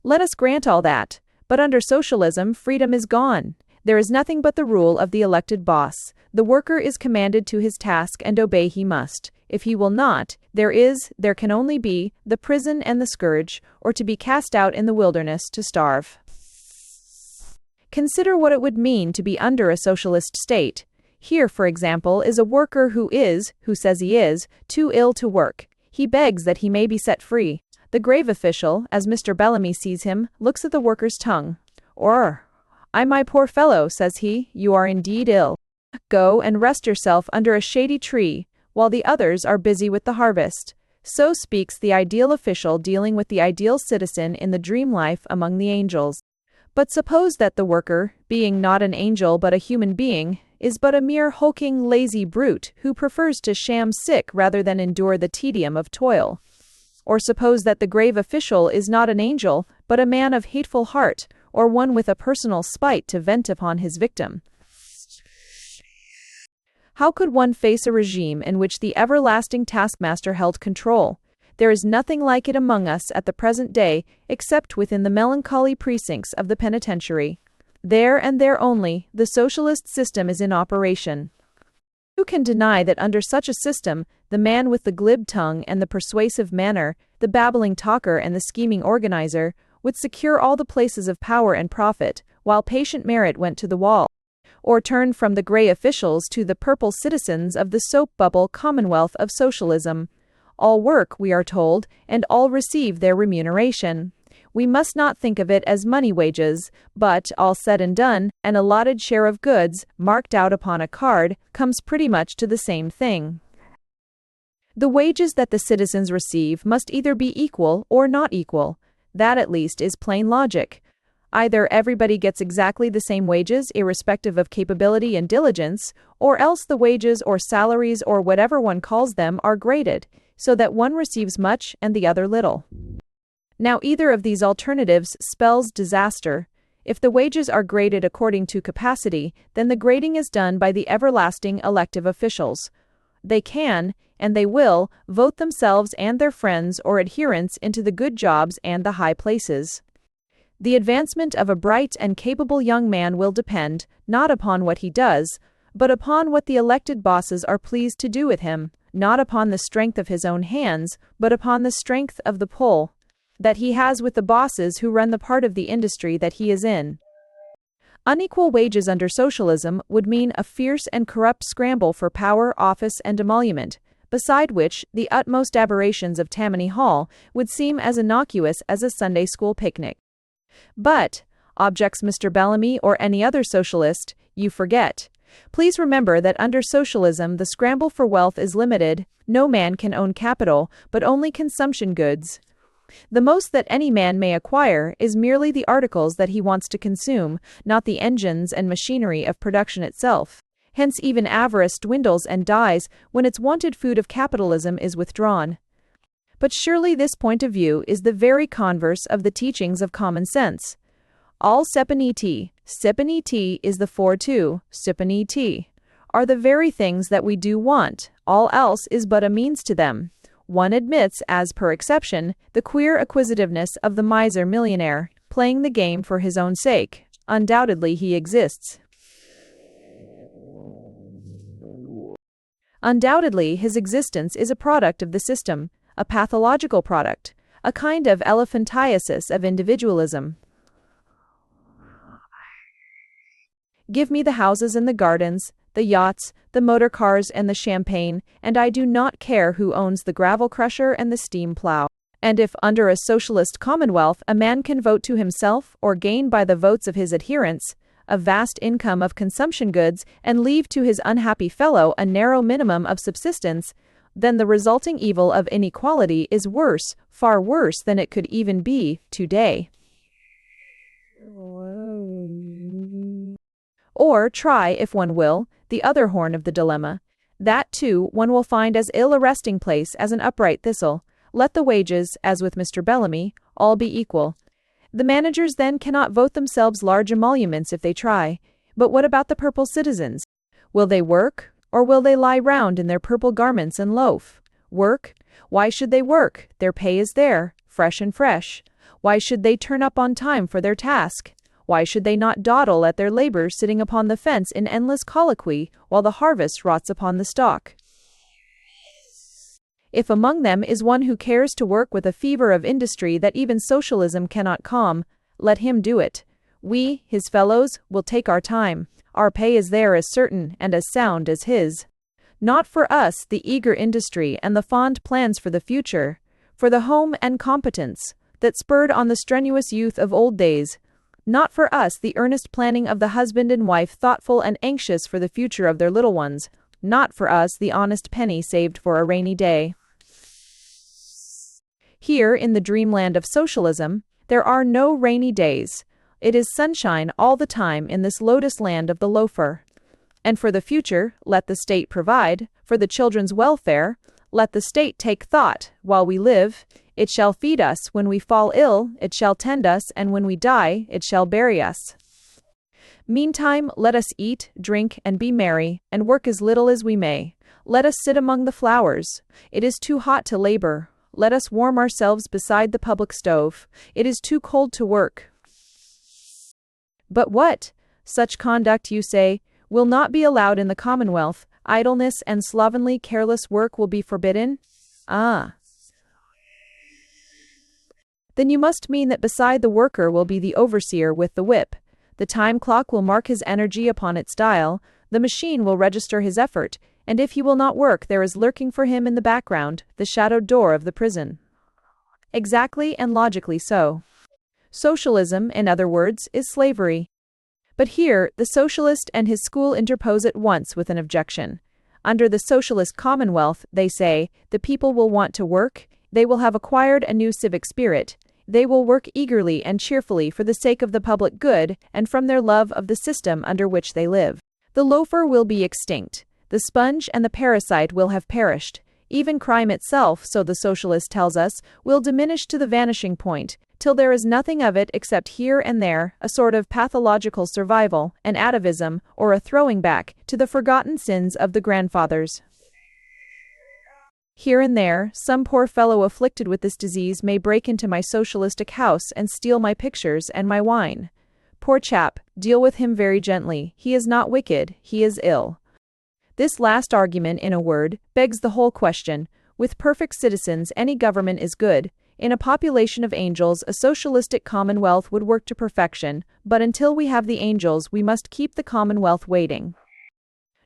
Let us grant all that, but under socialism freedom is gone. There is nothing but the rule of the elected boss. The worker is commanded to his task and obey he must. If he will not, there can only be, the prison and the scourge, or to be cast out in the wilderness to starve. Consider what it would mean to be under a socialist state. Here, for example, is a worker who says he is, too ill to work. He begs that he may be set free. The grave official, as Mr. Bellamy sees him, looks at the worker's tongue. "Ay, my poor fellow," says he, "you are indeed ill. Go and rest yourself under a shady tree, while the others are busy with the harvest." So speaks the ideal official dealing with the ideal citizen in the dream life among the angels. But suppose that the worker, being not an angel but a human being, is but a mere hulking, lazy brute who prefers to sham sick rather than endure the tedium of toil. Or suppose that the grave official is not an angel, but a man of hateful heart, or one with a personal spite to vent upon his victim. How could one face a regime in which the everlasting taskmaster held control? There is nothing like it among us at the present day, except within the melancholy precincts of the penitentiary. There and there only, the socialist system is in operation. Who can deny that under such a system, the man with the glib tongue and the persuasive manner, the babbling talker and the scheming organizer, would secure all the places of power and profit, while patient merit went to the wall? Or turn from the grey officials to the purple citizens of the soap-bubble commonwealth of socialism? All work, we are told, and all receive their remuneration. We must not think of it as money wages, but, all said and done, an allotted share of goods, marked out upon a card, comes pretty much to the same thing. The wages that the citizens receive must either be equal or not equal. That at least is plain logic. Either everybody gets exactly the same wages, irrespective of capability and diligence, or else the wages or salaries or whatever one calls them are graded, so that one receives much and the other little. Now either of these alternatives spells disaster. If the wages are graded according to capacity, then the grading is done by the everlasting elective officials. They can, and they will, vote themselves and their friends or adherents into the good jobs and the high places. The advancement of a bright and capable young man will depend, not upon what he does, but upon what the elected bosses are pleased to do with him, not upon the strength of his own hands, but upon the strength of the pull that he has with the bosses who run the part of the industry that he is in. Unequal wages under socialism would mean a fierce and corrupt scramble for power, office, and emolument, beside which the utmost aberrations of Tammany Hall would seem as innocuous as a Sunday school picnic. But, objects Mr. Bellamy or any other socialist, you forget. Please remember that under socialism the scramble for wealth is limited. No man can own capital, but only consumption goods. The most that any man may acquire is merely the articles that he wants to consume, not the engines and machinery of production itself. Hence even avarice dwindles and dies when its wonted food of capitalism is withdrawn. But surely this point of view is the very converse of the teachings of common sense. All sepaniti is the four two, sepaniti, are the very things that we do want, all else is but a means to them. One admits, as per exception, the queer acquisitiveness of the miser millionaire, playing the game for his own sake. Undoubtedly he exists. Undoubtedly his existence is a product of the system, a pathological product, a kind of elephantiasis of individualism. Give me the houses and the gardens, the yachts, the motor cars and the champagne, and I do not care who owns the gravel crusher and the steam plow. And if under a socialist commonwealth a man can vote to himself or gain by the votes of his adherents a vast income of consumption goods and leave to his unhappy fellow a narrow minimum of subsistence, then the resulting evil of inequality is worse, far worse than it could even be today. Or try, if one will, the other horn of the dilemma. That, too, one will find as ill a resting place as an upright thistle. Let the wages, as with Mr. Bellamy, all be equal. The managers then cannot vote themselves large emoluments if they try. But what about the purple citizens? Will they work, or will they lie round in their purple garments and loaf? Work? Why should they work? Their pay is there, fresh and fresh. Why should they turn up on time for their task? Why should they not dawdle at their labor sitting upon the fence in endless colloquy while the harvest rots upon the stalk? If among them is one who cares to work with a fever of industry that even socialism cannot calm, let him do it. We, his fellows, will take our time. Our pay is there as certain and as sound as his. Not for us the eager industry and the fond plans for the future, for the home and competence that spurred on the strenuous youth of old days. Not for us the earnest planning of the husband and wife thoughtful and anxious for the future of their little ones. Not for us the honest penny saved for a rainy day. Here in the dreamland of socialism, there are no rainy days. It is sunshine all the time in this lotus land of the loafer. And for the future, let the state provide. For the children's welfare, let the state take thought. While we live, it shall feed us. When we fall ill, it shall tend us. And when we die, it shall bury us. Meantime, let us eat, drink, and be merry, and work as little as we may. Let us sit among the flowers. It is too hot to labor. Let us warm ourselves beside the public stove. It is too cold to work. But what? Such conduct, you say, will not be allowed in the Commonwealth. Idleness and slovenly, careless work will be forbidden? Ah. Then you must mean that beside the worker will be the overseer with the whip. The time clock will mark his energy upon its dial. The machine will register his effort. And if he will not work, there is lurking for him in the background the shadowed door of the prison. Exactly and logically so. Socialism, in other words, is slavery. But here, the socialist and his school interpose at once with an objection. Under the socialist commonwealth, they say, the people will want to work, they will have acquired a new civic spirit, they will work eagerly and cheerfully for the sake of the public good and from their love of the system under which they live. The loafer will be extinct. The sponge and the parasite will have perished. Even crime itself, so the socialist tells us, will diminish to the vanishing point, till there is nothing of it except here and there, a sort of pathological survival, an atavism, or a throwing back to the forgotten sins of the grandfathers. Here and there, some poor fellow afflicted with this disease may break into my socialistic house and steal my pictures and my wine. Poor chap, deal with him very gently. He is not wicked, he is ill. This last argument, in a word, begs the whole question. With perfect citizens, any government is good. In a population of angels, a socialistic commonwealth would work to perfection, but until we have the angels, we must keep the commonwealth waiting.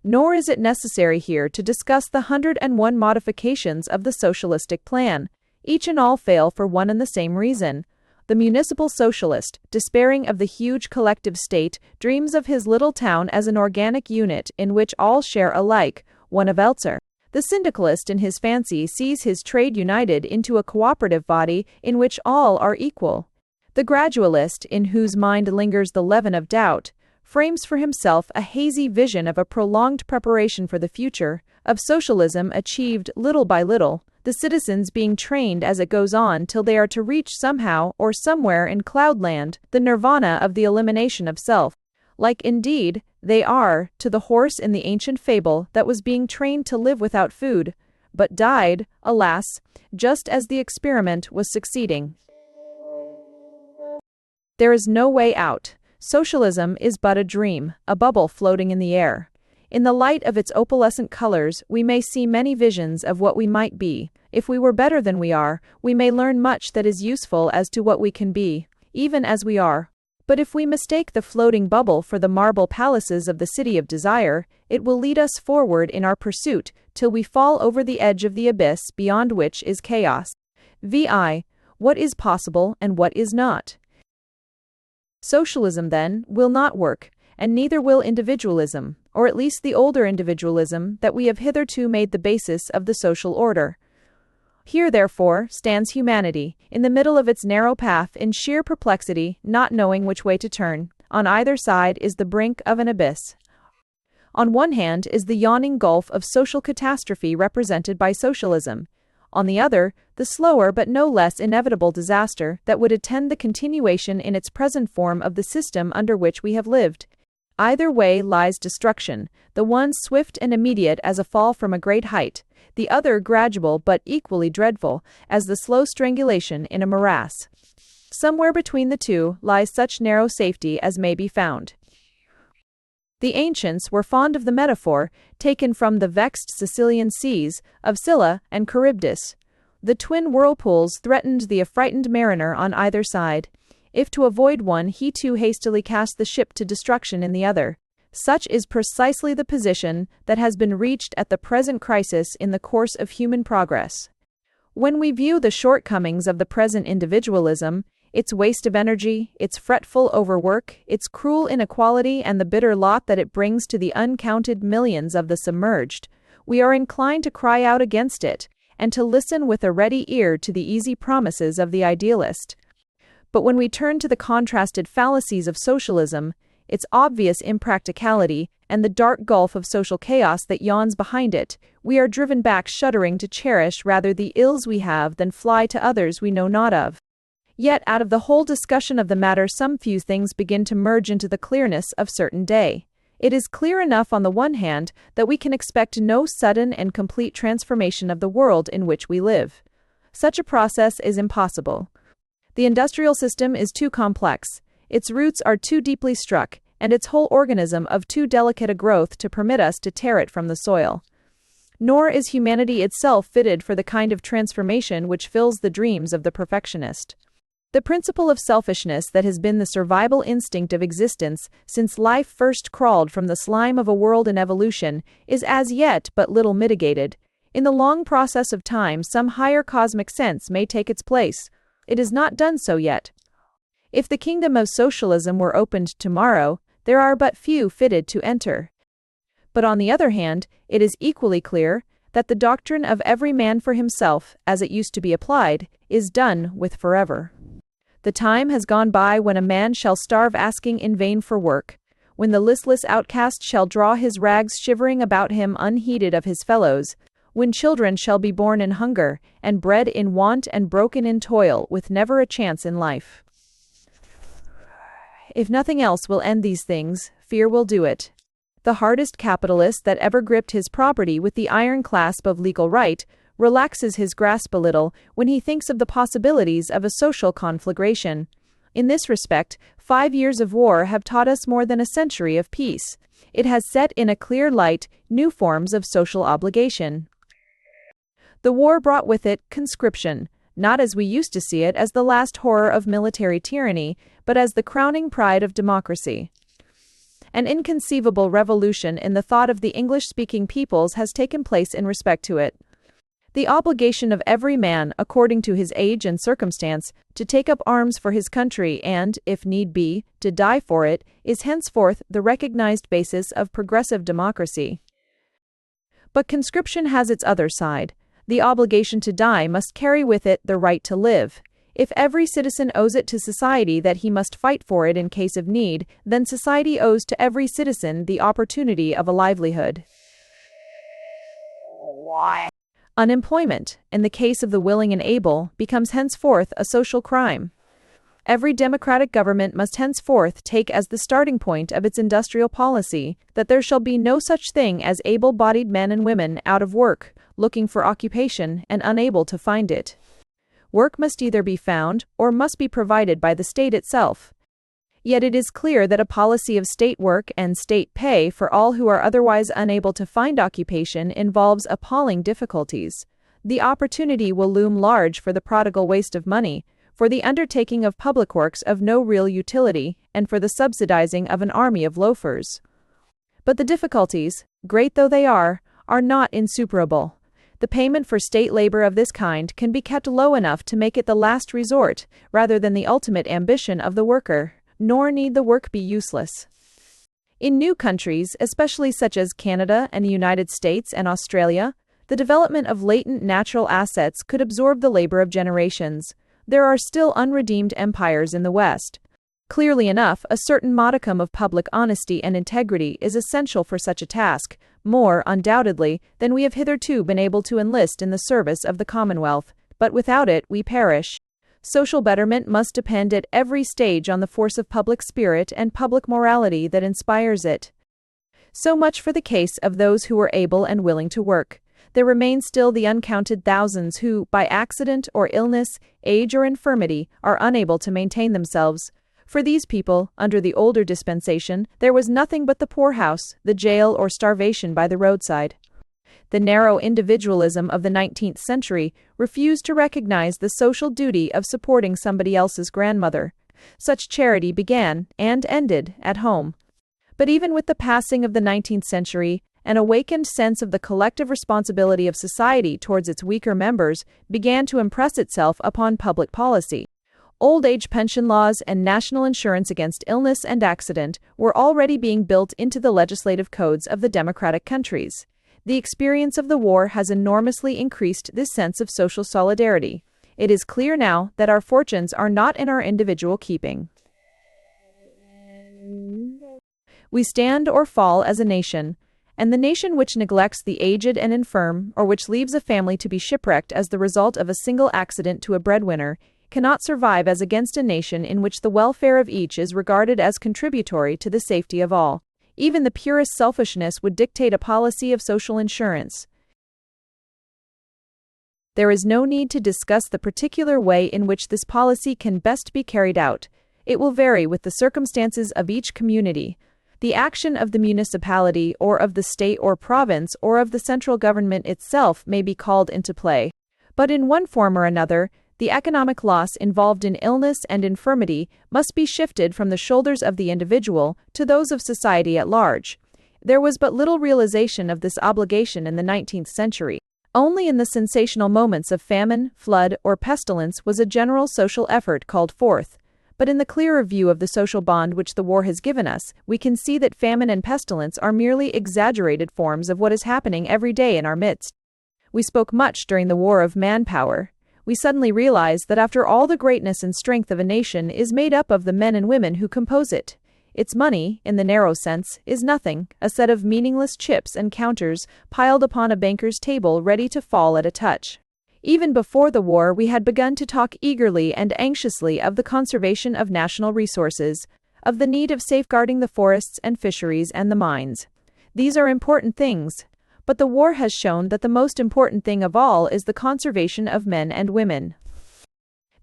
Nor is it necessary here to discuss the 101 modifications of the socialistic plan. Each and all fail for one and the same reason. The municipal socialist, despairing of the huge collective state, dreams of his little town as an organic unit in which all share alike, one of Elzer. The syndicalist in his fancy sees his trade united into a cooperative body in which all are equal. The gradualist, in whose mind lingers the leaven of doubt, frames for himself a hazy vision of a prolonged preparation for the future, of socialism achieved little by little, the citizens being trained as it goes on till they are to reach somehow or somewhere in cloudland the nirvana of the elimination of self. Like indeed, they are, to the horse in the ancient fable that was being trained to live without food, but died, alas, just as the experiment was succeeding. There is no way out. Socialism is but a dream, a bubble floating in the air. In the light of its opalescent colors, we may see many visions of what we might be. If we were better than we are, we may learn much that is useful as to what we can be, even as we are. But if we mistake the floating bubble for the marble palaces of the city of desire, it will lead us forward in our pursuit till we fall over the edge of the abyss beyond which is chaos. Vi. What is possible and what is not? Socialism, then, will not work, and neither will individualism, or at least the older individualism that we have hitherto made the basis of the social order. Here, therefore, stands humanity, in the middle of its narrow path, in sheer perplexity, not knowing which way to turn. On either side is the brink of an abyss. On one hand is the yawning gulf of social catastrophe represented by socialism. On the other, the slower but no less inevitable disaster that would attend the continuation in its present form of the system under which we have lived. Either way lies destruction, the one swift and immediate as a fall from a great height, the other gradual but equally dreadful as the slow strangulation in a morass. Somewhere between the two lies such narrow safety as may be found. The ancients were fond of the metaphor, taken from the vexed Sicilian seas, of Scylla and Charybdis. The twin whirlpools threatened the affrighted mariner on either side. If to avoid one he too hastily cast the ship to destruction in the other. Such is precisely the position that has been reached at the present crisis in the course of human progress. When we view the shortcomings of the present individualism, its waste of energy, its fretful overwork, its cruel inequality, and the bitter lot that it brings to the uncounted millions of the submerged, we are inclined to cry out against it, and to listen with a ready ear to the easy promises of the idealist. But when we turn to the contrasted fallacies of socialism, its obvious impracticality, and the dark gulf of social chaos that yawns behind it, we are driven back shuddering to cherish rather the ills we have than fly to others we know not of. Yet out of the whole discussion of the matter some few things begin to merge into the clearness of certain day. It is clear enough on the one hand that we can expect no sudden and complete transformation of the world in which we live. Such a process is impossible. The industrial system is too complex, its roots are too deeply struck, and its whole organism of too delicate a growth to permit us to tear it from the soil. Nor is humanity itself fitted for the kind of transformation which fills the dreams of the perfectionist. The principle of selfishness that has been the survival instinct of existence since life first crawled from the slime of a world in evolution is as yet but little mitigated. In the long process of time, some higher cosmic sense may take its place. It is not done so yet. If the kingdom of socialism were opened tomorrow, there are but few fitted to enter. But on the other hand, it is equally clear that the doctrine of every man for himself, as it used to be applied, is done with forever. The time has gone by when a man shall starve asking in vain for work, when the listless outcast shall draw his rags shivering about him unheeded of his fellows, when children shall be born in hunger, and bred in want and broken in toil, with never a chance in life. If nothing else will end these things, fear will do it. The hardest capitalist that ever gripped his property with the iron clasp of legal right relaxes his grasp a little when he thinks of the possibilities of a social conflagration. In this respect, 5 years of war have taught us more than a century of peace. It has set in a clear light new forms of social obligation. The war brought with it conscription, not as we used to see it as the last horror of military tyranny, but as the crowning pride of democracy. An inconceivable revolution in the thought of the English-speaking peoples has taken place in respect to it. The obligation of every man, according to his age and circumstance, to take up arms for his country and, if need be, to die for it, is henceforth the recognized basis of progressive democracy. But conscription has its other side. The obligation to die must carry with it the right to live. If every citizen owes it to society that he must fight for it in case of need, then society owes to every citizen the opportunity of a livelihood. Unemployment, in the case of the willing and able, becomes henceforth a social crime. Every democratic government must henceforth take as the starting point of its industrial policy that there shall be no such thing as able-bodied men and women out of work, looking for occupation and unable to find it. Work must either be found or must be provided by the state itself. Yet it is clear that a policy of state work and state pay for all who are otherwise unable to find occupation involves appalling difficulties. The opportunity will loom large for the prodigal waste of money, for the undertaking of public works of no real utility, and for the subsidizing of an army of loafers. But the difficulties, great though they are not insuperable. The payment for state labor of this kind can be kept low enough to make it the last resort, rather than the ultimate ambition of the worker, nor need the work be useless. In new countries, especially such as Canada and the United States and Australia, the development of latent natural assets could absorb the labor of generations. There are still unredeemed empires in the West. Clearly enough, a certain modicum of public honesty and integrity is essential for such a task, more, undoubtedly, than we have hitherto been able to enlist in the service of the Commonwealth, but without it we perish. Social betterment must depend at every stage on the force of public spirit and public morality that inspires it. So much for the case of those who are able and willing to work. There remain still the uncounted thousands who, by accident or illness, age or infirmity, are unable to maintain themselves. For these people, under the older dispensation, there was nothing but the poorhouse, the jail, or starvation by the roadside. The narrow individualism of the 19th century refused to recognize the social duty of supporting somebody else's grandmother. Such charity began, and ended, at home. But even with the passing of the 19th century, an awakened sense of the collective responsibility of society towards its weaker members began to impress itself upon public policy. Old age pension laws and national insurance against illness and accident were already being built into the legislative codes of the democratic countries. The experience of the war has enormously increased this sense of social solidarity. It is clear now that our fortunes are not in our individual keeping. We stand or fall as a nation, and the nation which neglects the aged and infirm, or which leaves a family to be shipwrecked as the result of a single accident to a breadwinner, cannot survive as against a nation in which the welfare of each is regarded as contributory to the safety of all. Even the purest selfishness would dictate a policy of social insurance. There is no need to discuss the particular way in which this policy can best be carried out. It will vary with the circumstances of each community. The action of the municipality or of the state or province or of the central government itself may be called into play. But in one form or another, the economic loss involved in illness and infirmity must be shifted from the shoulders of the individual to those of society at large. There was but little realization of this obligation in the 19th century. Only in the sensational moments of famine, flood, or pestilence was a general social effort called forth. But in the clearer view of the social bond which the war has given us, we can see that famine and pestilence are merely exaggerated forms of what is happening every day in our midst. We spoke much during the war of manpower. We suddenly realize that after all, the greatness and strength of a nation is made up of the men and women who compose it. Its money, in the narrow sense, is nothing, a set of meaningless chips and counters piled upon a banker's table ready to fall at a touch. Even before the war, we had begun to talk eagerly and anxiously of the conservation of national resources, of the need of safeguarding the forests and fisheries and the mines. These are important things. But the war has shown that the most important thing of all is the conservation of men and women.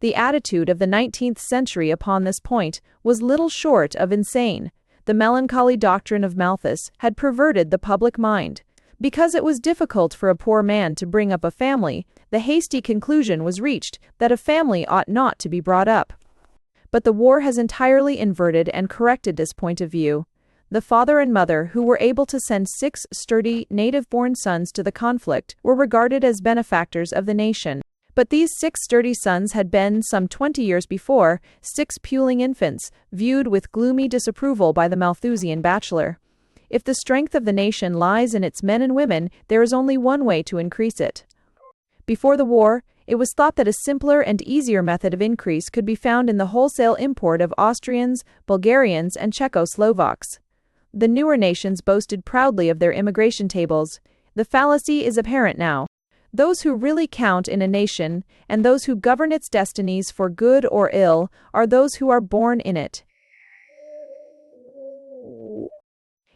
The attitude of the 19th century upon this point was little short of insane. The melancholy doctrine of Malthus had perverted the public mind. Because it was difficult for a poor man to bring up a family, the hasty conclusion was reached that a family ought not to be brought up. But the war has entirely inverted and corrected this point of view. The father and mother who were able to send 6 sturdy, native-born sons to the conflict were regarded as benefactors of the nation. But these 6 sturdy sons had been, some 20 years before, 6 puling infants, viewed with gloomy disapproval by the Malthusian bachelor. If the strength of the nation lies in its men and women, there is only one way to increase it. Before the war, it was thought that a simpler and easier method of increase could be found in the wholesale import of Austrians, Bulgarians, and Czechoslovaks. The newer nations boasted proudly of their immigration tables. The fallacy is apparent now. Those who really count in a nation, and those who govern its destinies for good or ill, are those who are born in it.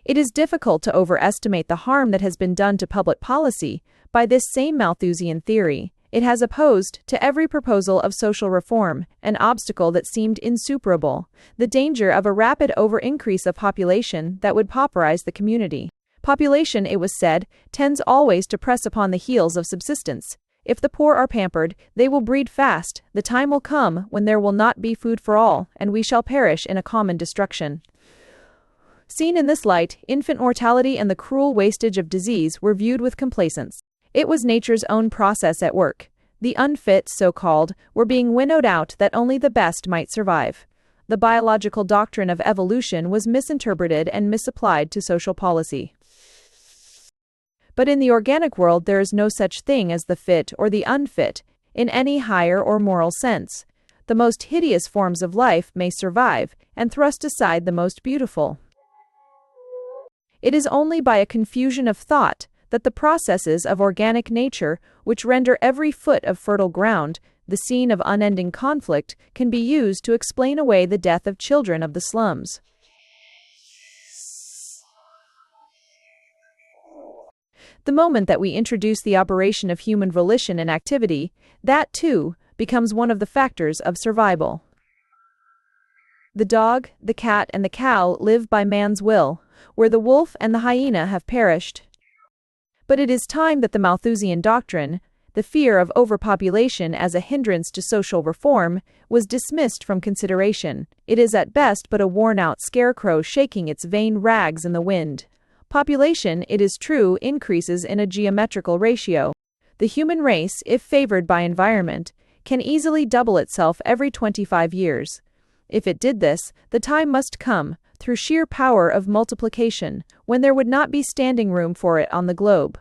It is difficult to overestimate the harm that has been done to public policy by this same Malthusian theory. It has opposed, to every proposal of social reform, an obstacle that seemed insuperable: the danger of a rapid over-increase of population that would pauperize the community. Population, it was said, tends always to press upon the heels of subsistence. If the poor are pampered, they will breed fast. The time will come when there will not be food for all, and we shall perish in a common destruction. Seen in this light, infant mortality and the cruel wastage of disease were viewed with complacence. It was nature's own process at work. The unfit, so-called, were being winnowed out that only the best might survive. The biological doctrine of evolution was misinterpreted and misapplied to social policy. But in the organic world there is no such thing as the fit or the unfit, in any higher or moral sense. The most hideous forms of life may survive, and thrust aside the most beautiful. It is only by a confusion of thought that the processes of organic nature, which render every foot of fertile ground the scene of unending conflict, can be used to explain away the death of children of the slums. The moment that we introduce the operation of human volition and activity, that, too, becomes one of the factors of survival. The dog, the cat, and the cow live by man's will, where the wolf and the hyena have perished. But it is time that the Malthusian doctrine, the fear of overpopulation as a hindrance to social reform, was dismissed from consideration. It is at best but a worn-out scarecrow shaking its vain rags in the wind. Population, it is true, increases in a geometrical ratio. The human race, if favored by environment, can easily double itself every 25 years. If it did this, the time must come, through sheer power of multiplication, when there would not be standing room for it on the globe.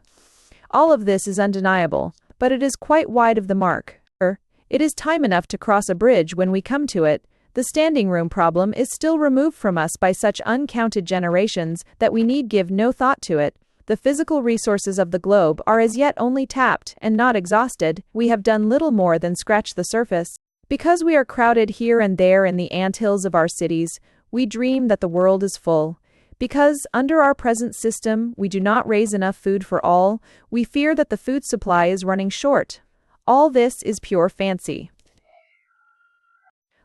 All of this is undeniable, but it is quite wide of the mark. It is time enough to cross a bridge when we come to it. The standing room problem is still removed from us by such uncounted generations that we need give no thought to it. The physical resources of the globe are as yet only tapped and not exhausted. We have done little more than scratch the surface. Because we are crowded here and there in the anthills of our cities, we dream that the world is full. Because, under our present system, we do not raise enough food for all, we fear that the food supply is running short. All this is pure fancy.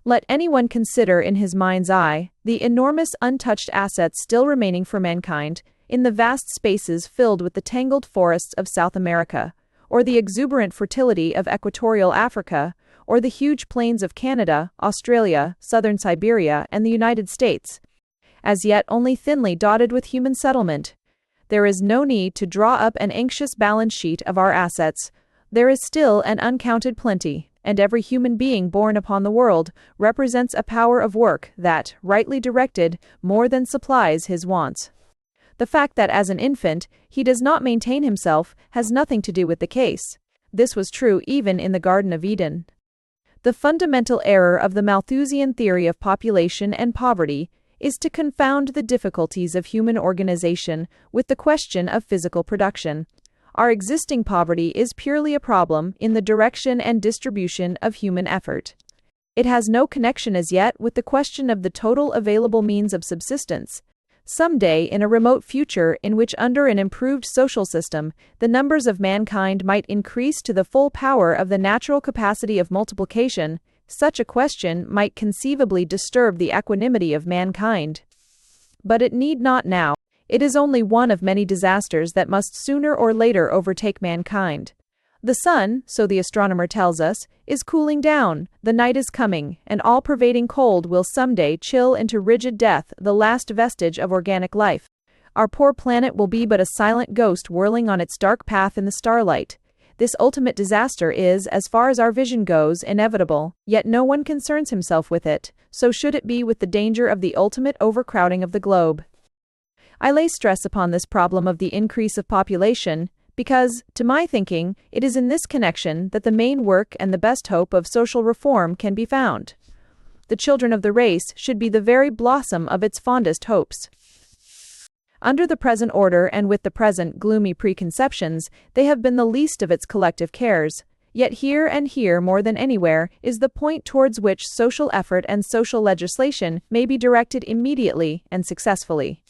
Let anyone consider in his mind's eye the enormous untouched assets still remaining for mankind in the vast spaces filled with the tangled forests of South America, or the exuberant fertility of equatorial Africa, or the huge plains of Canada, Australia, southern Siberia, and the United States, as yet only thinly dotted with human settlement. There is no need to draw up an anxious balance sheet of our assets. There is still an uncounted plenty, and every human being born upon the world represents a power of work that, rightly directed, more than supplies his wants. The fact that as an infant he does not maintain himself has nothing to do with the case. This was true even in the Garden of Eden. The fundamental error of the Malthusian theory of population and poverty is to confound the difficulties of human organization with the question of physical production. Our existing poverty is purely a problem in the direction and distribution of human effort. It has no connection as yet with the question of the total available means of subsistence. Someday, in a remote future in which under an improved social system, the numbers of mankind might increase to the full power of the natural capacity of multiplication, such a question might conceivably disturb the equanimity of mankind. But it need not now. It is only one of many disasters that must sooner or later overtake mankind. The sun, so the astronomer tells us, is cooling down, the night is coming, and all-pervading cold will someday chill into rigid death the last vestige of organic life. Our poor planet will be but a silent ghost whirling on its dark path in the starlight. This ultimate disaster is, as far as our vision goes, inevitable, yet no one concerns himself with it. So should it be with the danger of the ultimate overcrowding of the globe. I lay stress upon this problem of the increase of population, because, to my thinking, it is in this connection that the main work and the best hope of social reform can be found. The children of the race should be the very blossom of its fondest hopes. Under the present order and with the present gloomy preconceptions, they have been the least of its collective cares. Yet here and here more than anywhere is the point towards which social effort and social legislation may be directed immediately and successfully.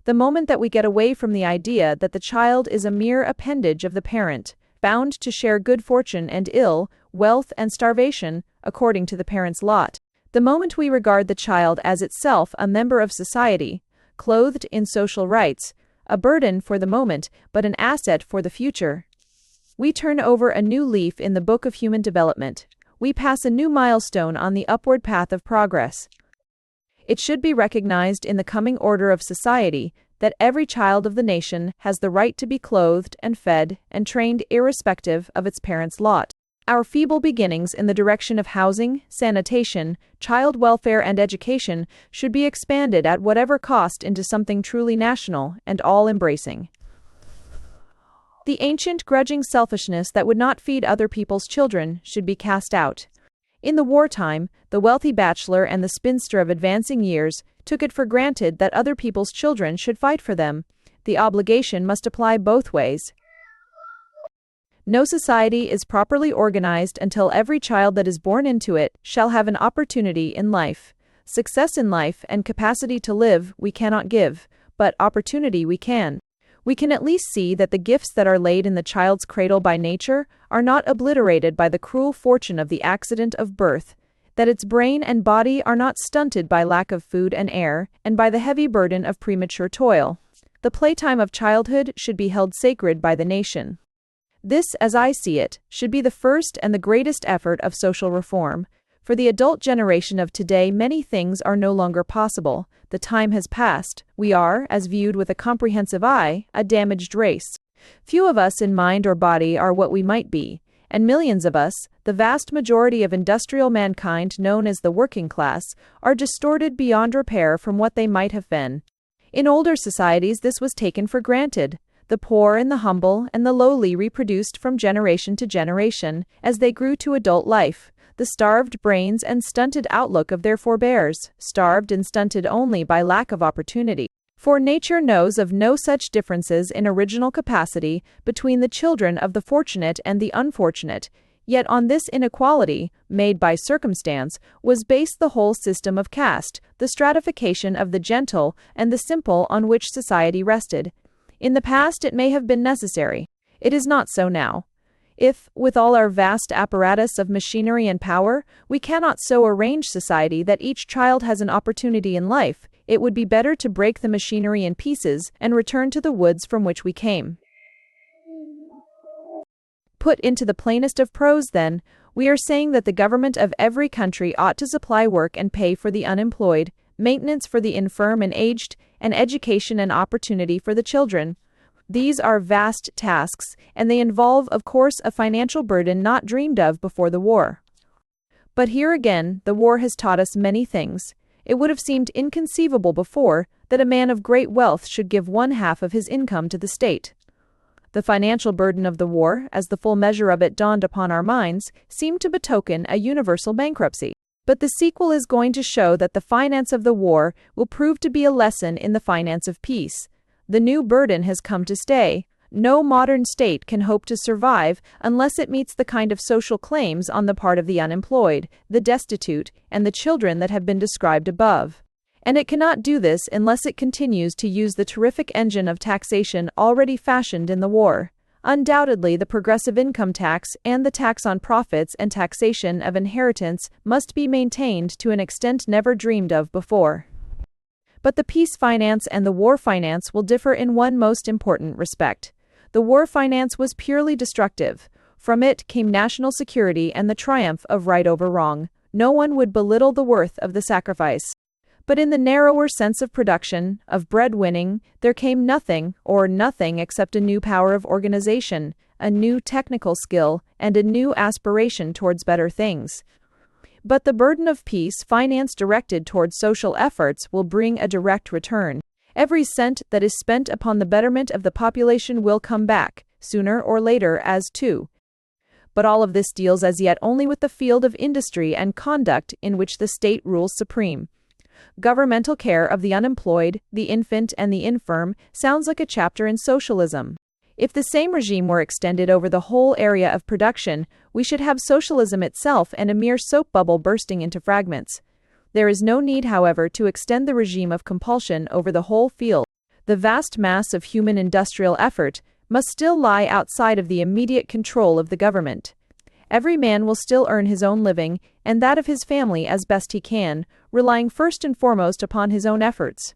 The moment that we get away from the idea that the child is a mere appendage of the parent, bound to share good fortune and ill, wealth and starvation, according to the parent's lot, the moment we regard the child as itself a member of society, clothed in social rights, a burden for the moment, but an asset for the future, we turn over a new leaf in the book of human development. We pass a new milestone on the upward path of progress. It should be recognized in the coming order of society that every child of the nation has the right to be clothed and fed and trained irrespective of its parents' lot. Our feeble beginnings in the direction of housing, sanitation, child welfare and education should be expanded at whatever cost into something truly national and all-embracing. The ancient grudging selfishness that would not feed other people's children should be cast out. In the wartime, the wealthy bachelor and the spinster of advancing years took it for granted that other people's children should fight for them. The obligation must apply both ways. No society is properly organized until every child that is born into it shall have an opportunity in life. Success in life and capacity to live we cannot give, but opportunity we can. We can at least see that the gifts that are laid in the child's cradle by nature are not obliterated by the cruel fortune of the accident of birth, that its brain and body are not stunted by lack of food and air, and by the heavy burden of premature toil. The playtime of childhood should be held sacred by the nation. This, as I see it, should be the first and the greatest effort of social reform. For the adult generation of today, many things are no longer possible. The time has passed. We are, as viewed with a comprehensive eye, a damaged race. Few of us in mind or body are what we might be, and millions of us, the vast majority of industrial mankind known as the working class, are distorted beyond repair from what they might have been. In older societies, this was taken for granted. The poor and the humble and the lowly reproduced from generation to generation as they grew to adult life. The starved brains and stunted outlook of their forebears, starved and stunted only by lack of opportunity. For nature knows of no such differences in original capacity between the children of the fortunate and the unfortunate, yet on this inequality, made by circumstance, was based the whole system of caste, the stratification of the gentle and the simple on which society rested. In the past it may have been necessary. It is not so now. If, with all our vast apparatus of machinery and power, we cannot so arrange society that each child has an opportunity in life, it would be better to break the machinery in pieces and return to the woods from which we came. Put into the plainest of prose, then, we are saying that the government of every country ought to supply work and pay for the unemployed, maintenance for the infirm and aged, and education and opportunity for the children. These are vast tasks, and they involve, of course, a financial burden not dreamed of before the war. But here again, the war has taught us many things. It would have seemed inconceivable before that a man of great wealth should give 1/2 of his income to the state. The financial burden of the war, as the full measure of it dawned upon our minds, seemed to betoken a universal bankruptcy. But the sequel is going to show that the finance of the war will prove to be a lesson in the finance of peace. The new burden has come to stay. No modern state can hope to survive unless it meets the kind of social claims on the part of the unemployed, the destitute, and the children that have been described above. And it cannot do this unless it continues to use the terrific engine of taxation already fashioned in the war. Undoubtedly, the progressive income tax and the tax on profits and taxation of inheritance must be maintained to an extent never dreamed of before. But the peace finance and the war finance will differ in one most important respect. The war finance was purely destructive. From it came national security and the triumph of right over wrong. No one would belittle the worth of the sacrifice. But in the narrower sense of production, of breadwinning, there came nothing except a new power of organization, a new technical skill, and a new aspiration towards better things. But the burden of peace finance directed towards social efforts will bring a direct return. Every cent that is spent upon the betterment of the population will come back, sooner or later, as too. But all of this deals as yet only with the field of industry and conduct in which the state rules supreme. Governmental care of the unemployed, the infant, and the infirm sounds like a chapter in socialism. If the same regime were extended over the whole area of production, we should have socialism itself and a mere soap bubble bursting into fragments. There is no need, however, to extend the regime of compulsion over the whole field. The vast mass of human industrial effort must still lie outside of the immediate control of the government. Every man will still earn his own living, and that of his family as best he can, relying first and foremost upon his own efforts.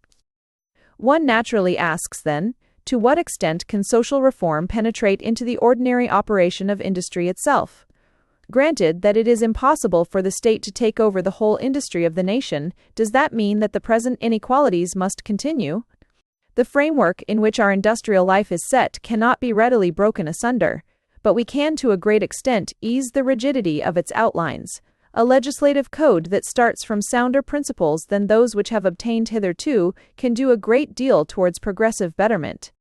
One naturally asks, then, to what extent can social reform penetrate into the ordinary operation of industry itself? Granted that it is impossible for the state to take over the whole industry of the nation, does that mean that the present inequalities must continue? The framework in which our industrial life is set cannot be readily broken asunder, but we can to a great extent ease the rigidity of its outlines. A legislative code that starts from sounder principles than those which have obtained hitherto can do a great deal towards progressive betterment.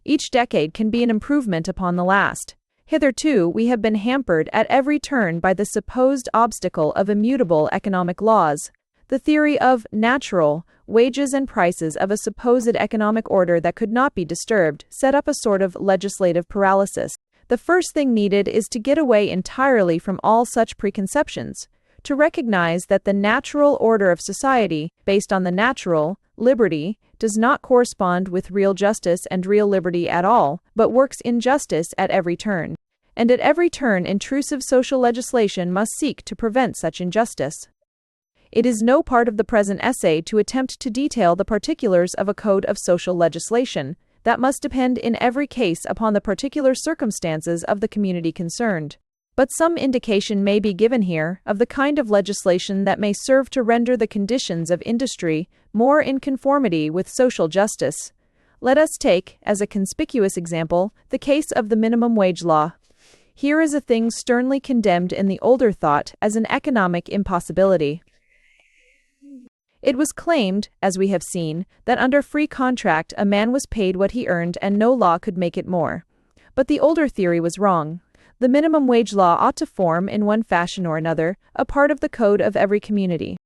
Each decade can be an improvement upon the last. Hitherto, we have been hampered at every turn by the supposed obstacle of immutable economic laws, the theory of natural wages and prices of a supposed economic order that could not be disturbed, set up a sort of legislative paralysis. The first thing needed is to get away entirely from all such preconceptions, to recognize that the natural order of society, based on the natural liberty, does not correspond with real justice and real liberty at all, but works injustice at every turn. And at every turn, intrusive social legislation must seek to prevent such injustice. It is no part of the present essay to attempt to detail the particulars of a code of social legislation that must depend in every case upon the particular circumstances of the community concerned. But some indication may be given here of the kind of legislation that may serve to render the conditions of industry more in conformity with social justice. Let us take, as a conspicuous example, the case of the minimum wage law. Here is a thing sternly condemned in the older thought as an economic impossibility. It was claimed, as we have seen, that under free contract a man was paid what he earned and no law could make it more. But the older theory was wrong. The minimum wage law ought to form, in one fashion or another, a part of the code of every community.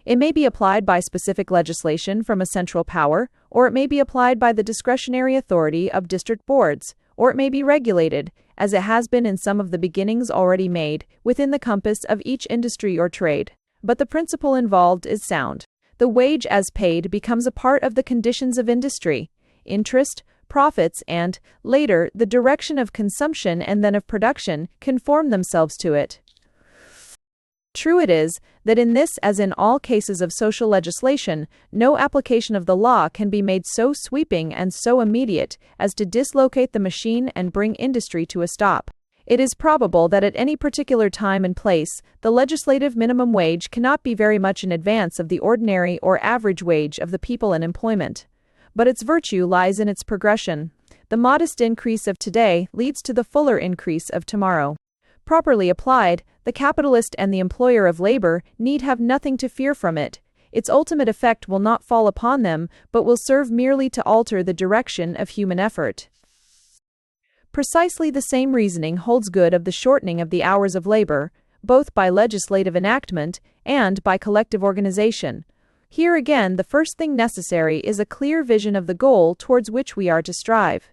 It may be applied by specific legislation from a central power, or it may be applied by the discretionary authority of district boards, or it may be regulated, as it has been in some of the beginnings already made, within the compass of each industry or trade. But the principle involved is sound. The wage as paid becomes a part of the conditions of industry. Interest, profits, and, later, the direction of consumption and then of production conform themselves to it. True it is that in this, as in all cases of social legislation, no application of the law can be made so sweeping and so immediate as to dislocate the machine and bring industry to a stop. It is probable that at any particular time and place, the legislative minimum wage cannot be very much in advance of the ordinary or average wage of the people in employment. But its virtue lies in its progression. The modest increase of today leads to the fuller increase of tomorrow. Properly applied, the capitalist and the employer of labor need have nothing to fear from it. Its ultimate effect will not fall upon them, but will serve merely to alter the direction of human effort. Precisely the same reasoning holds good of the shortening of the hours of labor, both by legislative enactment and by collective organization. Here again, the first thing necessary is a clear vision of the goal towards which we are to strive.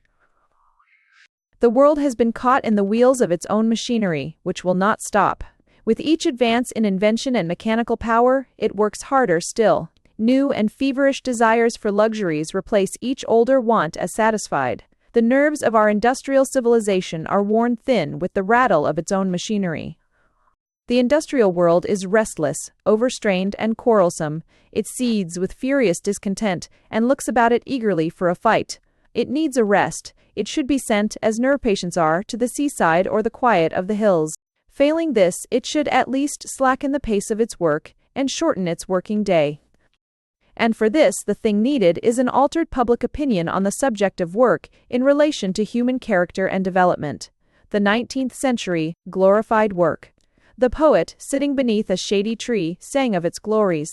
The world has been caught in the wheels of its own machinery, which will not stop. With each advance in invention and mechanical power, it works harder still. New and feverish desires for luxuries replace each older want as satisfied. The nerves of our industrial civilization are worn thin with the rattle of its own machinery. The industrial world is restless, overstrained, and quarrelsome. It seethes with furious discontent and looks about it eagerly for a fight. It needs a rest. It should be sent, as nerve patients are, to the seaside or the quiet of the hills. Failing this, it should at least slacken the pace of its work and shorten its working day. And for this, the thing needed is an altered public opinion on the subject of work in relation to human character and development. The 19th century glorified work. The poet, sitting beneath a shady tree, sang of its glories.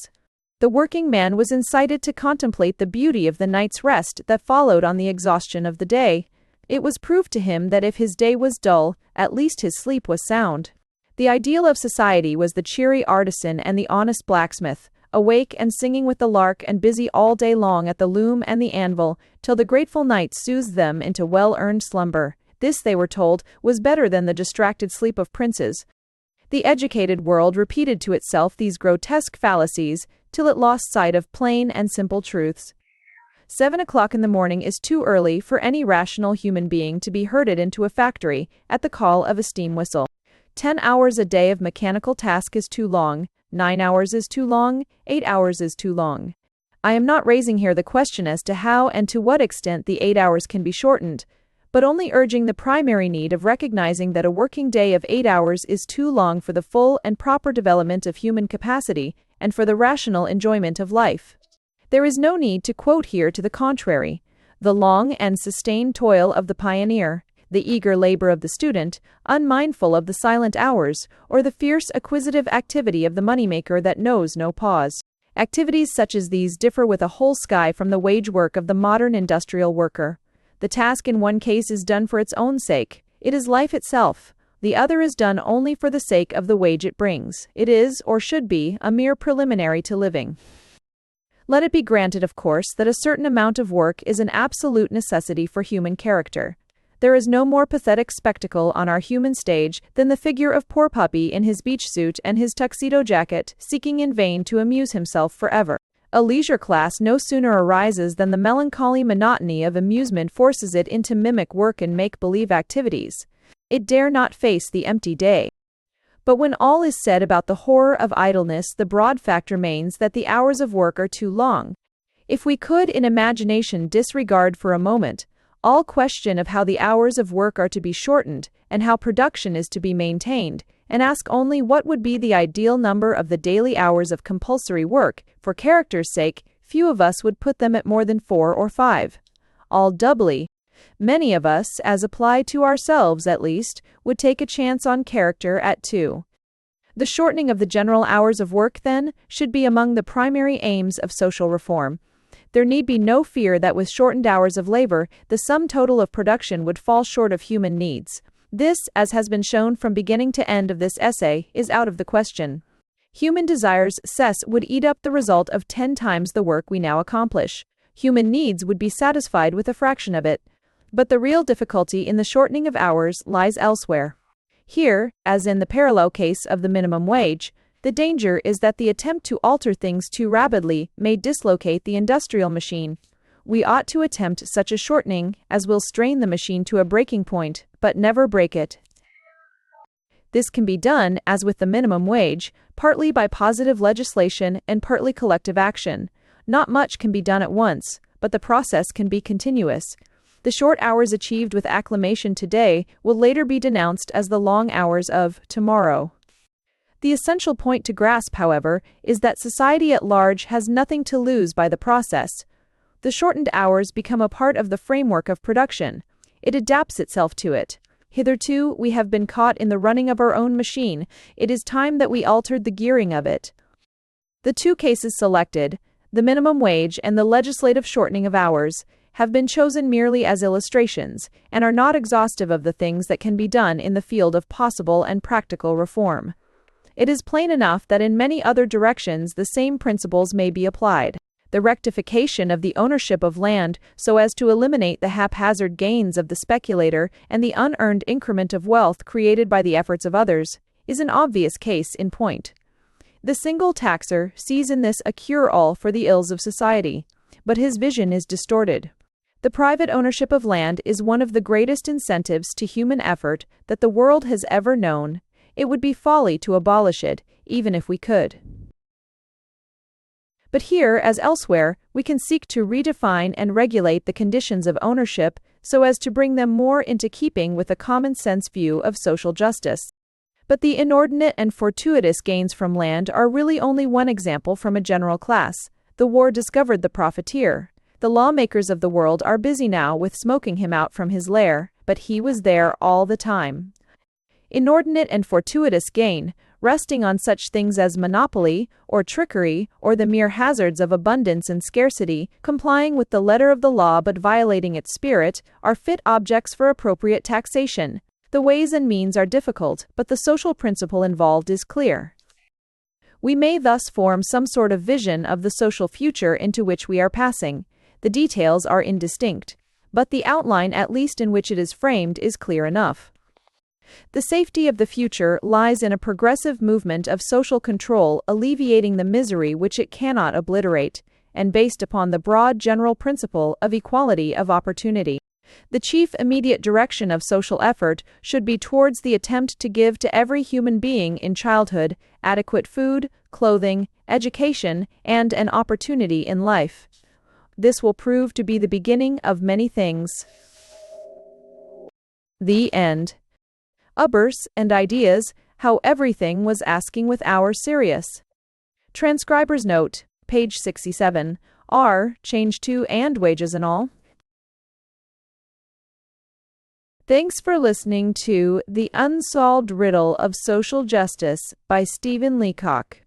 The working man was incited to contemplate the beauty of the night's rest that followed on the exhaustion of the day. It was proved to him that if his day was dull, at least his sleep was sound. The ideal of society was the cheery artisan and the honest blacksmith, awake and singing with the lark and busy all day long at the loom and the anvil, till the grateful night soothed them into well-earned slumber. This, they were told, was better than the distracted sleep of princes. The educated world repeated to itself these grotesque fallacies, till it lost sight of plain and simple truths. 7 o'clock in the morning is too early for any rational human being to be herded into a factory at the call of a steam whistle. 10 hours a day of mechanical task is too long, 9 hours is too long, 8 hours is too long. I am not raising here the question as to how and to what extent the 8 hours can be shortened, but only urging the primary need of recognizing that a working day of 8 hours is too long for the full and proper development of human capacity and for the rational enjoyment of life. There is no need to quote here to the contrary. The long and sustained toil of the pioneer, the eager labor of the student, unmindful of the silent hours, or the fierce acquisitive activity of the moneymaker that knows no pause. Activities such as these differ with a whole sky from the wage work of the modern industrial worker. The task in one case is done for its own sake. It is life itself. The other is done only for the sake of the wage it brings. It is, or should be, a mere preliminary to living. Let it be granted, of course, that a certain amount of work is an absolute necessity for human character. There is no more pathetic spectacle on our human stage than the figure of poor puppy in his beach suit and his tuxedo jacket, seeking in vain to amuse himself forever. A leisure class no sooner arises than the melancholy monotony of amusement forces it into mimic work and make-believe activities. It dare not face the empty day. But when all is said about the horror of idleness, the broad fact remains that the hours of work are too long. If we could in imagination disregard for a moment all question of how the hours of work are to be shortened and how production is to be maintained, and ask only what would be the ideal number of the daily hours of compulsory work, for character's sake, few of us would put them at more than 4 or 5. All doubly, many of us, as applied to ourselves at least, would take a chance on character at 2. The shortening of the general hours of work, then, should be among the primary aims of social reform. There need be no fear that with shortened hours of labor, the sum total of production would fall short of human needs. This, as has been shown from beginning to end of this essay, is out of the question. Human desires' cess would eat up the result of 10 times the work we now accomplish. Human needs would be satisfied with a fraction of it. But the real difficulty in the shortening of hours lies elsewhere. Here, as in the parallel case of the minimum wage, the danger is that the attempt to alter things too rapidly may dislocate the industrial machine. We ought to attempt such a shortening as will strain the machine to a breaking point, but never break it. This can be done, as with the minimum wage, partly by positive legislation and partly collective action. Not much can be done at once, but the process can be continuous. The short hours achieved with acclamation today will later be denounced as the long hours of tomorrow. The essential point to grasp, however, is that society at large has nothing to lose by the process. The shortened hours become a part of the framework of production. It adapts itself to it. Hitherto, we have been caught in the running of our own machine. It is time that we altered the gearing of it. The two cases selected, the minimum wage and the legislative shortening of hours, have been chosen merely as illustrations, and are not exhaustive of the things that can be done in the field of possible and practical reform. It is plain enough that in many other directions the same principles may be applied. The rectification of the ownership of land so as to eliminate the haphazard gains of the speculator and the unearned increment of wealth created by the efforts of others is an obvious case in point. The single taxer sees in this a cure-all for the ills of society, but his vision is distorted. The private ownership of land is one of the greatest incentives to human effort that the world has ever known. It would be folly to abolish it, even if we could. But here, as elsewhere, we can seek to redefine and regulate the conditions of ownership so as to bring them more into keeping with a common-sense view of social justice. But the inordinate and fortuitous gains from land are really only one example from a general class. The war discovered the profiteer. The lawmakers of the world are busy now with smoking him out from his lair, but he was there all the time. Inordinate and fortuitous gain, resting on such things as monopoly, or trickery, or the mere hazards of abundance and scarcity, complying with the letter of the law but violating its spirit, are fit objects for appropriate taxation. The ways and means are difficult, but the social principle involved is clear. We may thus form some sort of vision of the social future into which we are passing. The details are indistinct, but the outline, at least in which it is framed, is clear enough. The safety of the future lies in a progressive movement of social control alleviating the misery which it cannot obliterate, and based upon the broad general principle of equality of opportunity. The chief immediate direction of social effort should be towards the attempt to give to every human being in childhood adequate food, clothing, education, and an opportunity in life. This will prove to be the beginning of many things. The end. Ubbers and ideas, how everything was asking with our serious. Transcriber's note, page 67, R, change to and wages and all. Thanks for listening to The Unsolved Riddle of Social Justice by Stephen Leacock.